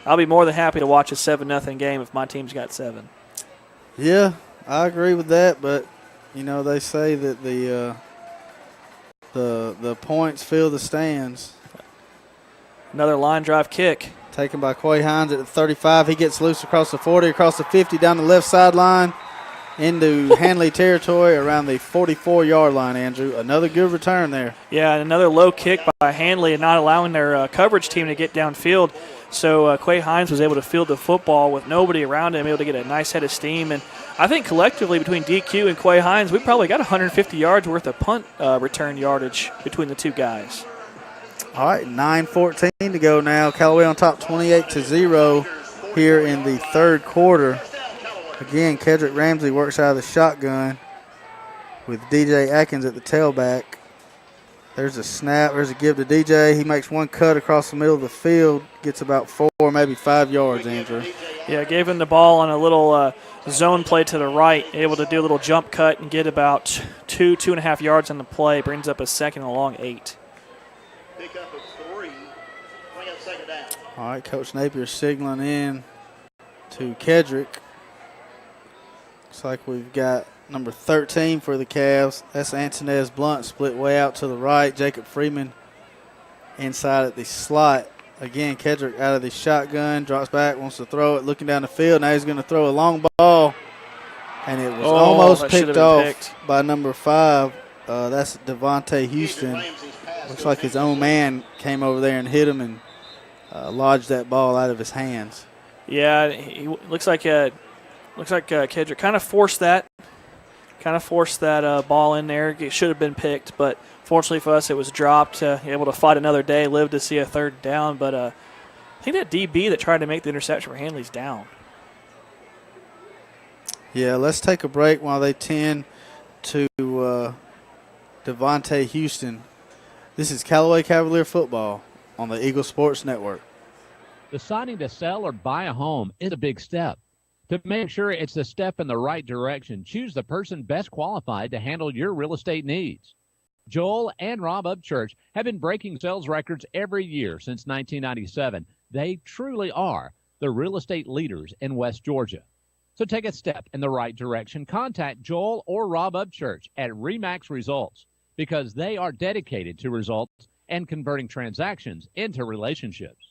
I'll be more than happy to watch a 7-0 game if my team's got 7. Yeah, I agree with that. But they say that the points fill the stands. Another line drive kick. Taken by Quay Hines at the 35. He gets loose across the 40, across the 50, down the left sideline. into Handley territory around the 44-yard line, Andrew. Another good return there. Yeah, and another low kick by Handley and not allowing their coverage team to get downfield. So Quay Hines was able to field the football with nobody around him, able to get a nice head of steam. And I think collectively between DQ and Quay Hines, we probably got 150 yards worth of punt return yardage between the two guys. All right, 9:14 to go now. Callaway on top 28-0 here in the third quarter. Again, Kedrick Ramsey works out of the shotgun with DJ Atkins at the tailback. There's a snap. There's a give to DJ. He makes one cut across the middle of the field, gets about 4, maybe 5 yards, Andrew. Yeah, gave him the ball on a little zone play to the right, able to do a little jump cut and get about 2.5 yards on the play. Brings up a second and a long 8. Pick up a 3. Bring up second down. All right, Coach Napier signaling in to Kedrick. Looks like we've got number 13 for the Cavs. That's Antonez Blunt, split way out to the right. Jacob Freeman inside at the slot. Again, Kedrick out of the shotgun, drops back, wants to throw it, looking down the field. Now he's going to throw a long ball, and it was almost picked off by number 5. That's Devontae Houston. Looks like his own man came over there and hit him and lodged that ball out of his hands. Yeah, he looks like Kedrick kind of forced that ball in there. It should have been picked, but fortunately for us, it was dropped. Able to fight another day, live to see a third down. But I think that DB that tried to make the interception for Handley's down. Yeah, let's take a break while they tend to Devontae Houston. This is Callaway Cavalier football on the Eagle Sports Network. Deciding to sell or buy a home is a big step. To make sure it's a step in the right direction, choose the person best qualified to handle your real estate needs. Joel and Rob Upchurch have been breaking sales records every year since 1997. They truly are the real estate leaders in West Georgia. So take a step in the right direction. Contact Joel or Rob Upchurch at RE/MAX Results because they are dedicated to results and converting transactions into relationships.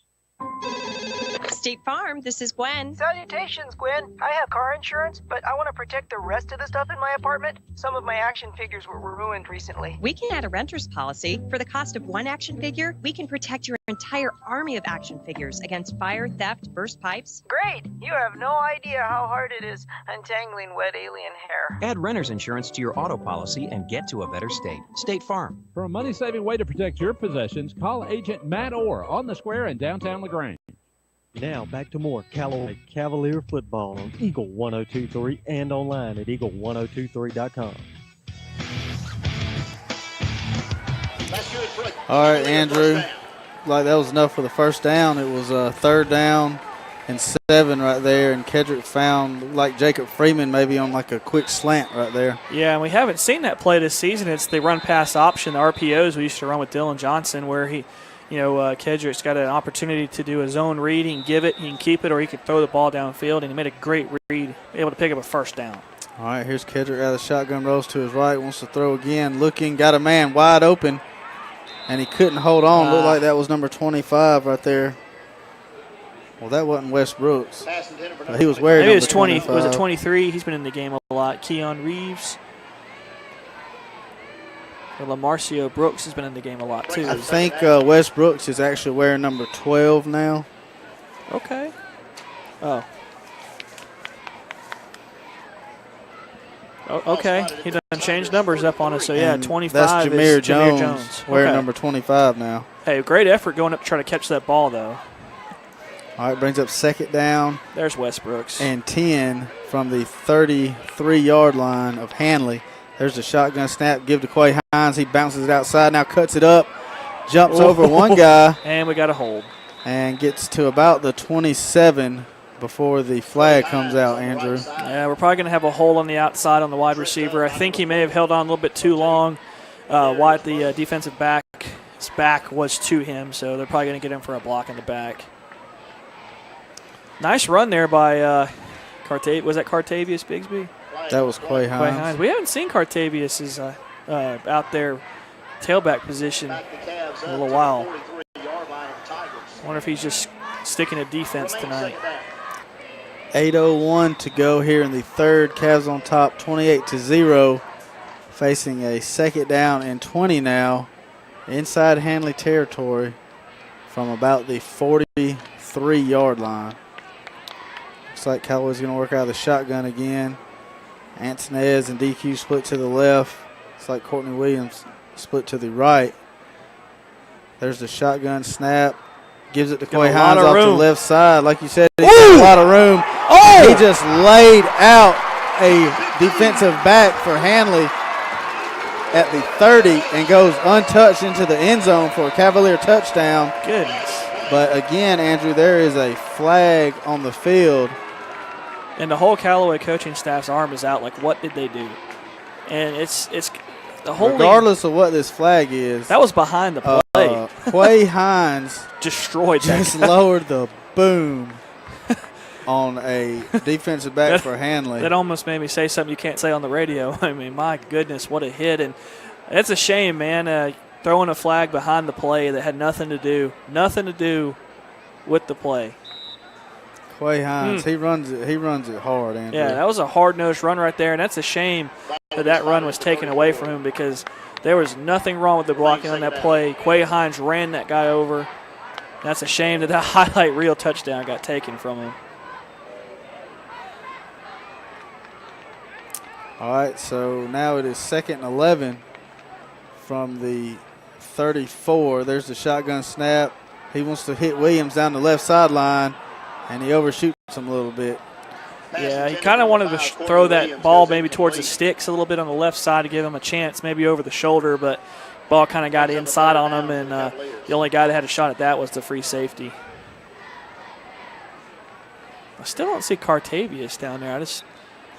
State Farm, this is Gwen. Salutations, Gwen. I have car insurance, but I want to protect the rest of the stuff in my apartment. Some of my action figures were ruined recently. We can add a renter's policy. For the cost of one action figure, we can protect your entire army of action figures against fire, theft, burst pipes. Great! You have no idea how hard it is untangling wet alien hair. Add renter's insurance to your auto policy and get to a better state. State Farm. For a money-saving way to protect your possessions, call Agent Matt Orr on the square in downtown LaGrange. Now back to more Callaway Cavalier football on Eagle 102.3 and online at eagle1023.com. All right, Andrew. Like that was enough for the first down. It was a 3rd down and 7 right there, and Kedrick found like Jacob Freeman maybe on like a quick slant right there. Yeah, and we haven't seen that play this season. It's the run-pass option, the RPOs we used to run with Dylan Johnson, where he – Kedrick's got an opportunity to do a zone read. He can give it, he can keep it, or he can throw the ball downfield, and he made a great read, able to pick up a first down. All right, here's Kedrick out of the shotgun, rolls to his right, wants to throw again, looking, got a man wide open, and he couldn't hold on. Looked like that was number 25 right there. Well, that wasn't Wes Brooks. He was wearing maybe it was 25. Was it 23? He's been in the game a lot. Keon Reeves. Lamarcio Brooks has been in the game a lot, too. I think Wes Brooks is actually wearing number 12 now. Okay. Oh. Okay. He done changed numbers up on us. So, yeah, 25 that's Jameer is Jones, Jameer Jones. wearing number 25 now. Hey, great effort going up to try to catch that ball, though. All right, brings up 2nd down. There's Wes Brooks. And 10 from the 33-yard line of Handley. There's a shotgun snap, give to Quay Hines. He bounces it outside, now cuts it up, jumps over one guy. And we got a hold. And gets to about the 27 before the flag comes out, Andrew. Yeah, we're probably going to have a hole on the outside on the wide receiver. I think he may have held on a little bit too long. The defensive back's back was to him, so they're probably going to get him for a block in the back. Nice run there by was that Cartavius Bigsby? That was Quay Hines. We haven't seen Cartavius' out there tailback position in a little while. I wonder if he's just sticking to defense tonight. 8:01 to go here in the third. Cavs on top 28-0, facing a second down and 20 now inside Handley territory from about the 43-yard line. Looks like Callaway's going to work out of the shotgun again. Antonez and DQ split to the left. Looks like Courtney Williams split to the right. There's the shotgun snap. Gives it to Quay Hines off the left side. Like you said, he's got a lot of room. Oh! He just laid out a defensive back for Handley at the 30 and goes untouched into the end zone for a Cavalier touchdown. Goodness. But again, Andrew, there is a flag on the field. And the whole Callaway coaching staff's arm is out. Like, what did they do? And it's the whole. Regardless of what this flag is. That was behind the play. Quay Hines destroyed that just guy. lowered the boom on a defensive back for Handley. That almost made me say something you can't say on the radio. I mean, my goodness, what a hit. And it's a shame, man, throwing a flag behind the play that had nothing to do with the play. Quay Hines, he runs it hard, Andrew. Yeah, that was a hard-nosed run right there, and that's a shame that run was taken away from him because there was nothing wrong with the blocking on that play. Quay Hines ran that guy over. That's a shame that highlight reel touchdown got taken from him. All right, so now it is 2nd and 11 from the 34. There's the shotgun snap. He wants to hit Williams down the left sideline, and he overshoots him a little bit. Yeah, he kind of wanted to throw that ball maybe towards the sticks a little bit on the left side to give him a chance, maybe over the shoulder, but ball kind of got inside on him, and the only guy that had a shot at that was the free safety. I still don't see Cartavius down there. I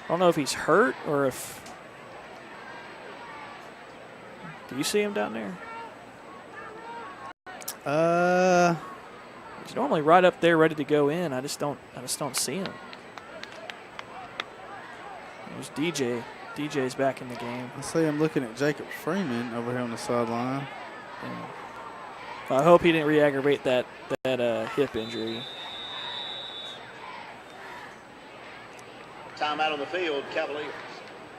don't know if he's hurt or if – do you see him down there? He's normally right up there ready to go in. I just don't see him. There's DJ. DJ's back in the game. I see him looking at Jacob Freeman over here on the sideline. Yeah. I hope he didn't re-aggravate that hip injury. Timeout on the field, Cavaliers.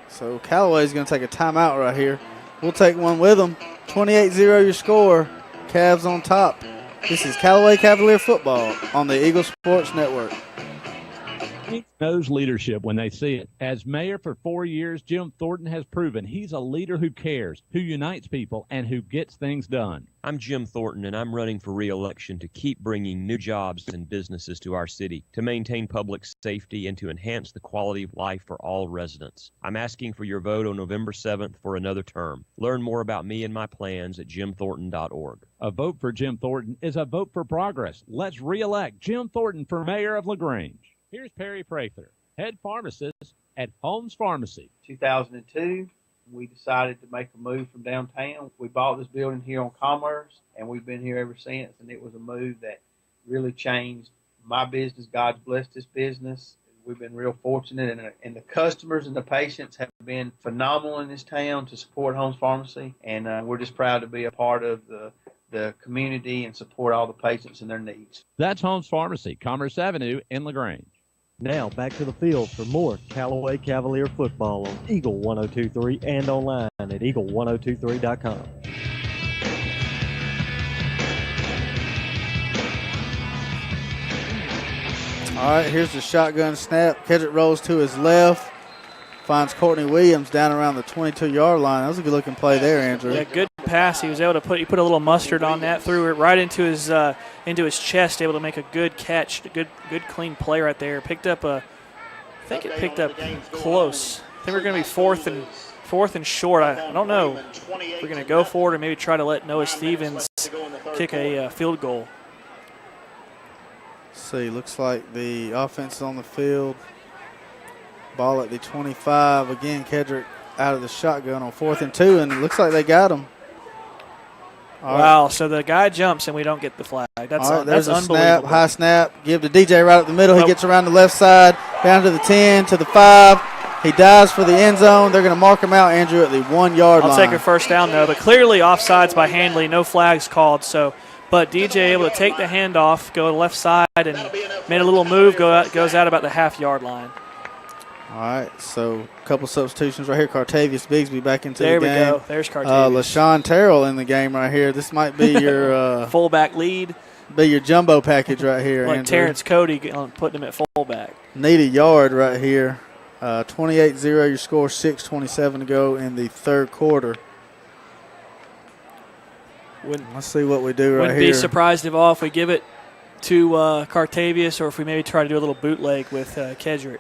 So Callaway's going to take a timeout right here. We'll take one with them. 28-0 your score. Cavs on top. This is Callaway Cavalier football on the Eagle Sports Network. He knows leadership when they see it. As mayor for 4 years, Jim Thornton has proven he's a leader who cares, who unites people, and who gets things done. I'm Jim Thornton, and I'm running for re-election to keep bringing new jobs and businesses to our city, to maintain public safety, and to enhance the quality of life for all residents. I'm asking for your vote on November 7th for another term. Learn more about me and my plans at jimthornton.org. A vote for Jim Thornton is a vote for progress. Let's re-elect Jim Thornton for mayor of LaGrange. Here's Perry Prather, head pharmacist at Holmes Pharmacy. 2002, we decided to make a move from downtown. We bought this building here on Commerce, and we've been here ever since, and it was a move that really changed my business. God's blessed this business. We've been real fortunate, and the customers and the patients have been phenomenal in this town to support Holmes Pharmacy, and we're just proud to be a part of the community and support all the patients and their needs. That's Holmes Pharmacy, Commerce Avenue in LaGrange. Now back to the field for more Callaway Cavalier football on Eagle 102.3 and online at eagle1023.com. All right, here's the shotgun snap. Kedrick rolls to his left, finds Courtney Williams down around the 22-yard line. That was a good-looking play there, Andrew. Yeah, good pass. He was able to put a little mustard on that, threw it right into his chest, able to make a good catch, good clean play right there. Picked up I think it picked up close. I think we're going to be fourth and short. I don't know if we're going to go for it or maybe try to let Noah Stevens kick a field goal. See, looks like the offense is on the field. Ball at the 25. Again, Kedrick out of the shotgun on 4th and 2, and it looks like they got him. Wow, so the guy jumps and we don't get the flag. That's there's a unbelievable. Snap, high snap. Give to DJ right up the middle. He gets around the left side, down to the 10, to the 5. He dives for the end zone. They're going to mark him out, Andrew, at the 1-yard line. I'll take a first down, though, but clearly offsides by Handley. No flags called, so But DJ able to take the handoff, go to the left side, and made a little move, goes out about the half-yard line. All right, so a couple substitutions right here. Cartavius Bigsby back into there the game. There we go. There's Cartavius. LaShawn Terrell in the game right here. This might be your fullback lead. Be your jumbo package right here, like Andrew. Terrence Cody putting him at fullback. Need a yard right here. 28-0 your score, 6:27 to go in the third quarter. Let's see what we do right here. Wouldn't be surprised if we give it to Cartavius, or if we maybe try to do a little bootleg with Kedrick.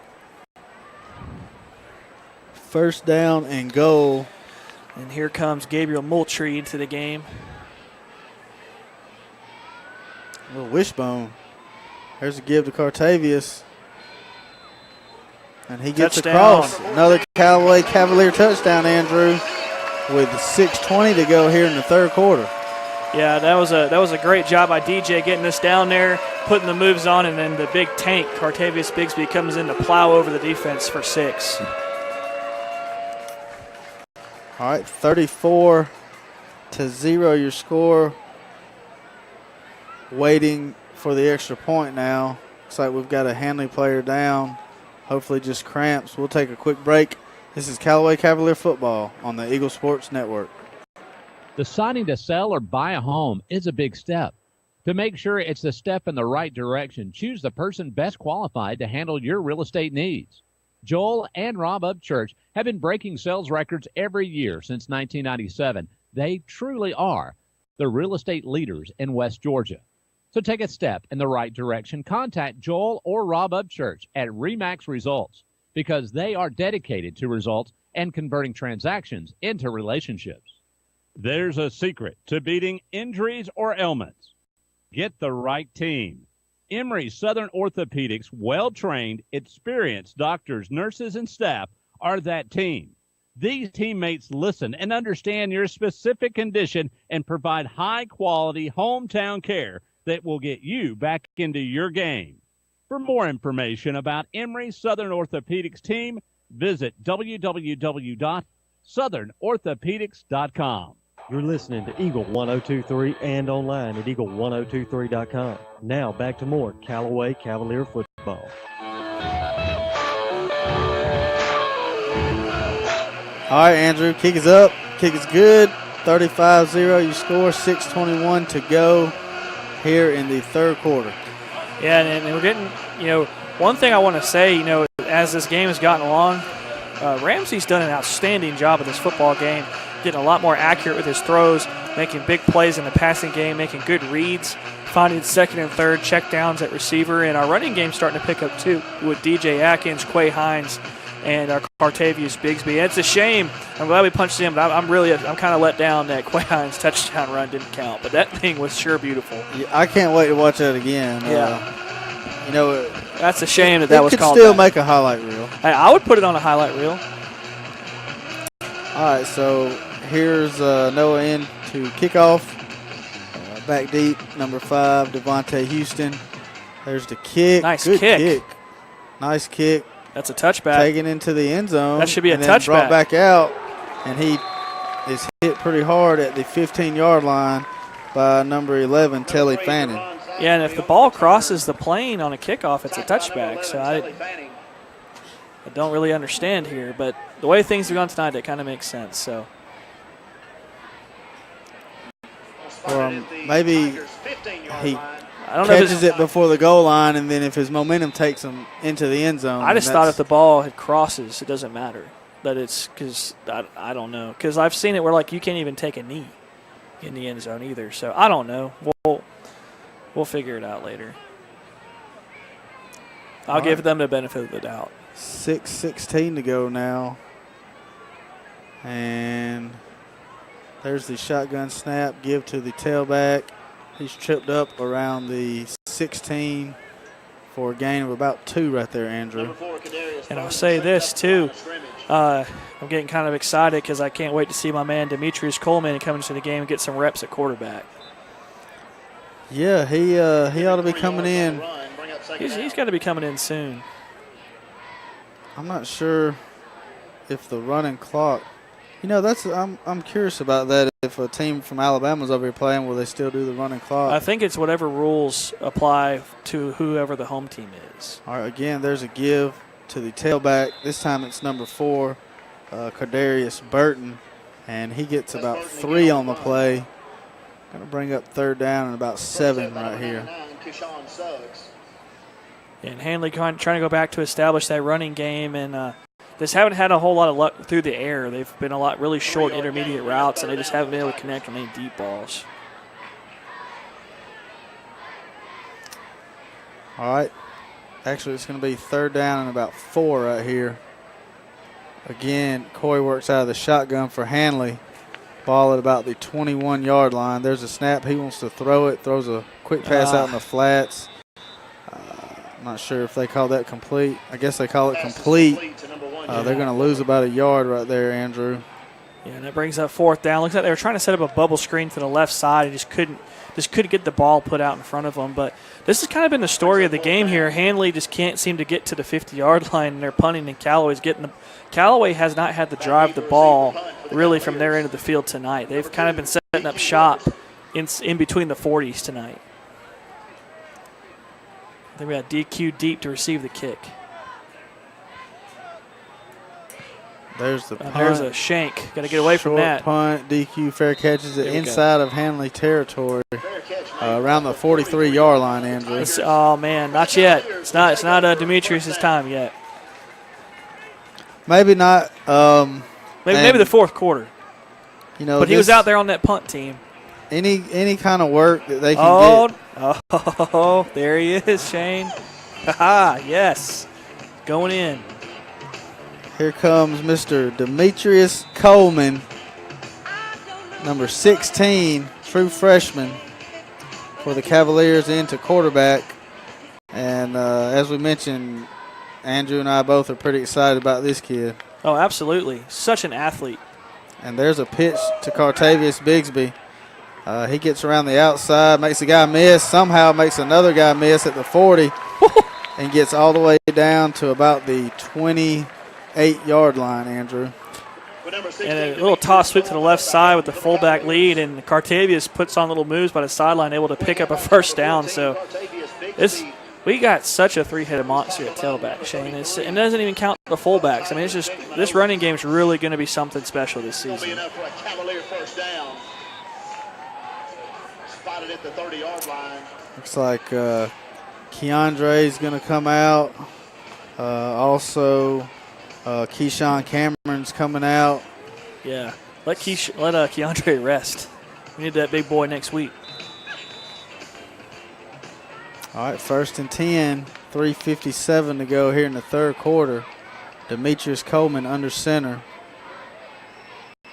First down and goal. And here comes Gabriel Moultrie into the game. A little wishbone. There's a give to Cartavius. And he gets across. Another Callaway Cavalier touchdown, Andrew, with 6:20 to go here in the third quarter. Yeah, that was a great job by DJ getting this down there, putting the moves on, and then the big tank, Cartavius Bigsby, comes in to plow over the defense for 6. All right, 34-0 your score. Waiting for the extra point now. Looks like we've got a Handley player down. Hopefully just cramps. We'll take a quick break. This is Callaway Cavalier Football on the Eagle Sports Network. Deciding to sell or buy a home is a big step. To make sure it's the step in the right direction, choose the person best qualified to handle your real estate needs. Joel and Rob Upchurch have been breaking sales records every year since 1997. They truly are the real estate leaders in West Georgia. So take a step in the right direction. Contact Joel or Rob Upchurch at RE/MAX Results, because they are dedicated to results and converting transactions into relationships. There's a secret to beating injuries or ailments. Get the right team. Emory Southern Orthopedics' well-trained, experienced doctors, nurses, and staff are that team. These teammates listen and understand your specific condition and provide high-quality hometown care that will get you back into your game. For more information about Emory Southern Orthopedics team, visit www.southernorthopedics.com. You're listening to Eagle 102.3 and online at eagle1023.com. Now back to more Callaway Cavalier football. All right, Andrew, kick is up. Kick is good. 35-0 you score, 6:21 to go here in the third quarter. Yeah, and we're getting, one thing I want to say, as this game has gotten along, Ramsey's done an outstanding job of this football game, getting a lot more accurate with his throws, making big plays in the passing game, making good reads, finding second and third check downs at receiver, and our running game's starting to pick up too with DJ Atkins, Quay Hines, and our Cartavius Bigsby. And it's a shame. I'm glad we punched him, but I'm kind of let down that Quay Hines touchdown run didn't count. But that thing was sure beautiful. Yeah, I can't wait to watch that again. Yeah. That's a shame that was called. It could still make a highlight reel. Hey, I would put it on a highlight reel. All right, so here's Noah in to kickoff. Back deep, number 5, Devontae Houston. There's the kick. Nice Good kick. Nice kick. That's a touchback. Taken into the end zone. That should be a and touchback. Then brought back out, and he is hit pretty hard at the 15-yard line by number 11, Telly Fannin. Yeah, and if the ball crosses the plane on a kickoff, it's a touchback. So I don't really understand here, but the way things have gone tonight, it kind of makes sense. So, or maybe he I don't know catches it before the goal line, and then if his momentum takes him into the end zone. I just thought if the ball crosses, it doesn't matter. That it's because I don't know. Because I've seen it where you can't even take a knee in the end zone either. So I don't know. We'll figure it out later. I'll give them the benefit of the doubt. 6:16 to go now. And there's the shotgun snap, give to the tailback. He's tripped up around the 16 for a gain of about 2 right there, Andrew. And I'll say this, too. I'm getting kind of excited because I can't wait to see my man Demetrius Coleman come into the game and get some reps at quarterback. Yeah, he ought to be coming in. He's got to be coming in soon. I'm not sure if the running clock You know, I'm curious about that. If a team from Alabama's over here playing, will they still do the running clock? I think it's whatever rules apply to whoever the home team is. All right, again, there's a give to the tailback. This time it's number 4, Cardarius Burton, and he gets about 3 on the play. Going to bring up 3rd down and about 7 right here. And Handley trying to go back to establish that running game, and just haven't had a whole lot of luck through the air. They've been really short intermediate routes, and they just haven't been able to connect on any deep balls. All right. Actually, it's going to be 3rd down and about 4 right here. Again, Corey works out of the shotgun for Handley. Ball at about the 21-yard line. There's a snap. He wants to throw it. Throws a quick pass out in the flats. I'm not sure if they call that complete. I guess they call it complete. They're going to lose about a yard right there, Andrew. Yeah, and that brings up 4th down. Looks like they were trying to set up a bubble screen to the left side and just couldn't get the ball put out in front of them. But this has kind of been the story of the game here. Handley just can't seem to get to the 50-yard line, and they're punting, and Callaway has not had to drive the ball really from their end of the field tonight. They've kind of been setting up shop in between the 40s tonight. I think we got DQ deep to receive the kick. There's the punt. There's a shank. Got to get away from that. Punt, DQ, fair catches it inside of Handley territory, around the 43-yard line, Andrew. Oh, man, not yet. It's not Demetrius' time yet. Maybe not. Maybe the 4th quarter. You know, but he was out there on that punt team. Any kind of work that they can get. Oh, there he is, Shane. Ha-ha, yes. Going in. Here comes Mr. Demetrius Coleman, number 16, true freshman for the Cavaliers into quarterback. And as we mentioned, Andrew and I both are pretty excited about this kid. Oh, absolutely. Such an athlete. And there's a pitch to Cartavius Bigsby. He gets around the outside, makes a guy miss, somehow makes another guy miss at the 40, and gets all the way down to about the 28-yard line, Andrew. And a little toss sweep to the left side with the fullback lead, and Cartavius puts on little moves by the sideline, able to pick up a 1st down. So we got such a 3-headed monster at tailback, Shane. It doesn't even count the fullbacks. I mean, it's just this running game is really going to be something special this season. At the 30-yard line. Looks like Keandre's going to come out. Also, Keyshawn Cameron's coming out. Yeah, let Keandre rest. We need that big boy next week. All right, 1st and 10, 3:57 to go here in the 3rd quarter. Demetrius Coleman under center.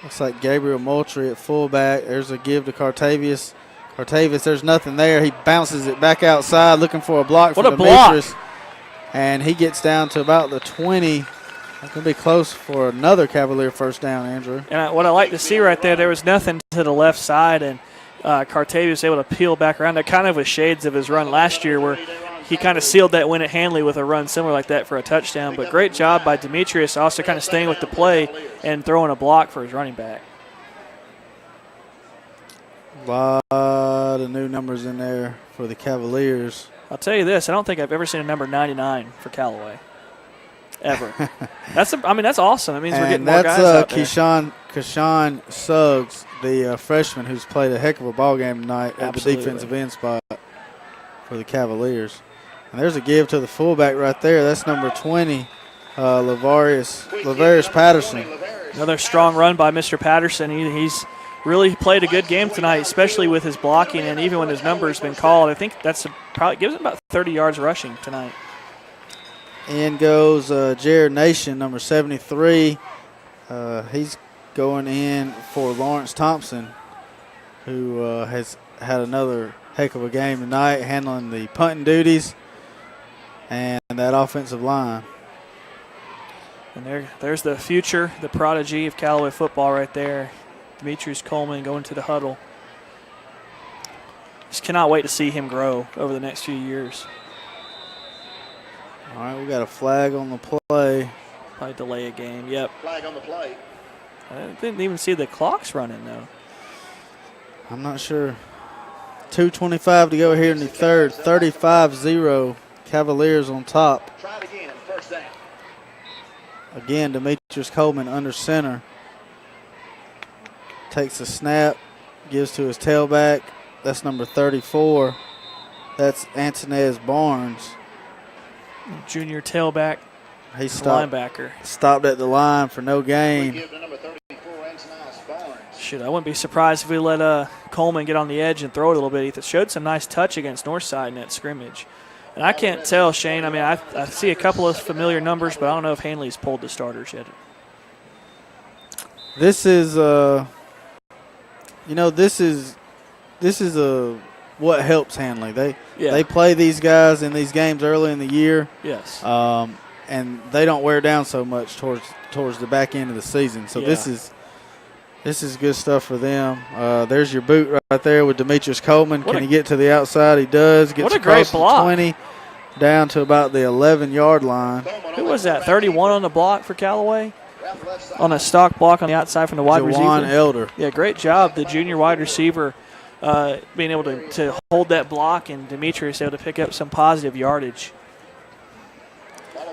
Looks like Gabriel Moultrie at fullback. There's a give to Cartavius. There's nothing there. He bounces it back outside looking for a block for Demetrius. And he gets down to about the 20. That could be close for another Cavalier 1st down, Andrew. And what I like to see right there was nothing to the left side, and Cartavius was able to peel back around. That kind of was shades of his run last year where he kind of sealed that win at Handley with a run similar like that for a touchdown. But great job by Demetrius, also kind of staying with the play and throwing a block for his running back. A lot of new numbers in there for the Cavaliers. I'll tell you this, I don't think I've ever seen a number 99 for Callaway. Ever. That's awesome. That means we're getting more guys out there. Keshawn Suggs, the freshman who's played a heck of a ball game tonight at the defensive end spot for the Cavaliers. And there's a give to the fullback right there. That's number 20, Lavarius Patterson. Another strong run by Mr. Patterson. He's really played a good game tonight, especially with his blocking, and even when his number's been called. I think that's probably gives him about 30 yards rushing tonight. In goes Jared Nation, number 73. He's going in for Lawrence Thompson, who has had another heck of a game tonight, handling the punting duties and that offensive line. And there's the future, the prodigy of Callaway football right there. Demetrius Coleman going to the huddle. Just cannot wait to see him grow over the next few years. All right, we got a flag on the play. Probably delay a game, yep. Flag on the play. I didn't even see the clocks running, though. I'm not sure. 2:25 to go here in the third. 35-0. Cavaliers on top. Try it again, first down. Again, Demetrius Coleman under center. Takes a snap, gives to his tailback. That's number 34. That's Antonez Barnes. Junior tailback. He stopped, linebacker. Stopped at the line for no gain. Shoot, I wouldn't be surprised if we let Coleman get on the edge and throw it a little bit. He showed some nice touch against Northside in that scrimmage. And I can't tell, Shane. I mean, I see a couple of familiar numbers, but I don't know if Handley's pulled the starters yet. This is, this is what helps Handley. They play these guys in these games early in the year. Yes. And they don't wear down so much towards the back end of the season. So this is good stuff for them. There's your boot right there with Demetrius Coleman. Can he get to the outside? He does. Gets what a great block. 20 down to about the 11-yard line. Who was that, 31 on the block for Callaway? On a stock block on the outside from the wide receiver. Jawan Elder. Yeah, great job. The junior wide receiver being able to hold that block, and Demetrius able to pick up some positive yardage.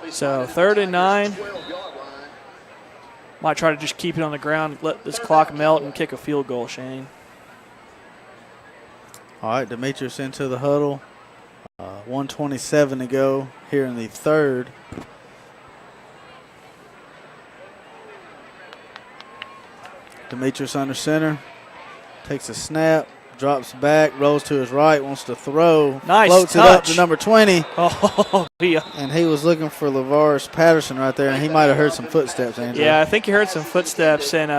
So 3rd and 9. Might try to just keep it on the ground, let this clock melt, and kick a field goal, Shane. All right, Demetrius into the huddle. 1:27 to go here in the third. Demetrius under center. Takes a snap. Drops back, rolls to his right, wants to throw. Nice floats touch. It up to number 20. Oh, yeah. And he was looking for LeVaris Patterson right there, and he might have heard some footsteps, Andrew. Yeah, I think he heard some footsteps, and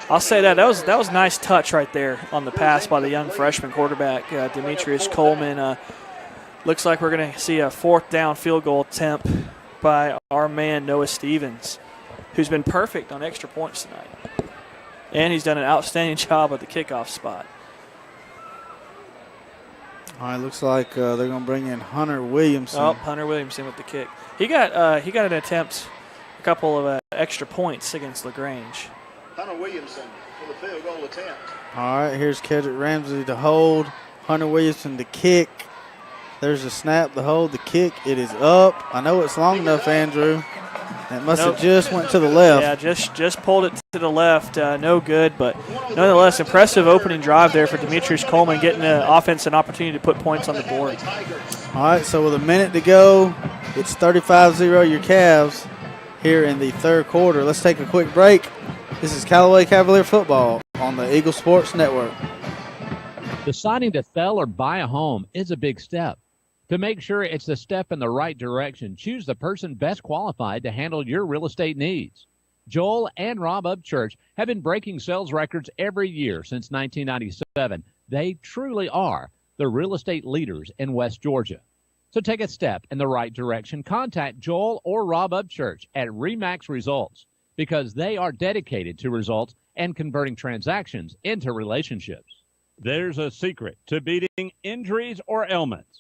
I'll say that was a nice touch right there on the pass by the young freshman quarterback, Demetrius Coleman. Looks like we're going to see a 4th down field goal attempt by our man Noah Stevens, who's been perfect on extra points tonight. And he's done an outstanding job at the kickoff spot. All right, looks like they're going to bring in Hunter Williamson. Oh, Hunter Williamson with the kick. He got an attempt, a couple of extra points against LaGrange. Hunter Williamson for the field goal attempt. All right, here's Kedrick Ramsey to hold. Hunter Williamson to kick. There's the snap, the hold, the kick. It is up. I know it's long enough, Andrew. It must have just went to the left. Yeah, just pulled it to the left. No good, but nonetheless, impressive opening drive there for Demetrius Coleman, getting the offense an opportunity to put points on the board. All right, so with a minute to go, it's 35-0 your Cavs here in the third quarter. Let's take a quick break. This is Callaway Cavalier Football on the Eagle Sports Network. Deciding to sell or buy a home is a big step. To make sure it's the step in the right direction, choose the person best qualified to handle your real estate needs. Joel and Rob Upchurch have been breaking sales records every year since 1997. They truly are the real estate leaders in West Georgia. So take a step in the right direction. Contact Joel or Rob Upchurch at RE/MAX Results because they are dedicated to results and converting transactions into relationships. There's a secret to beating injuries or ailments.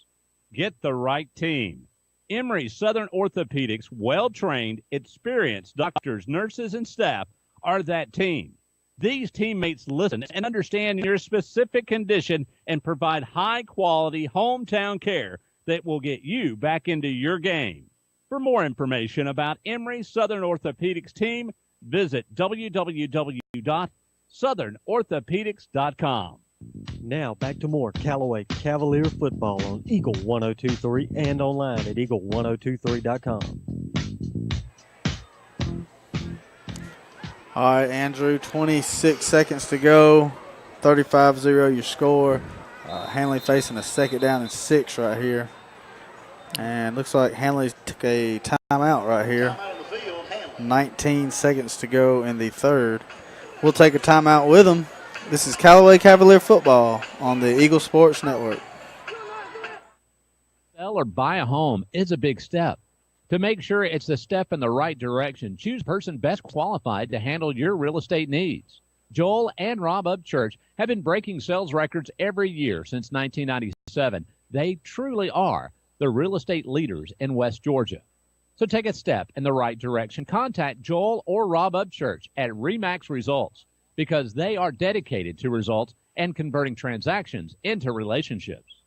Get the right team. Emory Southern Orthopedics' well-trained, experienced doctors, nurses, and staff are that team. These teammates listen and understand your specific condition and provide high-quality hometown care that will get you back into your game. For more information about Emory Southern Orthopedics team, visit www.southernorthopedics.com. Now back to more Callaway Cavalier football on Eagle 102.3 and online at eagle1023.com. All right, Andrew, 26 seconds to go. 35-0 your score. Handley facing a 2nd down and 6 right here. And looks like Handley took a timeout right here. 19 seconds to go in the third. We'll take a timeout with them. This is Callaway Cavalier Football on the Eagle Sports Network. Sell or buy a home is a big step. To make sure it's the step in the right direction, choose the person best qualified to handle your real estate needs. Joel and Rob Upchurch have been breaking sales records every year since 1997. They truly are the real estate leaders in West Georgia. So take a step in the right direction. Contact Joel or Rob Upchurch at Remax Results because they are dedicated to results and converting transactions into relationships.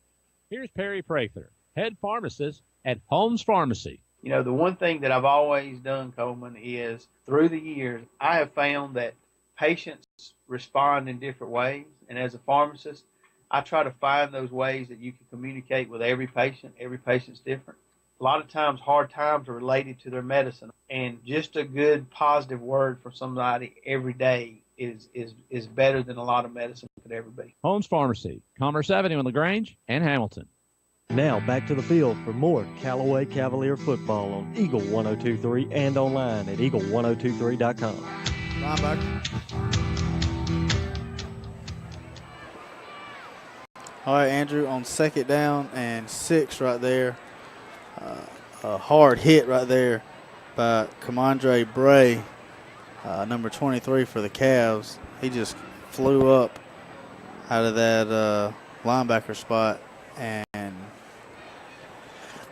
Here's Perry Prather, head pharmacist at Holmes Pharmacy. You know, the one thing that I've always done, Coleman, is through the years, I have found that patients respond in different ways. And as a pharmacist, I try to find those ways that you can communicate with every patient. Every patient's different. A lot of times, hard times are related to their medicine. And just a good, positive word from somebody every day is better than a lot of medicine could ever be. Holmes Pharmacy, Commerce Avenue in LaGrange and Hamilton. Now back to the field for more Callaway Cavalier football on Eagle 102.3 and online at eagle1023.com. Linebacker. All right, Andrew, on 2nd down and 6 right there. A hard hit right there by Commandre Bray, number 23 for the Cavs. He just flew up out of that linebacker spot, and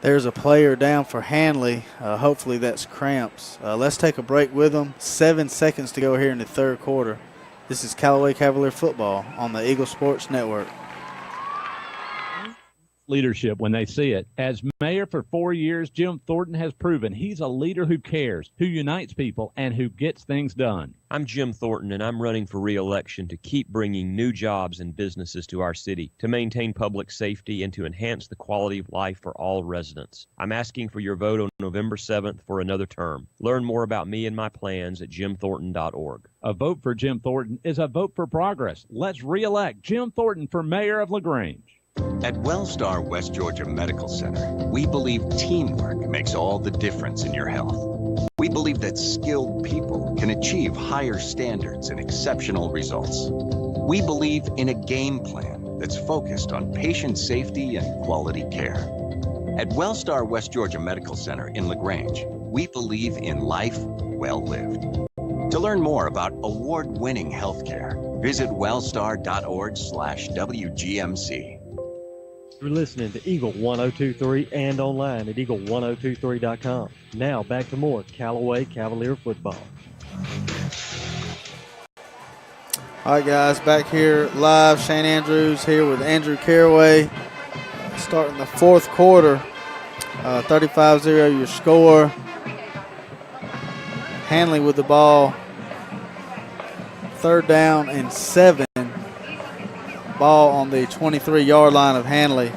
there's a player down for Handley. Hopefully that's cramps. Let's take a break with them. 7 seconds to go here in the 3rd quarter. This is Callaway Cavalier football on the Eagle Sports Network. Leadership when they see it. As mayor for 4 years, Jim Thornton has proven he's a leader who cares, who unites people, and who gets things done. I'm Jim Thornton, and I'm running for re-election to keep bringing new jobs and businesses to our city, to maintain public safety, and to enhance the quality of life for all residents. I'm asking for your vote on November 7th for another term. Learn more about me and my plans at jimthornton.org. A vote for Jim Thornton is a vote for progress. Let's re-elect Jim Thornton for mayor of LaGrange. At Wellstar West Georgia Medical Center, we believe teamwork makes all the difference in your health. We believe that skilled people can achieve higher standards and exceptional results. We believe in a game plan that's focused on patient safety and quality care. At Wellstar West Georgia Medical Center in LaGrange, we believe in life well lived. To learn more about award-winning healthcare, visit wellstar.org/WGMC. You're listening to Eagle 102.3 and online at eagle1023.com. Now back to more Callaway Cavalier football. All right, guys, back here live. Shane Andrews here with Andrew Caraway. Starting the 4th quarter, 35-0 your score. Handley with the ball. 3rd down and 7. Ball on the 23-yard line of Handley.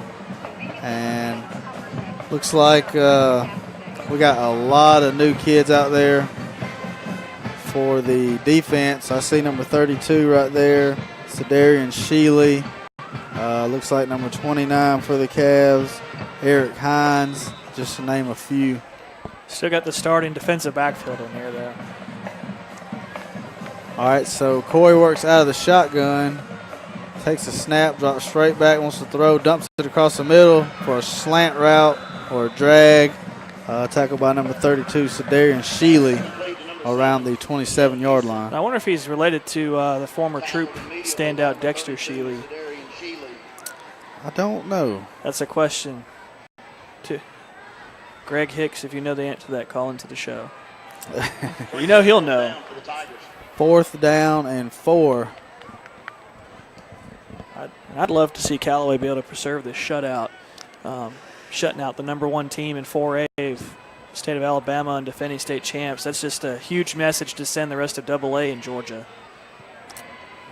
And looks like we got a lot of new kids out there for the defense. I see number 32 right there, Cedarian Sheely. Looks like number 29 for the Cavs, Eric Hines, just to name a few. Still got the starting defensive backfield in there, though. All right, so Corey works out of the shotgun. Takes a snap, drops straight back, wants to throw, dumps it across the middle for a slant route or a drag. Tackled by number 32, Cedarian Sheely, around the 27-yard line. I wonder if he's related to the former Troop standout Dexter Sheely. I don't know. That's a question to Greg Hicks. If you know the answer to that, call into the show. You know he'll know. 4th down and 4. I'd love to see Callaway be able to preserve this shutout, shutting out the number 1 team in 4A, state of Alabama, and defending state champs. That's just a huge message to send the rest of AA in Georgia.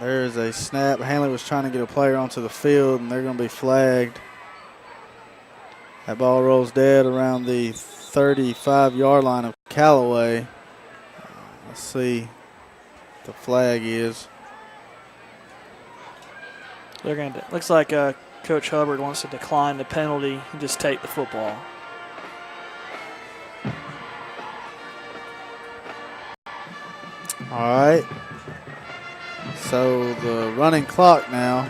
There's a snap. Handley was trying to get a player onto the field, and they're going to be flagged. That ball rolls dead around the 35-yard line of Callaway. Let's see what the flag is. They're going to. Looks like Coach Hubbard wants to decline the penalty and just take the football. All right. So the running clock now.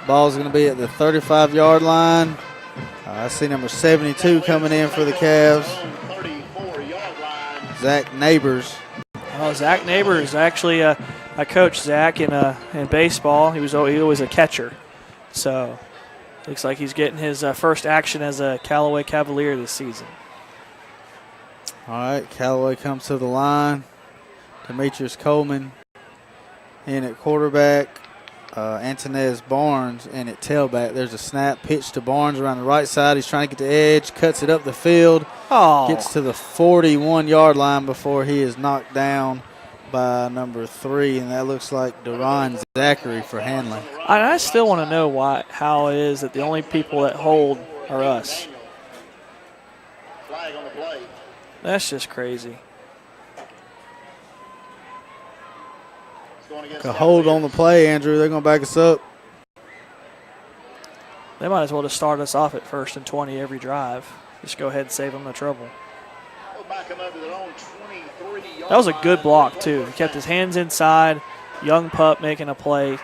Ball's going to be at the 35-yard line. I see number 72 coming in for the Cavs. Zach Neighbors. Oh, Zach Neighbors. Actually, I coached Zach in baseball. He was always a catcher. So Looks like he's getting his first action as a Callaway Cavalier this season. All right, Callaway comes to the line. Demetrius Coleman in at quarterback. Antonez Barnes in at tailback. There's a snap, pitch to Barnes around the right side. He's trying to get the edge, cuts it up the field. Oh. Gets to the 41-yard line before he is knocked down by number 3, and that looks like Deron Zachary for Handley. I still want to know how it is that the only people that hold are us. Flag on the play. That's just crazy. A hold on the play, Andrew. They're going to back us up. They might as well just start us off at 1st and 20 every drive. Just go ahead and save them the trouble. That was a good block, too. He kept his hands inside. Young pup making a play.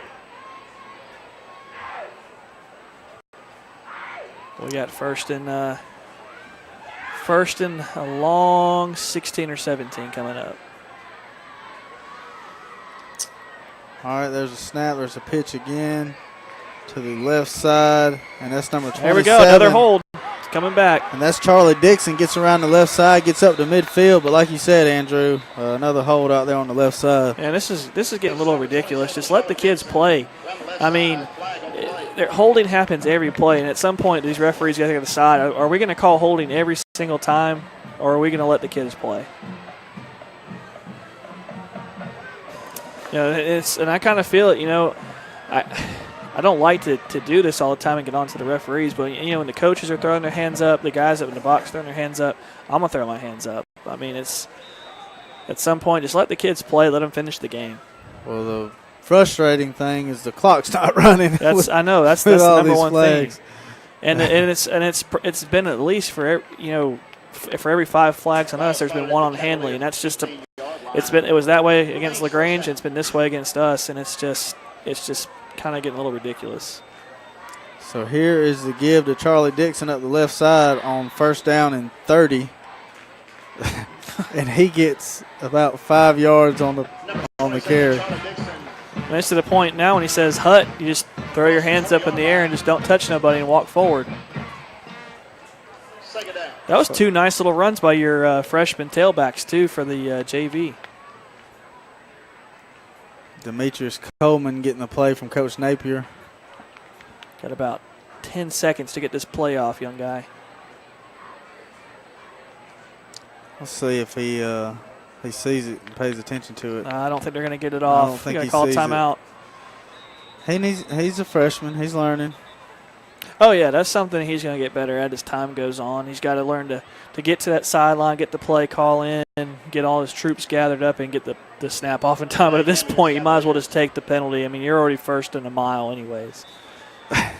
We got first and a long 16 or 17 coming up. All right, there's a snap. There's a pitch again to the left side, and that's number 27. There we go, another hold. It's coming back. And that's Charlie Dixon. Gets around the left side, gets up to midfield, but like you said, Andrew, another hold out there on the left side. And this is getting a little ridiculous. Just let the kids play. I mean, holding happens every play, and at some point these referees got to decide, are we going to call holding every single time, or are we going to let the kids play? You know, and I kind of feel it, you know, I don't like to do this all the time and get on to the referees, but, you know, when the coaches are throwing their hands up, the guys up in the box throwing their hands up, I'm going to throw my hands up. I mean, it's at some point, just let the kids play, let them finish the game. Well, the frustrating thing is the clock's not running. I know that's the number one thing. And it's been at least for every 5 flags on us, there's been 1 on Handley, and that's just it was that way against LaGrange, it's been this way against us, and it's just kind of getting a little ridiculous. So here is the give to Charlie Dixon up the left side on 1st down and 30. And he gets about 5 yards on the carry. And it's to the point now when he says hut, you just throw your hands up in the air and just don't touch nobody and walk forward. That was 2 nice little runs by your freshman tailbacks, too, for the JV. Demetrius Coleman getting the play from Coach Napier. Got about 10 seconds to get this play off, young guy. Let's see if he sees it and pays attention to it. I don't think they're going to get it off. I don't think They're he going to call sees timeout. He's a freshman. He's learning. Oh, yeah, that's something he's going to get better at as time goes on. He's got to learn to get to that sideline, get the play call in, get all his troops gathered up, and get the snap off in time. But at this point, you might as well just take the penalty. I mean, you're already 1st and a mile anyways. I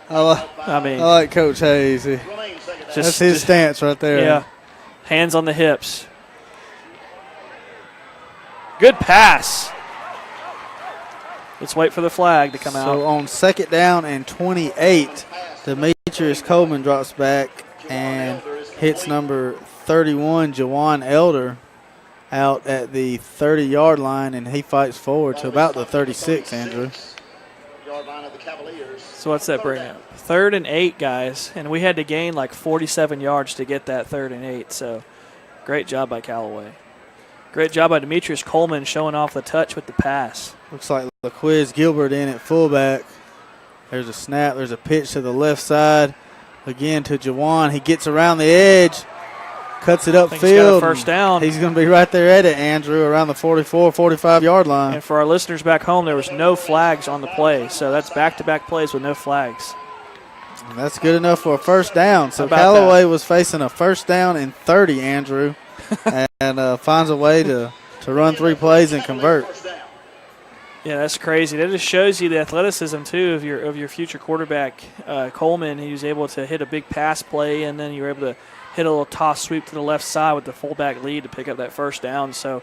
like Coach Hayes. That's his stance right there. Yeah, hands on the hips. Good pass. Let's wait for the flag to come out. So on 2nd down and 28, Demetrius Coleman drops back and hits number 31, Jawan Elder, out at the 30-yard line, and he fights forward to about the 36, Andrew. So what's that bring up? 3rd and 8, guys, and we had to gain like 47 yards to get that 3rd and 8, so great job by Callaway. Great job by Demetrius Coleman showing off the touch with the pass. Looks like LaQuiz Gilbert in at fullback. There's a snap. There's a pitch to the left side. Again to Jawan. He gets around the edge, cuts it upfield. He's got a first down. He's going to be right there at it, Andrew, around the 44, 45-yard line. And for our listeners back home, there was no flags on the play. So that's back-to-back plays with no flags. And that's good enough for a first down. So Callaway was facing a 1st down and 30, Andrew, and finds a way to run 3 plays and convert. Yeah, that's crazy. That just shows you the athleticism, too, of your future quarterback, Coleman. He was able to hit a big pass play, and then you were able to hit a little toss sweep to the left side with the fullback lead to pick up that first down. So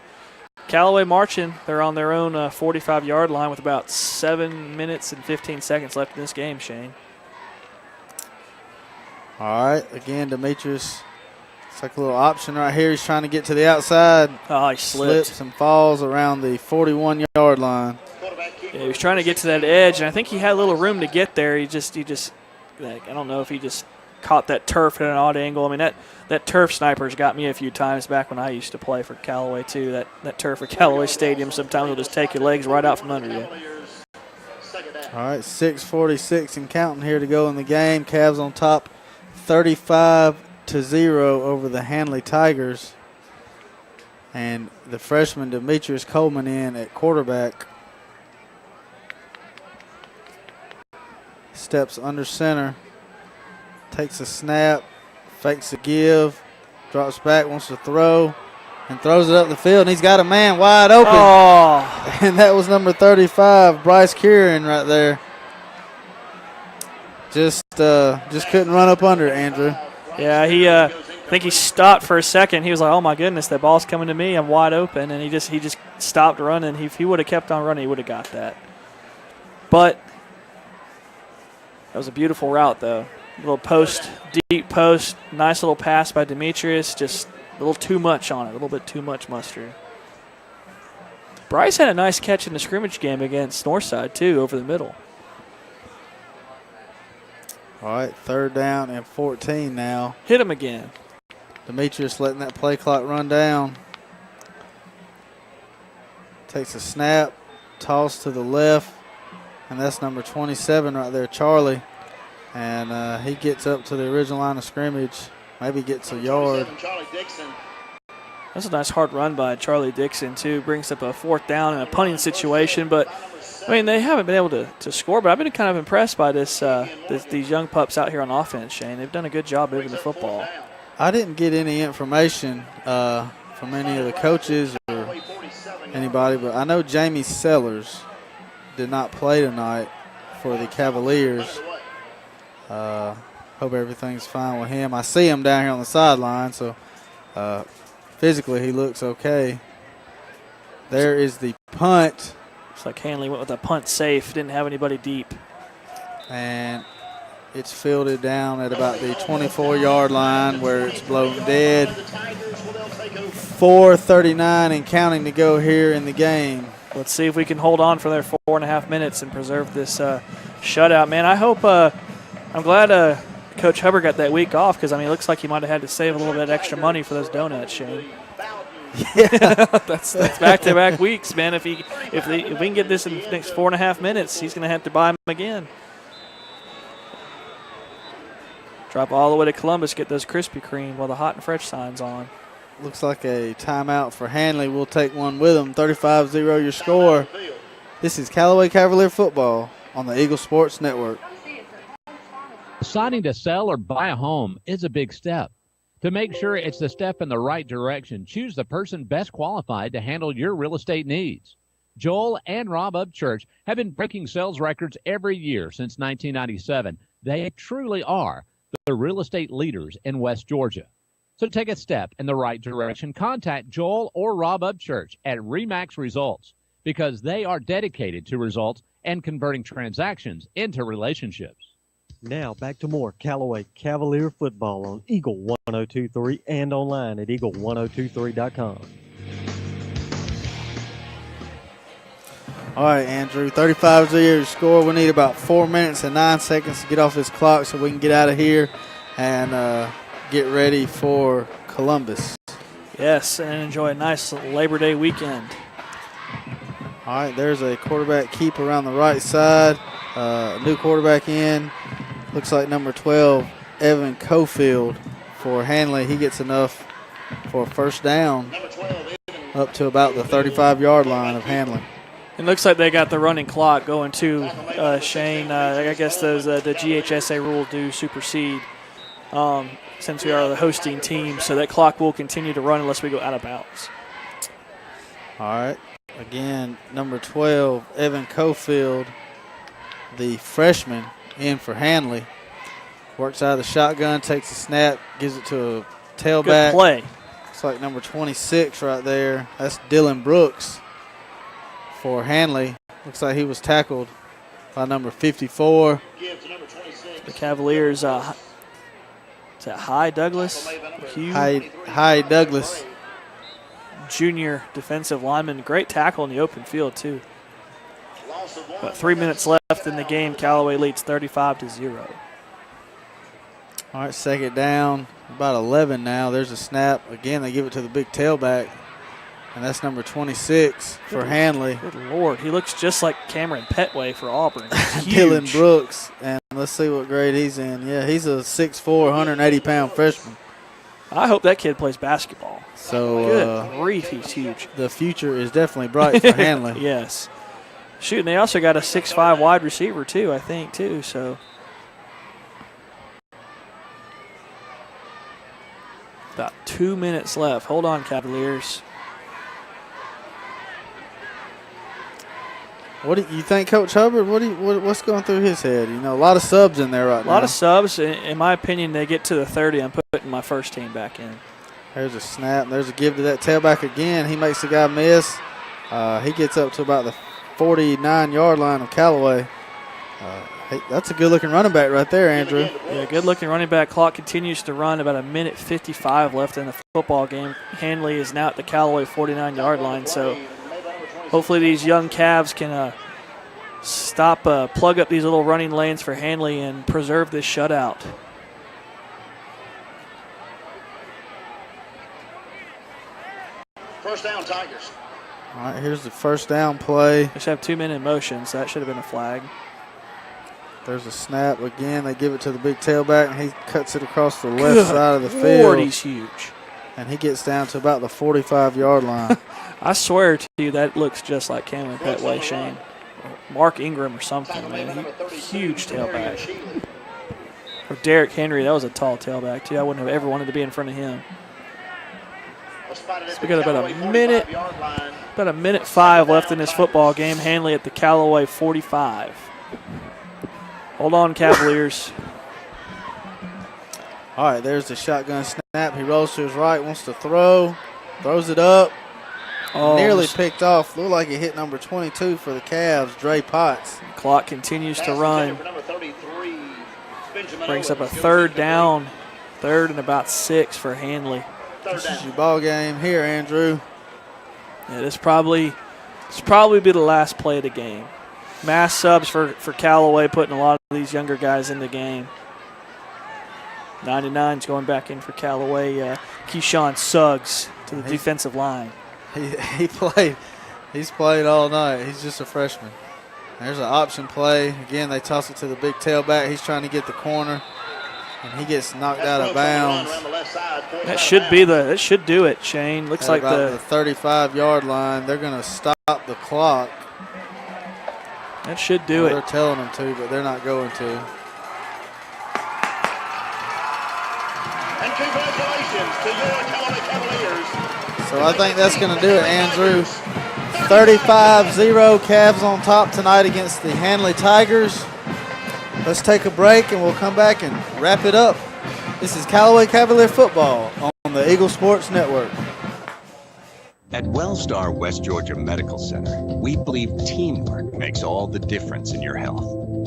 Callaway marching. They're on their own 45-yard line with about 7 minutes and 15 seconds left in this game, Shane. All right, again, Demetrius. It's like a little option right here. He's trying to get to the outside. Oh, he slipped. Slips and falls around the 41-yard line. Yeah, he was trying to get to that edge, and I think he had a little room to get there. He just like, I don't know if he just caught that turf at an odd angle. I mean, that turf sniper's got me a few times back when I used to play for Callaway, too. That turf at Callaway Stadium sometimes will just take your legs right out from under you. All right, 6:46 and counting here to go in the game. Cavs on top 35-0 over the Handley Tigers. And the freshman Demetrius Coleman in at quarterback. Steps under center. Takes a snap. Fakes a give. Drops back, wants to throw. And throws it up the field. And he's got a man wide open. Oh. And that was number 35, Bryce Kieran right there. Just couldn't run up under it, Andrew. Yeah, I think he stopped for a second. He was like, "Oh my goodness, that ball's coming to me. I'm wide open." And he just stopped running. If he would have kept on running, he would have got that. But that was a beautiful route, though. Little post, deep post, nice little pass by Demetrius. Just a little too much on it, a little bit too much mustard. Bryce had a nice catch in the scrimmage game against Northside, too, over the middle. All right, 3rd down and 14 now. Hit him again. Demetrius letting that play clock run down. Takes a snap, toss to the left, and that's number 27 right there, Charlie. And he gets up to the original line of scrimmage, maybe gets a yard. That's a nice hard run by Charlie Dixon, too. Brings up a 4th down in a punting situation. But, I mean, they haven't been able to score, but I've been kind of impressed by these young pups out here on offense, Shane. They've done a good job moving the football. I didn't get any information from any of the coaches or anybody, but I know Jamie Sellers did not play tonight for the Cavaliers. Hope everything's fine with him. I see him down here on the sideline, so physically he looks okay. There is the punt. Looks like Handley went with a punt safe, didn't have anybody deep. And it's fielded down at about the 24-yard line where it's blown dead. 4:39 and counting to go here in the game. Let's see if we can hold on for their 4.5 minutes and preserve this shutout. Man, I hope I'm glad Coach Hubbard got that week off because, I mean, it looks like he might have had to save a little bit extra money for those donuts, Shane. Yeah. that's back-to-back weeks, man. If we can get this in the next 4.5 minutes, he's going to have to buy them again. Drop all the way to Columbus, get those Krispy Kreme while the hot and fresh sign's on. Looks like a timeout for Handley. We'll take one with them. 35-0 your score. This is Callaway Cavalier football on the Eagle Sports Network. Deciding to sell or buy a home is a big step. To make sure it's the step in the right direction, choose the person best qualified to handle your real estate needs. Joel and Rob Upchurch have been breaking sales records every year since 1997. They truly are the real estate leaders in West Georgia. So take a step in the right direction. Contact Joel or Rob Upchurch at RE/MAX Results because they are dedicated to results and converting transactions into relationships. Now back to more Callaway Cavalier football on Eagle 1023 and online at eagle1023.com. All right, Andrew, 35-0 your score. We need about 4 minutes and 9 seconds to get off this clock so we can get out of here and get ready for Columbus. Yes, and enjoy a nice Labor Day weekend. All right, there's a quarterback keep around the right side. New quarterback in. Looks like number 12, Evan Cofield for Handley. He gets enough for a first down up to about the 35-yard line of Handley. It looks like they got the running clock going too, Shane. I guess those the GHSA rule do supersede since we are the hosting team, so that clock will continue to run unless we go out of bounds. All right. Again, number 12, Evan Cofield, the freshman, in for Handley. Works out of the shotgun, takes a snap, gives it to a tailback. Good play. Looks like number 26 right there. That's Dylan Brooks for Handley. Looks like he was tackled by number 54. The Cavaliers, is that Hy Douglas? Hy Douglas. Junior defensive lineman. Great tackle in the open field, too. About 3 minutes left in the game. Callaway leads 35-0. All right, second down, about 11 now. There's a snap. Again, they give it to the big tailback, and that's number 26 for Handley. Good Lord, he looks just like Cameron Petway for Auburn. Dylan Brooks, and let's see what grade he's in. Yeah, he's a 6'4", 180-pound freshman. I hope that kid plays basketball. So good grief, he's huge. The future is definitely bright for Handley. Yes. Shoot, and they also got a 6'5" wide receiver too, I think, too. So about 2 minutes left. Hold on, Cavaliers. What do you think, Coach Hubbard? What's going through his head? You know, a lot of subs in there right now. A lot of subs. In my opinion, they get to the 30. I'm putting my first team back in. There's a snap. There's a give to that tailback again. He makes the guy miss. He gets up to about the 49-yard line of Callaway. Hey, that's a good-looking running back right there, Andrew. Yeah, good-looking running back. Clock continues to run. About 1:55 left in the football game. Handley is now at the Callaway 49-yard line, so hopefully these young Cavs can plug up these little running lanes for Handley and preserve this shutout. First down, Tigers. All right, here's the first down play. They should have 2 men in motion, so that should have been a flag. There's a snap again. They give it to the big tailback, and he cuts it across the left side of the field. Lord, he's huge. And he gets down to about the 45-yard line. I swear to you, that looks just like Cameron Petway, Shane. Mark Ingram or something, man. Huge tailback. Or Derrick Henry, that was a tall tailback, too. I wouldn't have ever wanted to be in front of him. So we got about a minute 5 left in this football game. Handley at the Callaway 45. Hold on, Cavaliers. All right, there's the shotgun snap. He rolls to his right, wants to throw, throws it up. Nearly picked off. Looked like it hit number 22 for the Cavs, Dre Potts. Clock continues to run. Brings up a third down. Third and about 6 for Handley. This is your ball game here, Andrew. Yeah, this probably be the last play of the game. Mass subs for Callaway, putting a lot of these younger guys in the game. 99's going back in for Callaway. Keyshawn Suggs to the defensive line. He's played all night. He's just a freshman. There's an option play. Again, they toss it to the big tailback. He's trying to get the corner, and he gets knocked out of bounds. That should do it, Shane. Looks like the 35-yard line. They're going to stop the clock. That should do it. They're telling them to, but they're not going to. And congratulations to your Callaway Cavaliers. So I think that's going to do it, Andrew. 35-0 Cavs on top tonight against the Handley Tigers. Let's take a break, and we'll come back and wrap it up. This is Callaway Cavalier football on the Eagle Sports Network. At Wellstar West Georgia Medical Center, we believe teamwork makes all the difference in your health.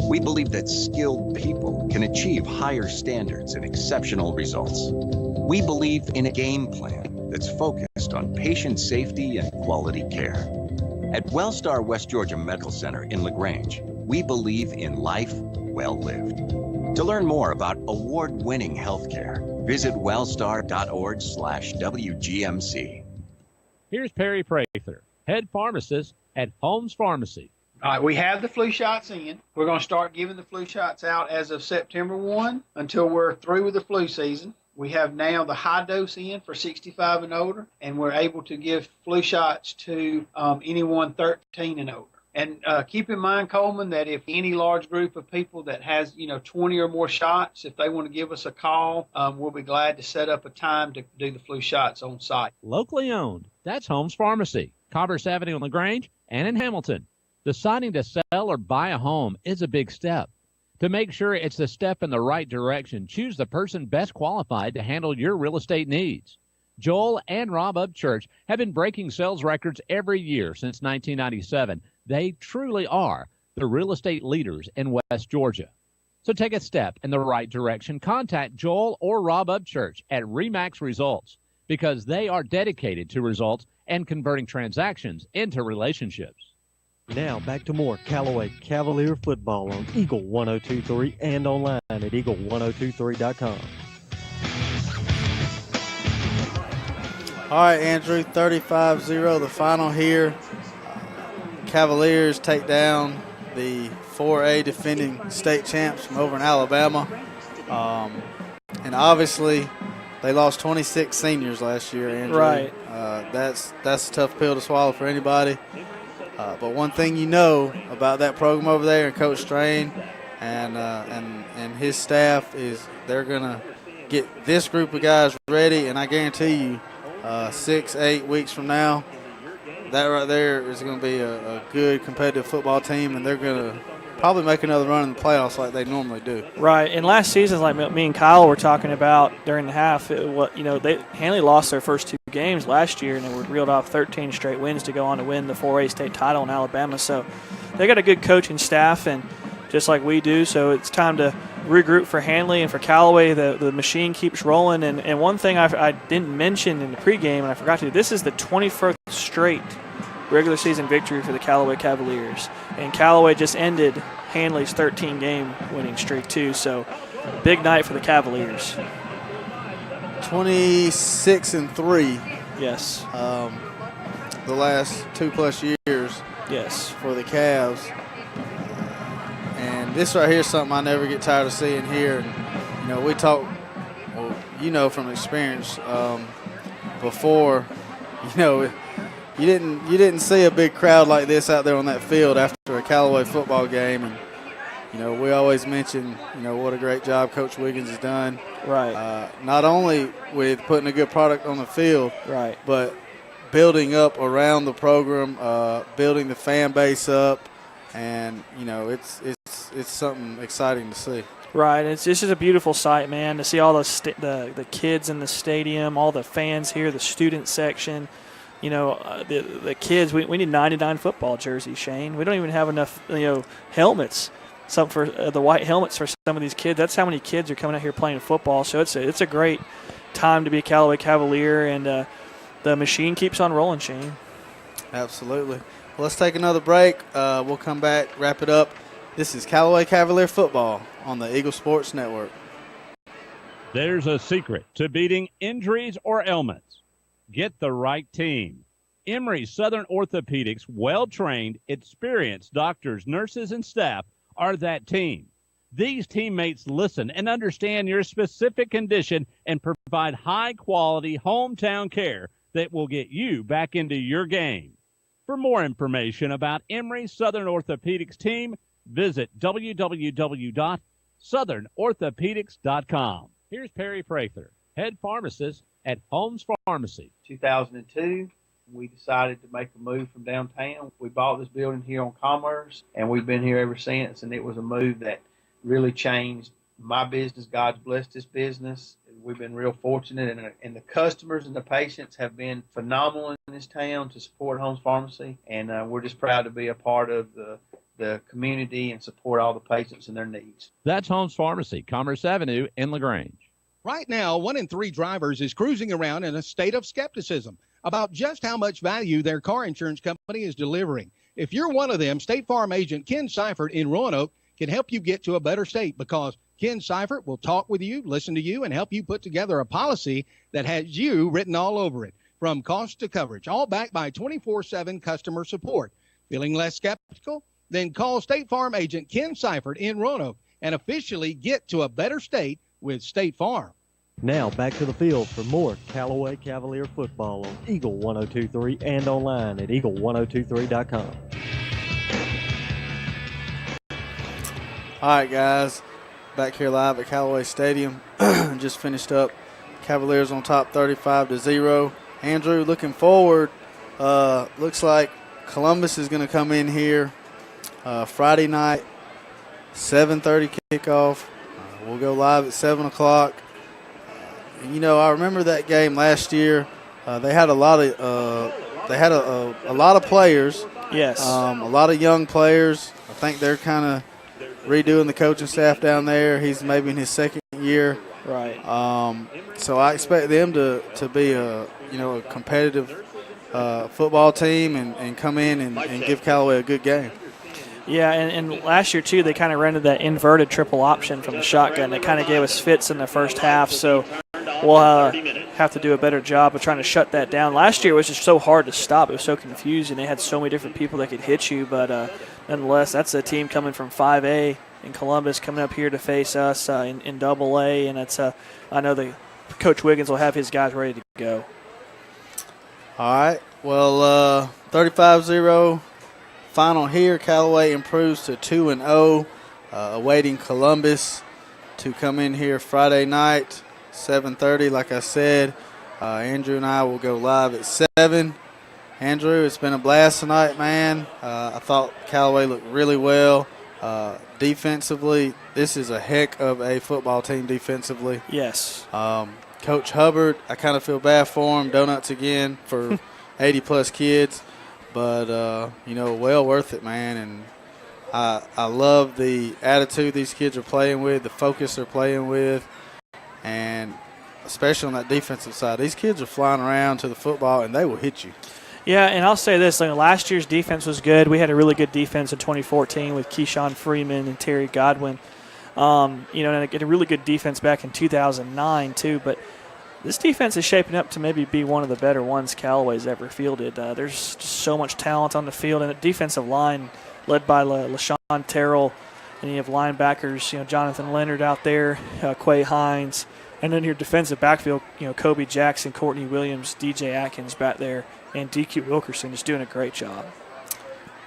We believe that skilled people can achieve higher standards and exceptional results. We believe in a game plan that's focused on patient safety and quality care. At Wellstar West Georgia Medical Center in LaGrange, we believe in life well lived. To learn more about award-winning healthcare, visit wellstar.org/WGMC. Here's Perry Prather, head pharmacist at Holmes Pharmacy. All right, we have the flu shots in. We're going to start giving the flu shots out as of September 1 until we're through with the flu season. We have now the high dose in for 65 and older, and we're able to give flu shots to anyone 13 and older. And keep in mind, Coleman, that if any large group of people that has, 20 or more shots, if they want to give us a call, we'll be glad to set up a time to do the flu shots on site. Locally owned. That's Holmes Pharmacy, Commerce Avenue in LaGrange and in Hamilton. Deciding to sell or buy a home is a big step. To make sure it's a step in the right direction, choose the person best qualified to handle your real estate needs. Joel and Rob Upchurch have been breaking sales records every year since 1997. They truly are the real estate leaders in West Georgia. So take a step in the right direction. Contact Joel or Rob Upchurch at RE/MAX Results because they are dedicated to results and converting transactions into relationships. Now back to more Callaway Cavalier football on Eagle 1023 and online at eagle1023.com. All right, Andrew, 35-0, the final here. Cavaliers take down the 4A defending state champs from over in Alabama. And obviously, they lost 26 seniors last year, Andrew. Right. That's a tough pill to swallow for anybody. But one thing you know about that program over there and Coach Strain and his staff is they're going to get this group of guys ready, and I guarantee you 6-8 weeks from now, that right there is going to be a good competitive football team, and they're going to probably make another run in the playoffs like they normally do. Right, and last season, like me and Kyle were talking about during the half, Handley lost their first 2 games last year, and they were reeled off 13 straight wins to go on to win the 4A state title in Alabama. So they got a good coaching staff, and just like we do, so it's time to regroup for Handley and for Callaway. The machine keeps rolling, and one thing I didn't mention in the pregame, and I forgot to, this is the 21st straight regular season victory for the Callaway Cavaliers. And Callaway just ended Handley's 13-game winning streak, too. So, big night for the Cavaliers. 26-3. Yes. The last 2+ years. Yes. For the Cavs. And this right here is something I never get tired of seeing here. And, we talk, from experience before, you didn't see a big crowd like this out there on that field after a Callaway football game, and we always mention what a great job Coach Wiggins has done. Right. Not only with putting a good product on the field, right, but building up around the program, building the fan base up, and it's something exciting to see. Right, it's just a beautiful sight, man, to see all the kids in the stadium, all the fans here, the student section. The kids, we need 99 football jerseys, Shane. We don't even have enough, helmets. Some for the white helmets for some of these kids. That's how many kids are coming out here playing football. So it's a great time to be a Callaway Cavalier, and the machine keeps on rolling, Shane. Absolutely. Well, let's take another break. We'll come back, wrap it up. This is Callaway Cavalier football on the Eagle Sports Network. There's a secret to beating injuries or ailments. Get the right team. Emory Southern Orthopedics' well-trained, experienced doctors, nurses, and staff are that team. These teammates listen and understand your specific condition and provide high-quality hometown care that will get you back into your game. For more information about Emory Southern Orthopedics team, visit www.southernorthopedics.com. Here's Perry Prather, head pharmacist at Holmes Pharmacy. 2002, we decided to make a move from downtown. We bought this building here on Commerce, and we've been here ever since, and it was a move that really changed my business. God's blessed this business. We've been real fortunate, and the customers and the patients have been phenomenal in this town to support Holmes Pharmacy, and we're just proud to be a part of the community and support all the patients and their needs. That's Holmes Pharmacy, Commerce Avenue in LaGrange. Right now, 1 in 3 drivers is cruising around in a state of skepticism about just how much value their car insurance company is delivering. If you're one of them, State Farm agent Ken Seifert in Roanoke can help you get to a better state, because Ken Seifert will talk with you, listen to you, and help you put together a policy that has you written all over it, from cost to coverage, all backed by 24/7 customer support. Feeling less skeptical? Then call State Farm agent Ken Seifert in Roanoke and officially get to a better state with State Farm. Now back to the field for more Callaway Cavalier football on Eagle 1023 and online at eagle1023.com. All right, guys, back here live at Callaway Stadium. Just finished up. Cavaliers on top 35-0. Andrew, looking forward, looks like Columbus is going to come in here Friday night, 7:30 kickoff. We'll go live at 7 o'clock. I remember that game last year. They had a lot of players. Yes. A lot of young players. I think they're kind of redoing the coaching staff down there. He's maybe in his second year. Right. So I expect them to be a competitive football team and come in and give Callaway a good game. Yeah, and last year, too, they kind of rented that inverted triple option from the shotgun. They kind of gave us fits in the first half, so we'll have to do a better job of trying to shut that down. Last year, it was just so hard to stop. It was so confusing. They had so many different people that could hit you, but nonetheless, that's a team coming from 5A in Columbus coming up here to face us in Double A, and it's I know Coach Wiggins will have his guys ready to go. All right, well, 35-0. Final here, Callaway improves to 2-0, awaiting Columbus to come in here Friday night, 7:30. Like I said, Andrew and I will go live at 7. Andrew, it's been a blast tonight, man. I thought Callaway looked really well defensively. This is a heck of a football team defensively. Yes. Coach Hubbard, I kind of feel bad for him. Donuts again for 80-plus kids. But, well worth it, man. And I love the attitude these kids are playing with, the focus they're playing with, and especially on that defensive side. These kids are flying around to the football, and they will hit you. Yeah, and I'll say this. Last year's defense was good. We had a really good defense in 2014 with Keyshawn Freeman and Terry Godwin. And a really good defense back in 2009, too. But this defense is shaping up to maybe be one of the better ones Callaway's ever fielded. There's just so much talent on the field, and the defensive line led by LaShawn Terrell, and you have linebackers, Jonathan Leonard out there, Quay Hines, and then your defensive backfield, Kobe Jackson, Courtney Williams, DJ Atkins back there, and DQ Wilkerson just doing a great job.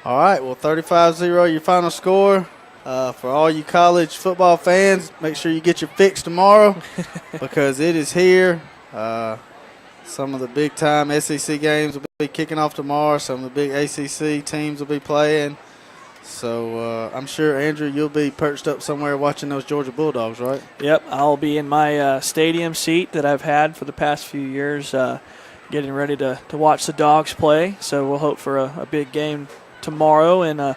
All right, well, 35-0 your final score. For all you college football fans, make sure you get your fix tomorrow because it is here. Some of the big-time SEC games will be kicking off tomorrow. Some of the big ACC teams will be playing. So I'm sure, Andrew, you'll be perched up somewhere watching those Georgia Bulldogs, right? Yep, I'll be in my stadium seat that I've had for the past few years, getting ready to watch the Dogs play. So we'll hope for a big game tomorrow, and I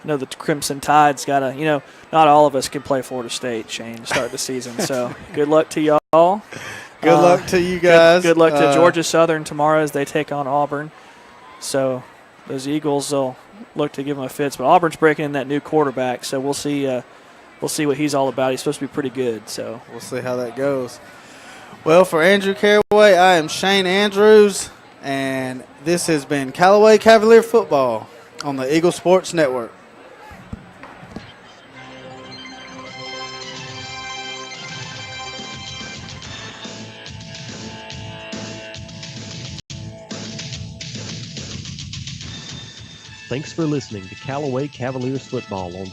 know the Crimson Tide's got not all of us can play Florida State, Shane, to start the season. So good luck to y'all. Good luck to you guys. Good luck to Georgia Southern tomorrow as they take on Auburn. So those Eagles will look to give them a fits. But Auburn's breaking in that new quarterback, so we'll see what he's all about. He's supposed to be pretty good. So we'll see how that goes. Well, for Andrew Caraway, I am Shane Andrews, and this has been Callaway Cavalier Football on the Eagle Sports Network. Thanks for listening to Callaway Cavaliers Football on